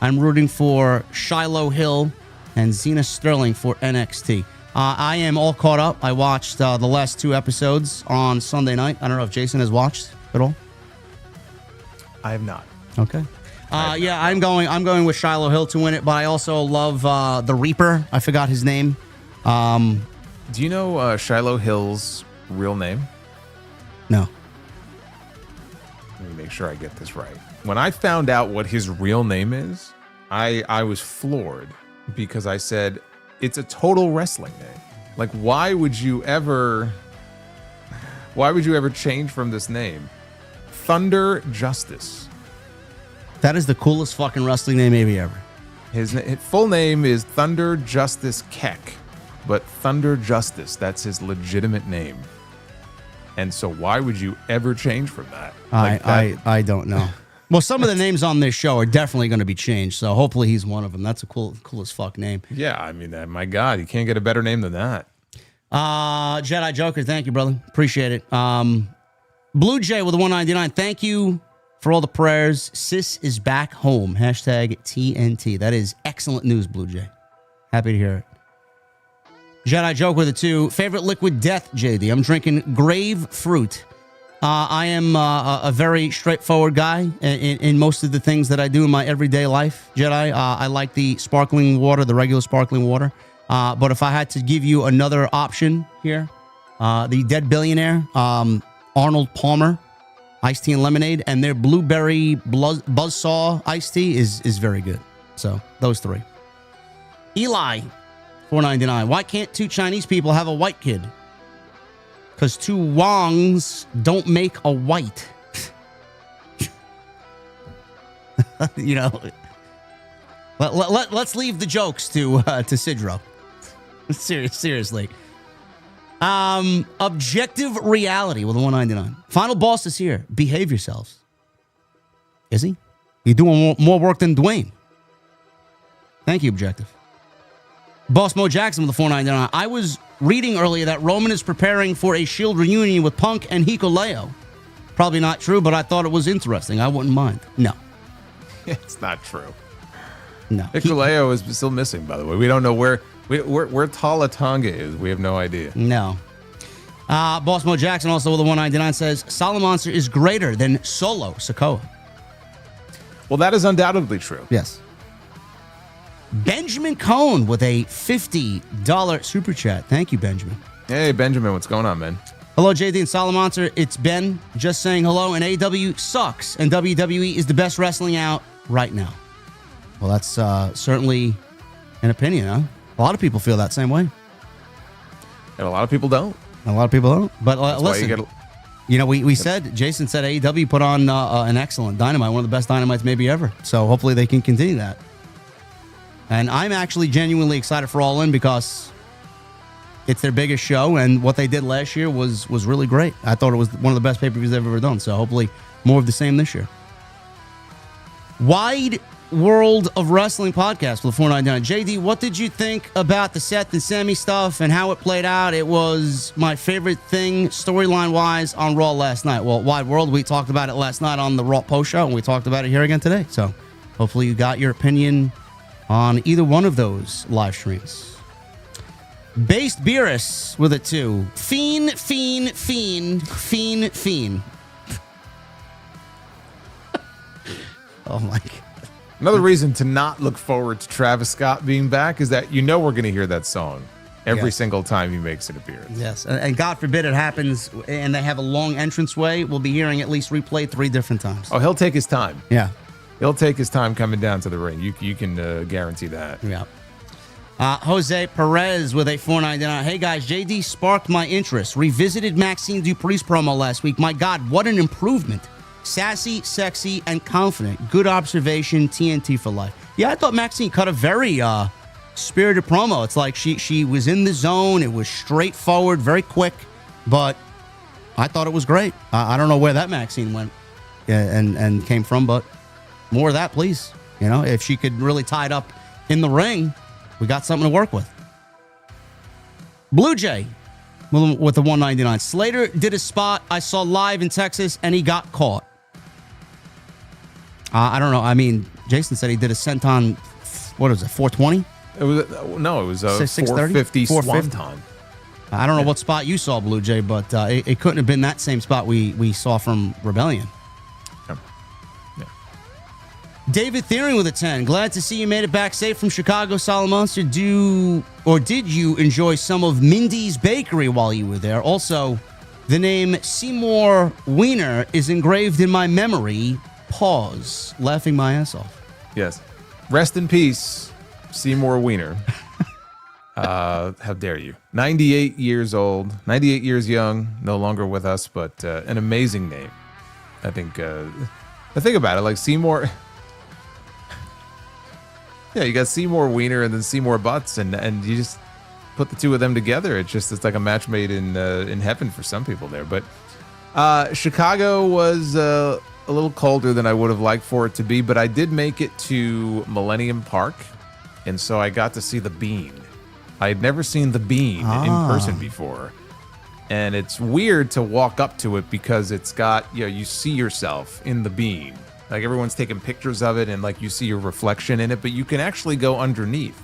I'm rooting for Shiloh Hill and Zena Sterling for NXT. I am all caught up. I watched the last 2 episodes on Sunday night. I don't know if Jason has watched at all. I have not. Okay. Yeah, I'm going with Shiloh Hill to win it, but I also love the Reaper. I forgot his name. Do you know Shiloh Hill's real name? No. Let me make sure I get this right. When I found out what his real name is, I was floored because I said, it's a total wrestling name. Like, why would you ever... Why would you ever change from this name? Thunder Justice. That is the coolest fucking wrestling name maybe ever. His full name is Thunder Justice Keck, but Thunder Justice, that's his legitimate name. And so why would you ever change from that? I don't know. Well, some of the names on this show are definitely going to be changed, so hopefully he's one of them. That's a cool as fuck name. Yeah, I mean, my God, you can't get a better name than that. Jedi Joker, thank you, brother. Appreciate it. Blue Jay with a 199, thank you for all the prayers. Sis is back home. Hashtag TNT. That is excellent news, Blue Jay. Happy to hear it. Jedi Joke with a 2. Favorite liquid death, JD. I'm drinking grapefruit. I am a very straightforward guy in most of the things that I do in my everyday life, Jedi. I like the sparkling water, the regular sparkling water. But if I had to give you another option here, the Dead Billionaire, Arnold Palmer, iced tea and lemonade, and their blueberry buzzsaw iced tea is very good. So those 3. Eli, $4.99. Why can't 2 Chinese people have a white kid? Because 2 Wongs don't make a white. You know, let's leave the jokes to Sidro. Seriously. Objective reality with a 199. Final boss is here. Behave yourselves. Is he? You're doing more work than Dwayne. Thank you, Objective. Boss Mo Jackson with the 499. I was reading earlier that Roman is preparing for a Shield reunion with Punk and Hikuleo. Probably not true, but I thought it was interesting. I wouldn't mind. No. It's not true. No. Hikuleo is still missing, by the way. We don't know where Tala Tonga is. We have no idea. No. Boss Mo Jackson also with a 199 says, Salamonster is greater than Solo Sikoa. Well, that is undoubtedly true. Yes. Benjamin Cohn with a $50 super chat. Thank you, Benjamin. Hey, Benjamin, what's going on, man? Hello, JD and Salamonster. It's Ben just saying hello, and AEW sucks, and WWE is the best wrestling out right now. Well, that's certainly an opinion, huh? A lot of people feel that same way. And a lot of people don't. A lot of people don't. But listen, we said, Jason said AEW put on an excellent Dynamite, one of the best Dynamites maybe ever. So hopefully they can continue that. And I'm actually genuinely excited for All In because it's their biggest show, and what they did last year was really great. I thought it was one of the best pay-per-views they've ever done, so hopefully more of the same this year. Wide World of Wrestling podcast with 499. JD, what did you think about the Seth and Sammy stuff and how it played out? It was my favorite thing storyline-wise on Raw last night. Well, Wide World, we talked about it last night on the Raw post show, and we talked about it here again today. So hopefully you got your opinion on either one of those live streams. Based Beerus with a 2. Fiend. Oh my God. Another reason to not look forward to Travis Scott being back is that we're going to hear that song every single time he makes an appearance. Yes, and God forbid it happens and they have a long entranceway. We'll be hearing at least replayed 3 different times. Oh, he'll take his time. Yeah. He'll take his time coming down to the ring. You can guarantee that. Yeah. Jose Perez with a 499. Hey guys, JD sparked my interest. Revisited Maxine Dupree's promo last week. My God, what an improvement. Sassy, sexy, and confident. Good observation. TNT for life. Yeah, I thought Maxine cut a very spirited promo. It's like she was in the zone. It was straightforward, very quick, but I thought it was great. I don't know where that Maxine went and came from, but more of that, please. You know, if she could really tie it up in the ring, we got something to work with. Blue Jay with the 199. Slater did a spot I saw live in Texas, and he got caught. I don't know. I mean, Jason said he did a senton, what was it, 420? It was a 450 swanton. I don't know what spot you saw, Blue Jay, but it couldn't have been that same spot we saw from Rebellion. Yeah. David Thiering with a 10. Glad to see you made it back safe from Chicago, Salamonster. Did you enjoy some of Mindy's Bakery while you were there? Also, the name Seymour Wiener is engraved in my memory. Pause. Laughing my ass off. Yes. Rest in peace, Seymour Wiener. How dare you? 98 years old, 98 years young, no longer with us, but an amazing name. I think. The thing about it, like Seymour. Yeah, you got Seymour Wiener and then Seymour Butts, and you just put the two of them together. It's like a match made in heaven for some people there. But Chicago was a little colder than I would have liked for it to be, but I did make it to Millennium Park, and so I got to see the Bean. I had never seen the Bean in person before, and it's weird to walk up to it because it's got, you see yourself in the Bean. Like everyone's taking pictures of it and like you see your reflection in it, but you can actually go underneath.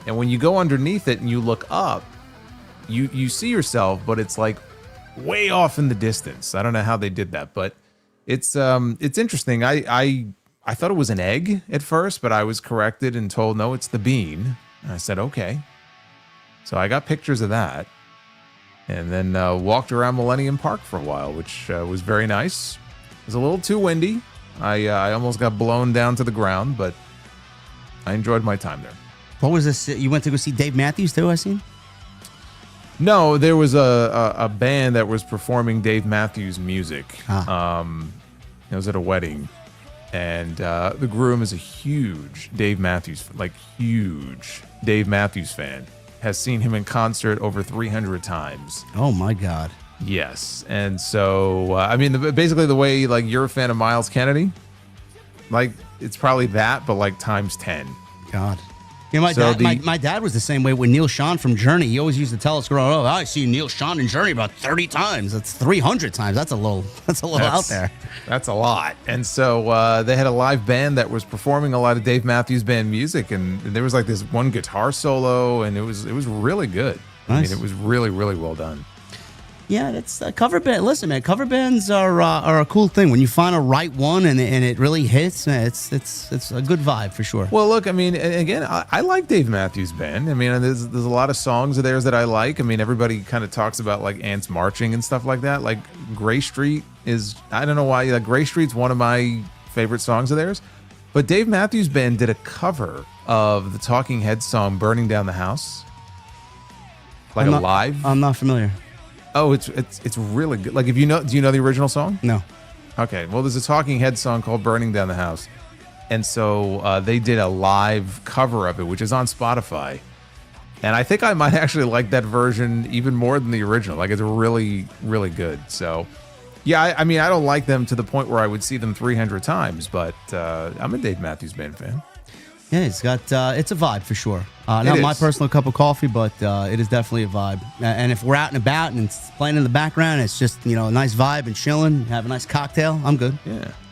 And when you go underneath it and you look up, you see yourself, but it's like way off in the distance. I don't know how they did that, but it's interesting. I thought it was an egg at first, but I was corrected and told, no, it's the Bean. And I said, okay. So I got pictures of that and then walked around Millennium Park for a while, which was very nice. It was a little too windy. I almost got blown down to the ground, but I enjoyed my time there. What was this? You went to go see Dave Matthews too, I seen? No, there was a band that was performing Dave Matthews music. It was at a wedding, and the groom is a huge Dave Matthews fan. Has seen him in concert over 300 times. Oh my God. Yes, and so I mean, basically the way like you're a fan of Miles Kennedy, like it's probably that, but like times 10. God. My dad was the same way with Neil Schon from Journey. He always used to tell us growing up, I see Neil Schon in Journey about 30 times. That's 300 times. That's a little out there. That's a lot. And so they had a live band that was performing a lot of Dave Matthews Band music, and there was like this one guitar solo, and it was really good. Nice. I mean, it was really, really well done. Yeah, that's a cover band. Listen, man, cover bands are a cool thing. When you find a right one and it really hits, it's a good vibe for sure. Well, look, I mean, again, I like Dave Matthews Band. I mean, there's a lot of songs of theirs that I like. I mean, everybody kind of talks about like Ants Marching and stuff like that. Like Gray Street is, I don't know why, like Gray Street's one of my favorite songs of theirs. But Dave Matthews Band did a cover of the Talking Heads song "Burning Down the House," like live. I'm not familiar. Oh, it's really good. Like, do you know the original song? No. Okay. Well, there's a Talking Heads song called "Burning Down the House," and so they did a live cover of it, which is on Spotify. And I think I might actually like that version even more than the original. Like, it's really, really good. So, yeah, I mean, I don't like them to the point where I would see them 300 times, but I'm a Dave Matthews Band fan. Yeah, it's got it's a vibe for sure. Not my personal cup of coffee, but it is definitely a vibe. And if we're out and about and it's playing in the background, it's just a nice vibe and chilling, have a nice cocktail. I'm good.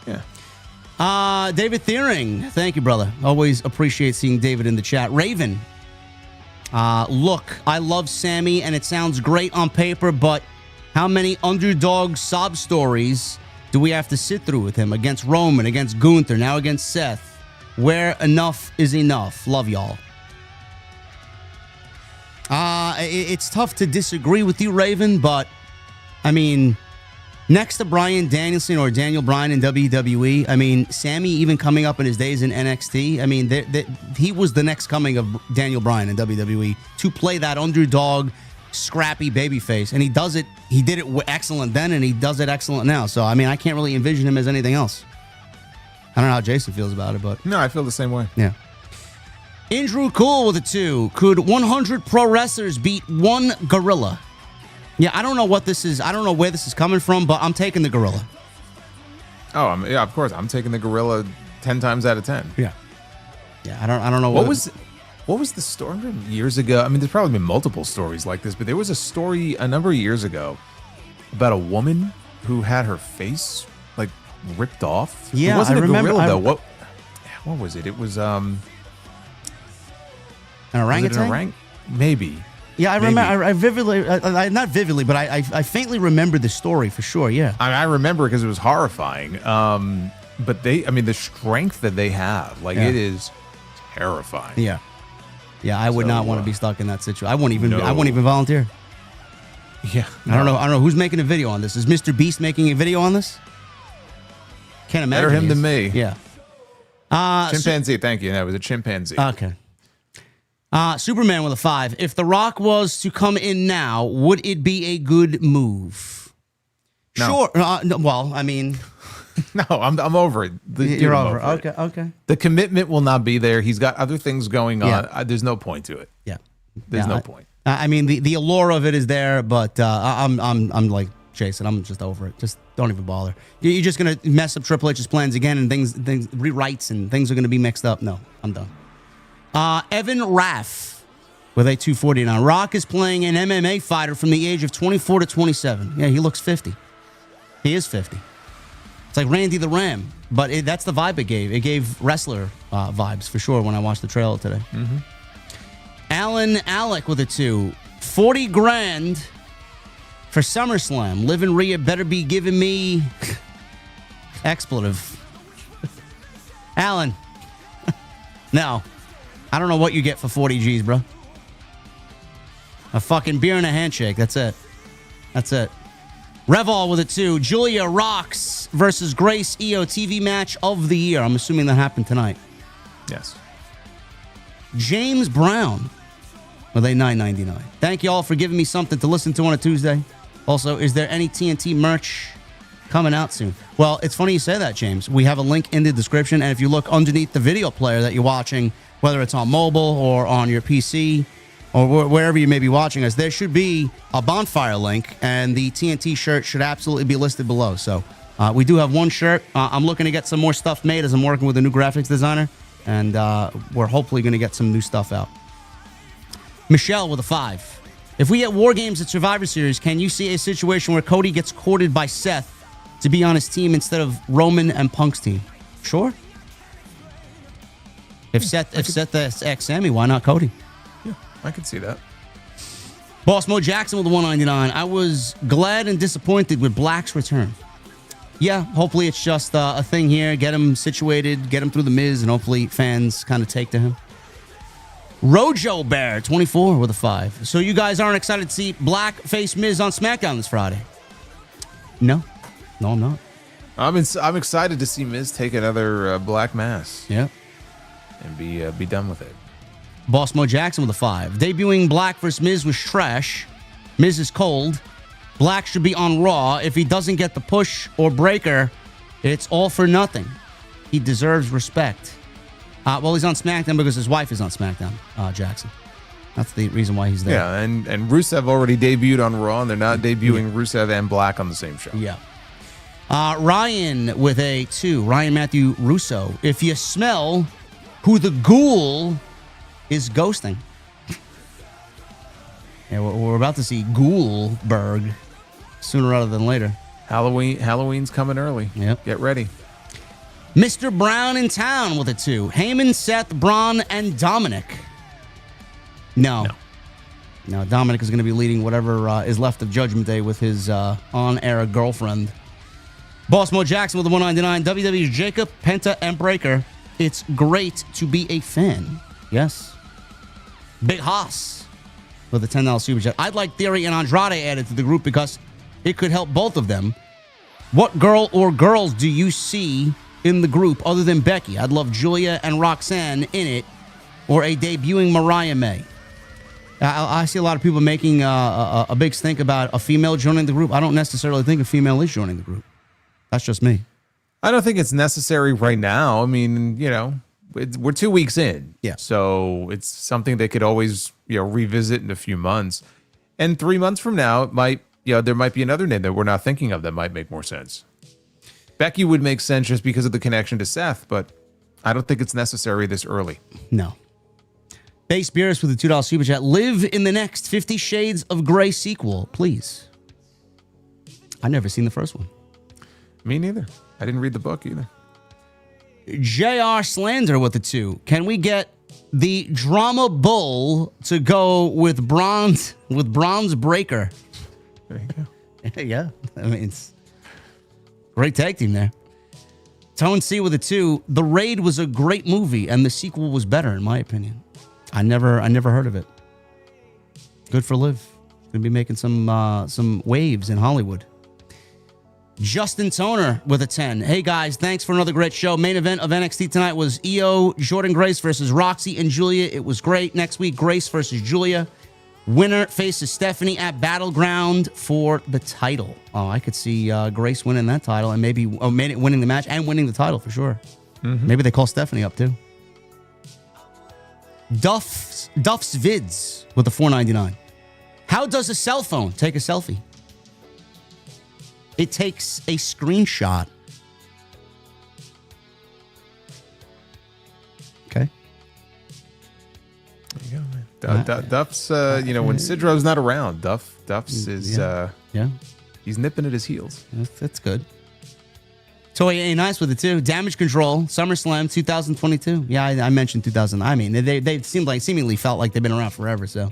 Yeah. David Thiering, thank you, brother. Always appreciate seeing David in the chat. Raven, look, I love Sammy, and it sounds great on paper, but how many underdog sob stories do we have to sit through with him against Roman, against Gunther, now against Seth? Where enough is enough. Love y'all. It's tough to disagree with you, Raven, but I mean, next to Bryan Danielson or Daniel Bryan in WWE, I mean, Sammy even coming up in his days in NXT, I mean, he was the next coming of Daniel Bryan in WWE to play that underdog, scrappy babyface, and he does it. He did it excellent then, and he does it excellent now. So, I mean, I can't really envision him as anything else. I don't know how Jason feels about it, but... No, I feel the same way. Yeah. Andrew Cool with a 2. Could 100 pro wrestlers beat one gorilla? Yeah, I don't know what this is. I don't know where this is coming from, but I'm taking the gorilla. Oh, yeah, of course. I'm taking the gorilla 10 times out of 10. Yeah. Yeah, I don't know what was the story years ago? I mean, there's probably been multiple stories like this, but there was a story a number of years ago about a woman who had her face like ripped off. Yeah, it wasn't I a remember. Gorilla, though. What was it? It was an orangutan. Maybe. Yeah, I remember. I vividly, not vividly, but I faintly remember the story for sure. Yeah, I remember because it was horrifying. But the strength that they have, like it is terrifying. Yeah, I would not want to be stuck in that situation. I won't even volunteer. Yeah, I don't know who's making a video on this. Is Mr. Beast making a video on this? Can't imagine. Better him than me. Yeah. Chimpanzee, thank you. No, it was a chimpanzee. Okay. Superman with a 5. If The Rock was to come in now, would it be a good move? No. Sure. No, well, I mean, No, I'm over it. you're over. Okay. The commitment will not be there. He's got other things going on. Yeah. There's no point to it. Yeah. There's no point. I mean, the allure of it is there, but I'm like Jason. I'm just over it. Just don't even bother. You're just gonna mess up Triple H's plans again, and things rewrites and things are gonna be mixed up. No, I'm done. Evan Raff with a 249. Rock is playing an MMA fighter from the age of 24 to 27. Yeah, he looks 50. He is 50. It's like Randy the Ram, but that's the vibe it gave. It gave wrestler vibes for sure when I watched the trailer today. Mm-hmm. Alan Alec with a 2. 40 grand for SummerSlam. Liv and Rhea better be giving me expletive. Alan. No. I don't know what you get for 40 G's, bro. A fucking beer and a handshake. That's it. Revol with a 2. Julia Rocks versus Grace EO TV match of the year. I'm assuming that happened tonight. Yes. James Brown with a $9.99. Thank you all for giving me something to listen to on a Tuesday. Also, is there any TNT merch coming out soon? Well, it's funny you say that, James. We have a link in the description, and if you look underneath the video player that you're watching, whether it's on mobile or on your PC or wherever you may be watching us, there should be a bonfire link, and the TNT shirt should absolutely be listed below. So we do have one shirt. I'm looking to get some more stuff made as I'm working with a new graphics designer, and we're hopefully going to get some new stuff out. Michelle with a 5. If we get War Games at Survivor Series, can you see a situation where Cody gets courted by Seth to be on his team instead of Roman and Punk's team? Sure. If Seth is ex-Sammy, why not Cody? Yeah, I can see that. Boss Mo Jackson with the 199. I was glad and disappointed with Black's return. Yeah, hopefully it's just a thing here. Get him situated, get him through the Miz, and hopefully fans kind of take to him. Rojo Bear, 24 with a 5. So you guys aren't excited to see Black face Miz on SmackDown this Friday? No, I'm not. I'm excited to see Miz take another black mass. Yeah. And be done with it. Boss Mo Jackson with a 5. Debuting Black vs. Miz was trash. Miz is cold. Black should be on Raw. If he doesn't get the push or breaker, it's all for nothing. He deserves respect. Well, he's on SmackDown because his wife is on SmackDown, Jackson. That's the reason why he's there. Yeah, and Rusev already debuted on Raw, and they're not debuting Rusev and Black on the same show. Yeah. Ryan with a 2. Ryan Matthew Russo. If you smell who the ghoul is ghosting. Yeah, we're about to see Ghoulberg sooner rather than later. Halloween's coming early. Yep. Get ready. Mr. Brown in town with a 2. Heyman, Seth, Braun, and Dominic. No, Dominic is going to be leading whatever is left of Judgment Day with his on-air girlfriend. Boss Mo Jackson with the 199. WWE's Jacob, Penta, and Breaker. It's great to be a fan. Yes. Big Haas with a $10 super chat. I'd like Theory and Andrade added to the group because it could help both of them. What girl or girls do you see in the group other than Becky? I'd love Julia and Roxanne in it, or a debuting Mariah May. I see a lot of people making a big stink about a female joining the group. I don't necessarily think a female is joining the group. That's just me. I don't think it's necessary right now. I mean, we're 2 weeks in. Yeah. So it's something they could always, revisit in a few months. And 3 months from now, there might be another name that we're not thinking of that might make more sense. Becky would make sense just because of the connection to Seth, but I don't think it's necessary this early. No. Base Beerus with a $2 super chat. Live in the next 50 Shades of Grey sequel, please. I've never seen the first one. Me neither. I didn't read the book either. JR Slander with the 2. Can we get the Drama Bull to go with Bronze Breaker? There you go. Yeah. I mean, it's great tag team there. Tone C with a 2. The Raid was a great movie, and the sequel was better, in my opinion. I never heard of it. Good for Liv. Gonna be making some waves in Hollywood. Justin Toner with a 10. Hey guys, thanks for another great show. Main event of NXT tonight was Io Jordan Grace versus Roxy and Julia. It was great. Next week, Grace versus Julia. Winner faces Stephanie at Battleground for the title. Oh, I could see Grace winning that title and maybe winning the match and winning the title for sure. Maybe they call Stephanie up too. Duff's Vids with a $4.99. How does a cell phone take a selfie? It takes a screenshot. Okay. There you go, man. Duff's, when Sidrow's not around, Duff's is, he's nipping at his heels. That's good. Toy A nice with it too. Damage Control, SummerSlam 2022. Yeah, I mentioned 2000. I mean, they seemingly felt like they've been around forever. So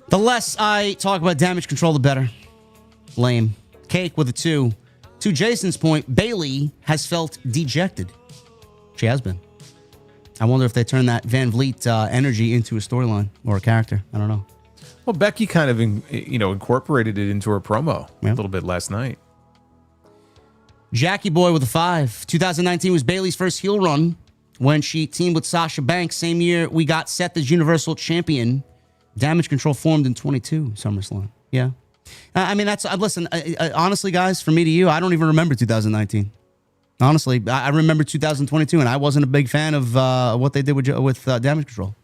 the less I talk about Damage Control, the better. Lame. Cake with a 2. To Jason's point, Bayley has felt dejected. She has been. I wonder if they turn that Van Vliet energy into a storyline or a character. I don't know. Well, Becky kind of, incorporated it into her promo a little bit last night. Jackie Boy with a 5. 2019 was Bayley's first heel run when she teamed with Sasha Banks. Same year we got Seth as Universal Champion. Damage Control formed in 22 SummerSlam. Yeah. I mean, listen, honestly, guys, from me to you, I don't even remember 2019. Honestly, I remember 2022, and I wasn't a big fan of what they did with Damage Control.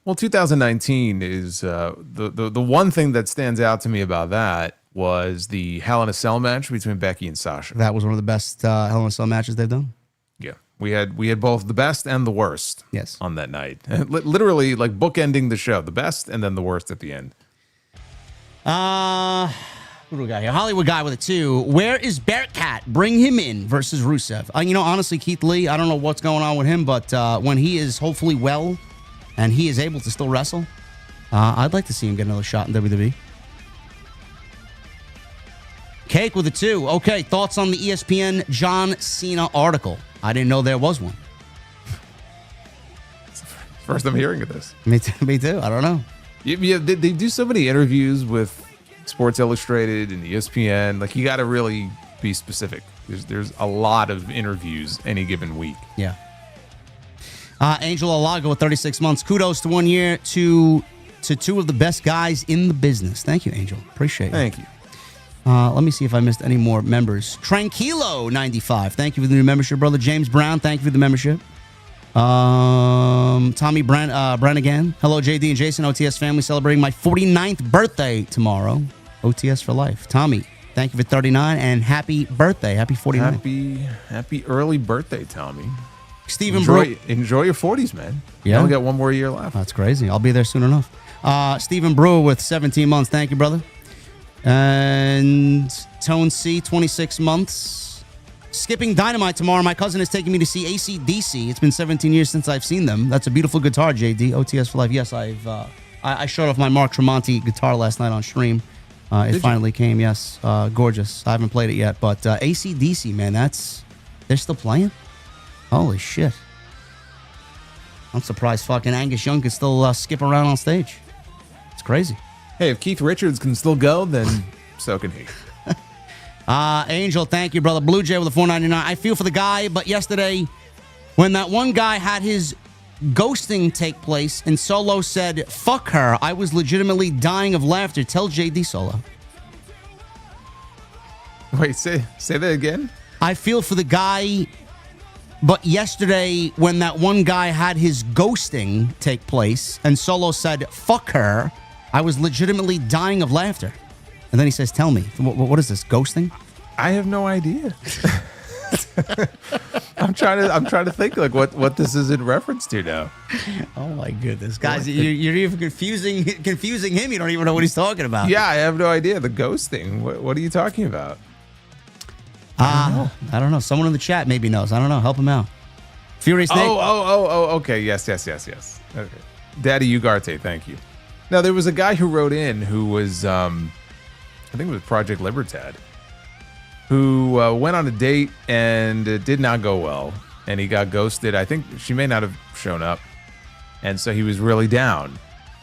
Well, 2019 is the one thing that stands out to me about that was the Hell in a Cell match between Becky and Sasha. That was one of the best Hell in a Cell matches they've done. Yeah, we had both the best and the worst. Yes. On that night, literally like bookending the show, the best and then the worst at the end. What do we got here? Hollywood Guy with a 2. Where is Bearcat? Bring him in versus Rusev. Honestly, Keith Lee, I don't know what's going on with him, but when he is hopefully well and he is able to still wrestle, I'd like to see him get another shot in WWE. Cake with a 2. Okay, thoughts on the ESPN John Cena article? I didn't know there was one. First I'm hearing of this. Me too. I don't know. Yeah, they do so many interviews with Sports Illustrated and ESPN. Like, you got to really be specific. There's a lot of interviews any given week. Yeah. Angel Alago with 36 months. Kudos to 1 year to two of the best guys in the business. Thank you, Angel. Appreciate it. Thank you. Let me see if I missed any more members. Tranquilo 95. Thank you for the new membership, brother. James Brown, thank you for the membership. Tommy Brannigan. Hello, JD and Jason. OTS family celebrating my 49th birthday tomorrow. OTS for life. Tommy, thank you for 39 and happy birthday. Happy 49. Happy early birthday, Tommy. Stephen Brew. Enjoy your 40s, man. Yeah. You only got one more year left. That's crazy. I'll be there soon enough. Stephen Brewer with 17 months. Thank you, brother. And Tone C, 26 months. Skipping Dynamite tomorrow. My cousin is taking me to see AC/DC. It's been 17 years since I've seen them. That's a beautiful guitar, JD. OTS for life. Yes, I showed off my Mark Tremonti guitar last night on stream. It finally came. Yes, gorgeous. I haven't played it yet, but AC/DC, man, they're still playing. Holy shit! I'm surprised fucking Angus Young can still skip around on stage. It's crazy. Hey, if Keith Richards can still go, then so can he. Angel, thank you, brother. Blue Jay with a $4.99. I feel for the guy, but yesterday, when that one guy had his ghosting take place and Solo said, fuck her, I was legitimately dying of laughter. Tell JD Solo. Wait, say that again? I feel for the guy, but yesterday, when that one guy had his ghosting take place and Solo said, fuck her, I was legitimately dying of laughter. And then he says, tell me, what is this, ghosting? I have no idea. I'm trying to think like what this is in reference to now. Oh my goodness, guys, you're even confusing him. You don't even know what he's talking about. Yeah, I have no idea. The ghosting. What are you talking about? I don't know. Someone in the chat maybe knows. I don't know. Help him out. Furious Snake. Oh. Okay. Yes. Okay. Daddy Ugarte, thank you. Now there was a guy who wrote in who was, I think it was Project Libertad, who went on a date and it did not go well, and he got ghosted. I think she may not have shown up, and so he was really down.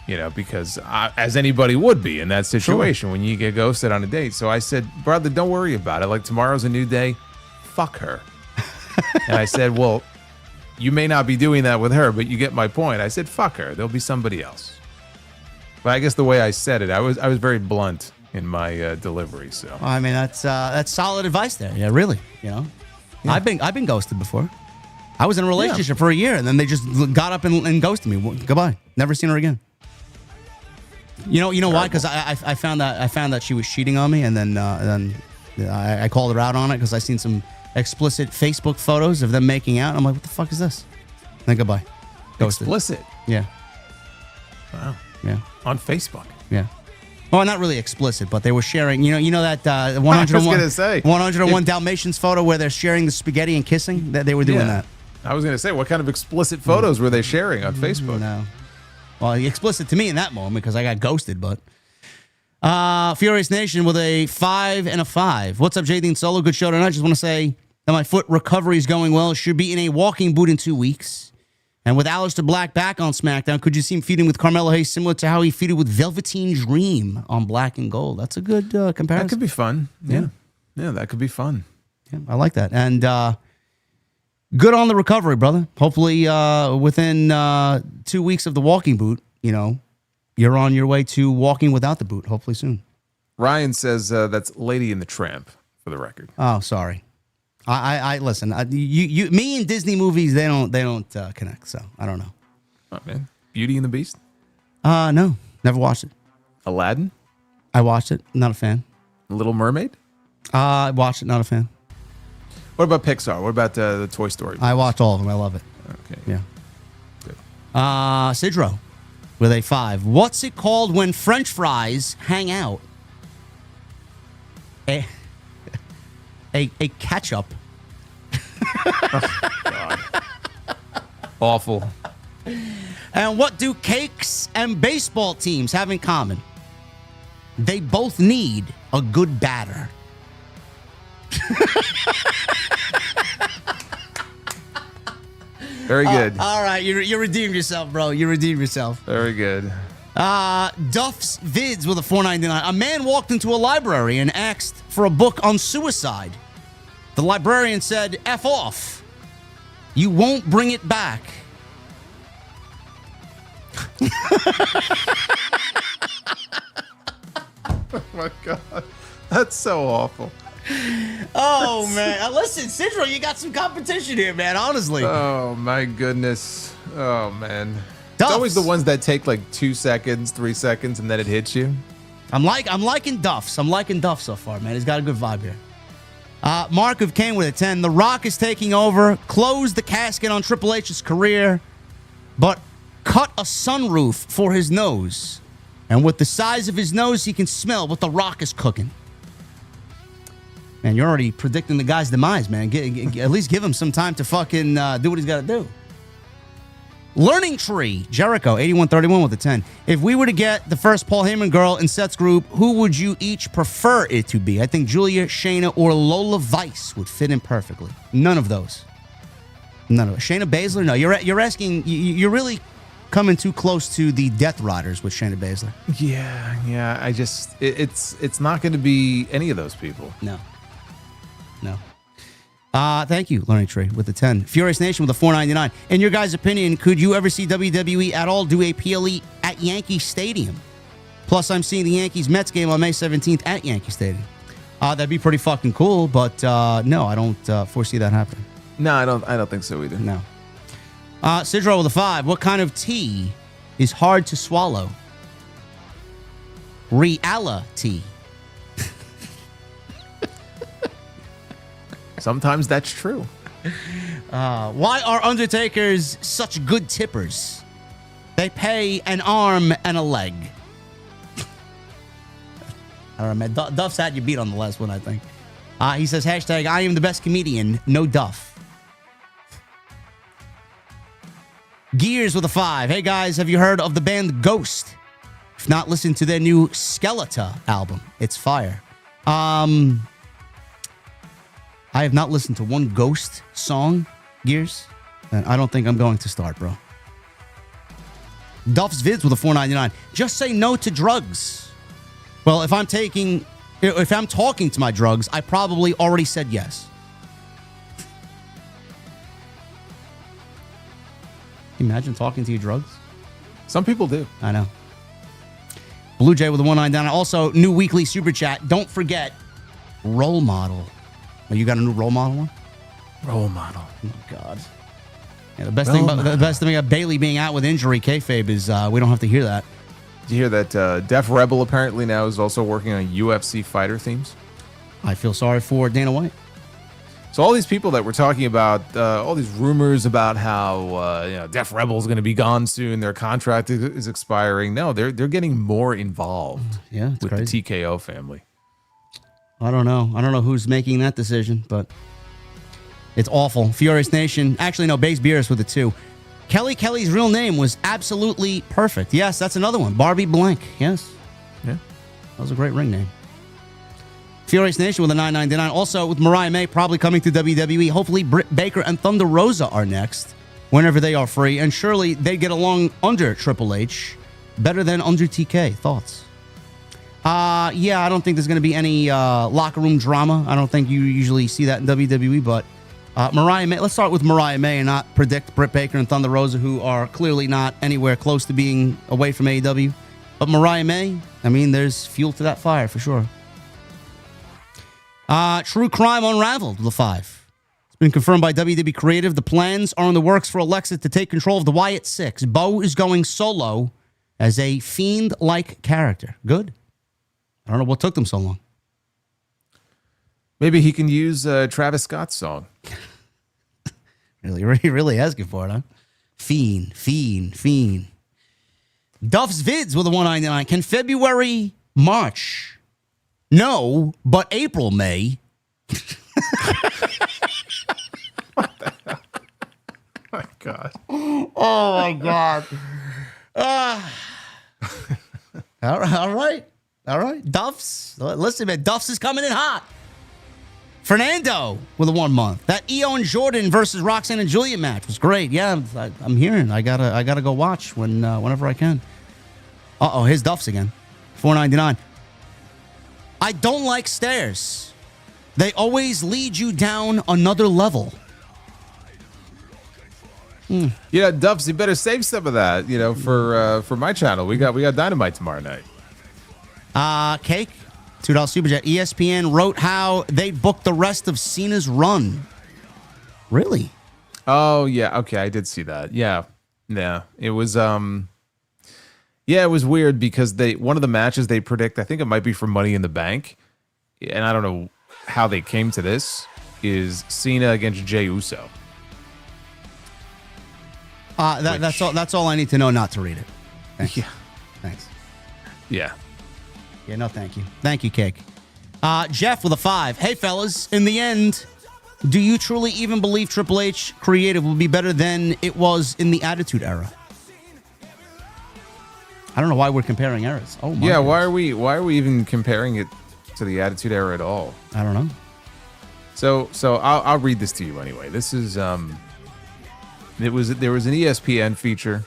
because as anybody would be in that situation when you get ghosted on a date. So I said, brother, don't worry about it. Like, tomorrow's a new day. Fuck her. And I said, well, you may not be doing that with her, but you get my point. I said, fuck her. There'll be somebody else. But I guess the way I said it, I was very blunt in my delivery. So well, I mean, that's solid advice there. Yeah, really. Yeah. I've been ghosted before. I was in a relationship for a year, and then they just got up and ghosted me. Well, goodbye. Never seen her again. You know why? Because I found that she was cheating on me, and then I called her out on it because I seen some explicit Facebook photos of them making out. I'm like, what the fuck is this? Then goodbye. Ghosted. Explicit. Yeah. Wow. Yeah. On Facebook. Yeah. Well, not really explicit, but they were sharing. You know that 101 Dalmatians photo where they're sharing the spaghetti and kissing. That they were doing that. I was gonna say, what kind of explicit photos were they sharing on Facebook? No. Well, explicit to me in that moment because I got ghosted, but Furious Nation with a 5 and a 5. What's up, JD and Solo? Good show tonight. Just want to say that my foot recovery is going well. Should be in a walking boot in 2 weeks. And with Aleister Black back on SmackDown, could you see him feuding with Carmelo Hayes similar to how he feuded with Velveteen Dream on Black and Gold? That's a good comparison. That could be fun. Yeah, that could be fun. Yeah, I like that. And good on the recovery, brother. Hopefully within 2 weeks of the walking boot, you're on your way to walking without the boot, hopefully soon. Ryan says that's Lady and the Tramp, for the record. Oh, sorry. I listen. Me and Disney movies, they don't connect. So I don't know. Oh, man, Beauty and the Beast. No, never watched it. Aladdin. I watched it. Not a fan. Little Mermaid. I watched it. Not a fan. What about Pixar? What about the Toy Story movies? I watched all of them. I love it. Okay. Yeah. Good. Sidro with a 5. What's it called when French fries hang out? A ketchup. Oh, God. Awful. And what do cakes and baseball teams have in common? They both need a good batter. Very good. All right, you redeemed yourself, bro. You redeemed yourself. Very good. Duff's Vids with a $4.99. A man walked into a library and asked for a book on suicide. The librarian said, F off. You won't bring it back. Oh, my God. That's so awful. Oh, man. Listen, Sidro, you got some competition here, man, honestly. Oh, my goodness. Oh, man. Duff's. It's always the ones that take like 2 seconds, 3 seconds, and then it hits you. I'm liking Duff's. I'm liking Duff so far, man. He's got a good vibe here. Mark of Kane with a 10. The Rock is taking over. Closed the casket on Triple H's career, but cut a sunroof for his nose. And with the size of his nose, he can smell what The Rock is cooking. Man, you're already predicting the guy's demise, man. At least give him some time to fucking do what he's got to do. Learning Tree, Jericho, 8131 with a 10. If we were to get the first Paul Heyman girl in Seth's group, who would you each prefer it to be? I think Julia, Shayna, or Lola Vice would fit in perfectly. None of those. None of it. Shayna Baszler? No, you're asking, you're really coming too close to the Death Riders with Shayna Baszler. Yeah. I just, it's not going to be any of those people. No. Thank you, Learning Tree, with the 10. Furious Nation with a $4.99. In your guys' opinion, could you ever see WWE at all do a PLE at Yankee Stadium? Plus, I'm seeing the Yankees-Mets game on May 17th at Yankee Stadium. That'd be pretty fucking cool, but no, I don't foresee that happening. No, I don't think so either. No. Sidro with a 5. What kind of tea is hard to swallow? Reality. Sometimes that's true. Why are Undertakers such good tippers? They pay an arm and a leg. All right, man. Duff's had you beat on the last one, I think. He says, hashtag, I am the best comedian, no Duff. Gears with a 5. Hey, guys, have you heard of the band Ghost? If not, listen to their new Skeletor album. It's fire. I have not listened to one Ghost song, Gears, and I don't think I'm going to start, bro. Duff's Vids with a $4.99. Just say no to drugs. Well, if I'm talking to my drugs, I probably already said yes. Can you imagine talking to your drugs? Some people do. I know. Blue Jay with a $1.99. Also, new weekly super chat. Don't forget, role model. Oh, you got a new role model one? Role model. Oh, God. Yeah, the best thing about Bailey being out with injury, kayfabe, is we don't have to hear that. Did you hear that Def Rebel apparently now is also working on UFC fighter themes? I feel sorry for Dana White. So all these people that we're talking about, all these rumors about how Def Rebel is going to be gone soon, their contract is expiring. No, they're getting more involved with crazy. The TKO family. I don't know who's making that decision, but it's awful. Furious Nation. Actually, no, Base Beers with it too. Kelly's real name was absolutely perfect. Yes, that's another one. Barbie Blank. Yes. Yeah. That was a great ring name. Furious Nation with a $9.99. Also, with Mariah May probably coming to WWE. Hopefully, Britt Baker and Thunder Rosa are next whenever they are free. And surely they get along under Triple H better than under TK. Thoughts? Yeah, I don't think there's going to be any locker room drama. I don't think you usually see that in WWE. But Mariah May, let's start with Mariah May and not predict Britt Baker and Thunder Rosa, who are clearly not anywhere close to being away from AEW. But Mariah May, I mean, there's fuel to that fire for sure. True Crime Unraveled with a 5. It's been confirmed by WWE Creative. The plans are in the works for Alexa to take control of the Wyatt Six. Bo is going solo as a fiend-like character. Good. I don't know what took them so long. Maybe he can use Travis Scott's song. Really asking for it, huh? Fiend. Duff's Vids with a $1.99. Can February, March... No, but April, May. What the hell? Oh, my God. Oh, my God. All right. Duff's. Listen, man, Duff's is coming in hot. Fernando with a 1 month. That Io and Jordan versus Roxanne and Julia match was great. Yeah, I'm hearing. I gotta go watch whenever I can. Here's Duff's again. $4.99. I don't like stairs. They always lead you down another level. Yeah, Duffs, you better save some of that, for my channel. We got Dynamite tomorrow night. Cake, $2 super chat. ESPN wrote how they booked the rest of Cena's run. Really? Oh yeah, okay, I did see that. Yeah. It was it was weird because one of the matches they predict, I think it might be for Money in the Bank, and I don't know how they came to this, is Cena against Jey Uso. That's all I need to know not to read it. Thanks. Yeah. Thanks. Yeah. Yeah, no, thank you. Thank you, Cake. Jeff with a 5. Hey, fellas, in the end, do you truly even believe Triple H creative will be better than it was in the Attitude Era? I don't know why we're comparing eras. Oh my. Yeah, goodness. Why are we even comparing it to the Attitude Era at all? I don't know. So I'll read this to you anyway. This is there was an ESPN feature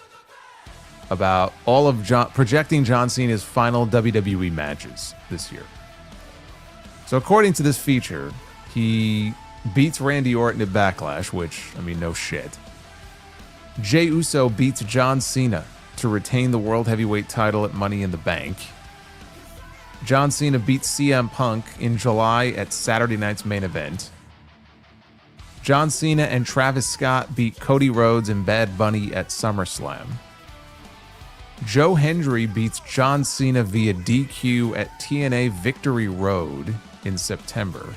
about all of projecting John Cena's final WWE matches this year. So according to this feature, he beats Randy Orton at Backlash, which, I mean, no shit. Jey Uso beats John Cena to retain the World Heavyweight title at Money in the Bank. John Cena beats CM Punk in July at Saturday Night's Main Event. John Cena and Travis Scott beat Cody Rhodes and Bad Bunny at SummerSlam. Joe Hendry beats John Cena via DQ at TNA Victory Road in September.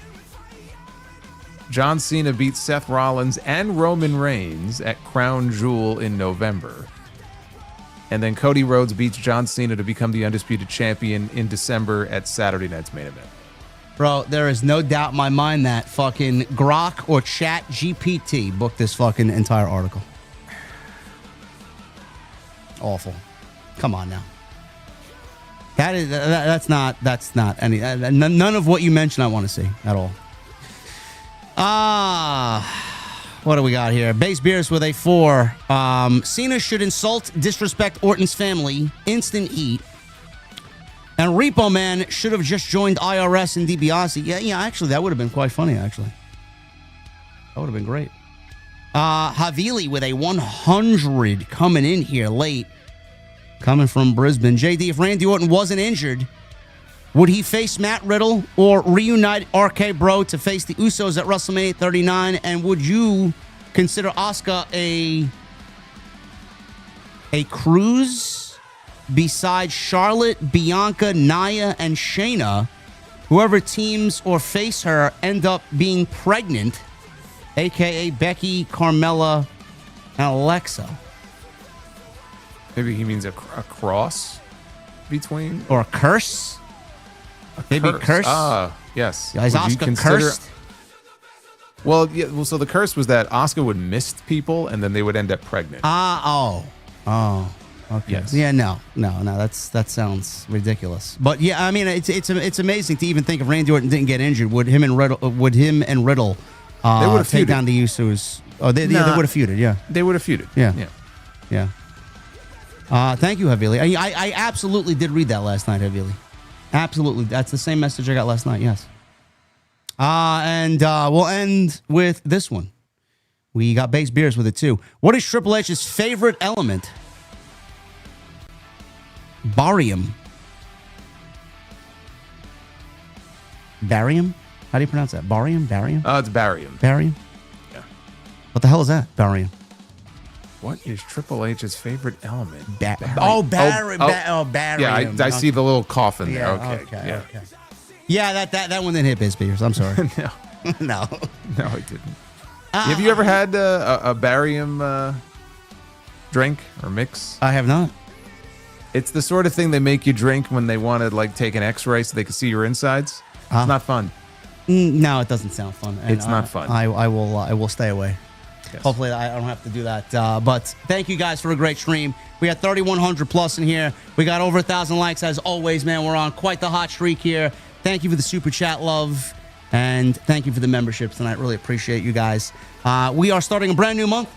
John Cena beats Seth Rollins and Roman Reigns at Crown Jewel in November. And then Cody Rhodes beats John Cena to become the Undisputed Champion in December at Saturday Night's Main Event. Bro, there is no doubt in my mind that fucking Grok or Chat GPT booked this fucking entire article. Awful. Come on now. That's not any, none of what you mentioned I want to see at all. what do we got here? Base Beers with a 4. Cena should insult, disrespect Orton's family. Instant heat. And Repo Man should have just joined IRS and DiBiase. Yeah, actually, that would have been quite funny, actually. That would have been great. Havili with a 100 coming in here late. Coming from Brisbane. JD, if Randy Orton wasn't injured, would he face Matt Riddle or reunite RK Bro to face the Usos at WrestleMania 39? And would you consider Asuka a cruise besides Charlotte, Bianca, Nia, and Shayna? Whoever teams or face her end up being pregnant, a.k.a. Becky, Carmella, and Alexa. Maybe he means a cross between... Or a curse? Maybe curse? Ah, yes. Is Asuka cursed? Well, yeah. Well, so the curse was that Asuka would mist people, and then they would end up pregnant. Oh. Okay. Yes. Yeah. No. That sounds ridiculous. But yeah, I mean, it's amazing to even think if Randy Orton didn't get injured, would him and Riddle take down the Usos? Oh, they would have feuded. Yeah. They would have feuded. Yeah. Thank you, Havili. I absolutely did read that last night, Havili. Absolutely. That's the same message I got last night, yes. And we'll end with this one. We got Base Beers with it, too. What is Triple H's favorite element? Barium. Barium? How do you pronounce that? Barium? Barium? It's barium. Barium? Yeah. What the hell is that? Barium. What is Triple H's favorite element? Barium. Yeah, I see the little coffin there. Okay. Yeah, that one didn't hit Biz Beers. I'm sorry. No, it didn't. Have you ever had a barium drink or mix? I have not. It's the sort of thing they make you drink when they want to take an X-ray so they can see your insides. It's not fun. No, it doesn't sound fun. And it's not fun. I will stay away. Yes. Hopefully, I don't have to do that. But thank you guys for a great stream. We got 3,100 plus in here. We got over 1,000 likes as always, man. We're on quite the hot streak here. Thank you for the super chat love. And thank you for the memberships tonight. Really appreciate you guys. We are starting a brand new month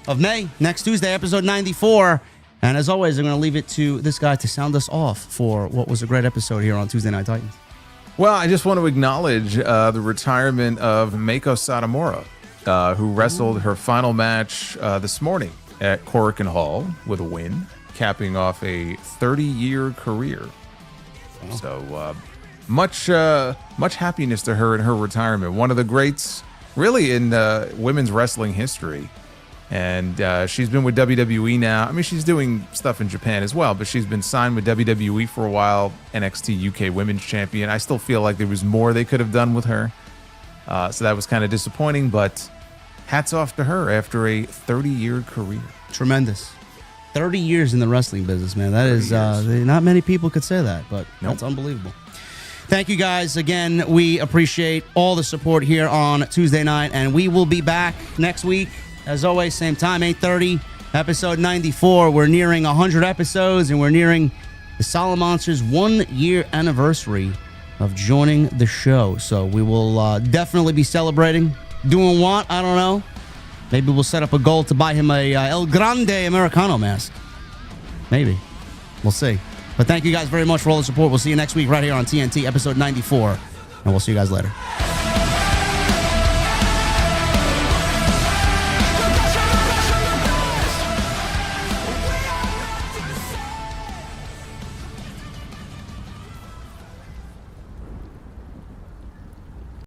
of May. Next Tuesday, episode 94. And as always, I'm going to leave it to this guy to sound us off for what was a great episode here on Tuesday Night Titans. Well, I just want to acknowledge the retirement of Meiko Satomura, who wrestled her final match this morning at Korakuen Hall with a win, capping off a 30-year career. Oh. So much happiness to her in her retirement. One of the greats, really, in women's wrestling history. And she's been with WWE now. I mean, she's doing stuff in Japan as well, but she's been signed with WWE for a while, NXT UK Women's Champion. I still feel like there was more they could have done with her. So that was kind of disappointing, but hats off to her after a 30-year career. Tremendous. 30 years in the wrestling business, man. That is, not many people could say that, but That's unbelievable. Thank you guys again. We appreciate all the support here on Tuesday night, and we will be back next week. As always, same time, 8:30, episode 94. We're nearing 100 episodes, and we're nearing the Solid Monsters' 1-year anniversary of joining the show. So we will definitely be celebrating. Doing what? I don't know. Maybe we'll set up a goal to buy him a El Grande Americano mask. Maybe. We'll see. But thank you guys very much for all the support. We'll see you next week right here on TNT, episode 94. And we'll see you guys later.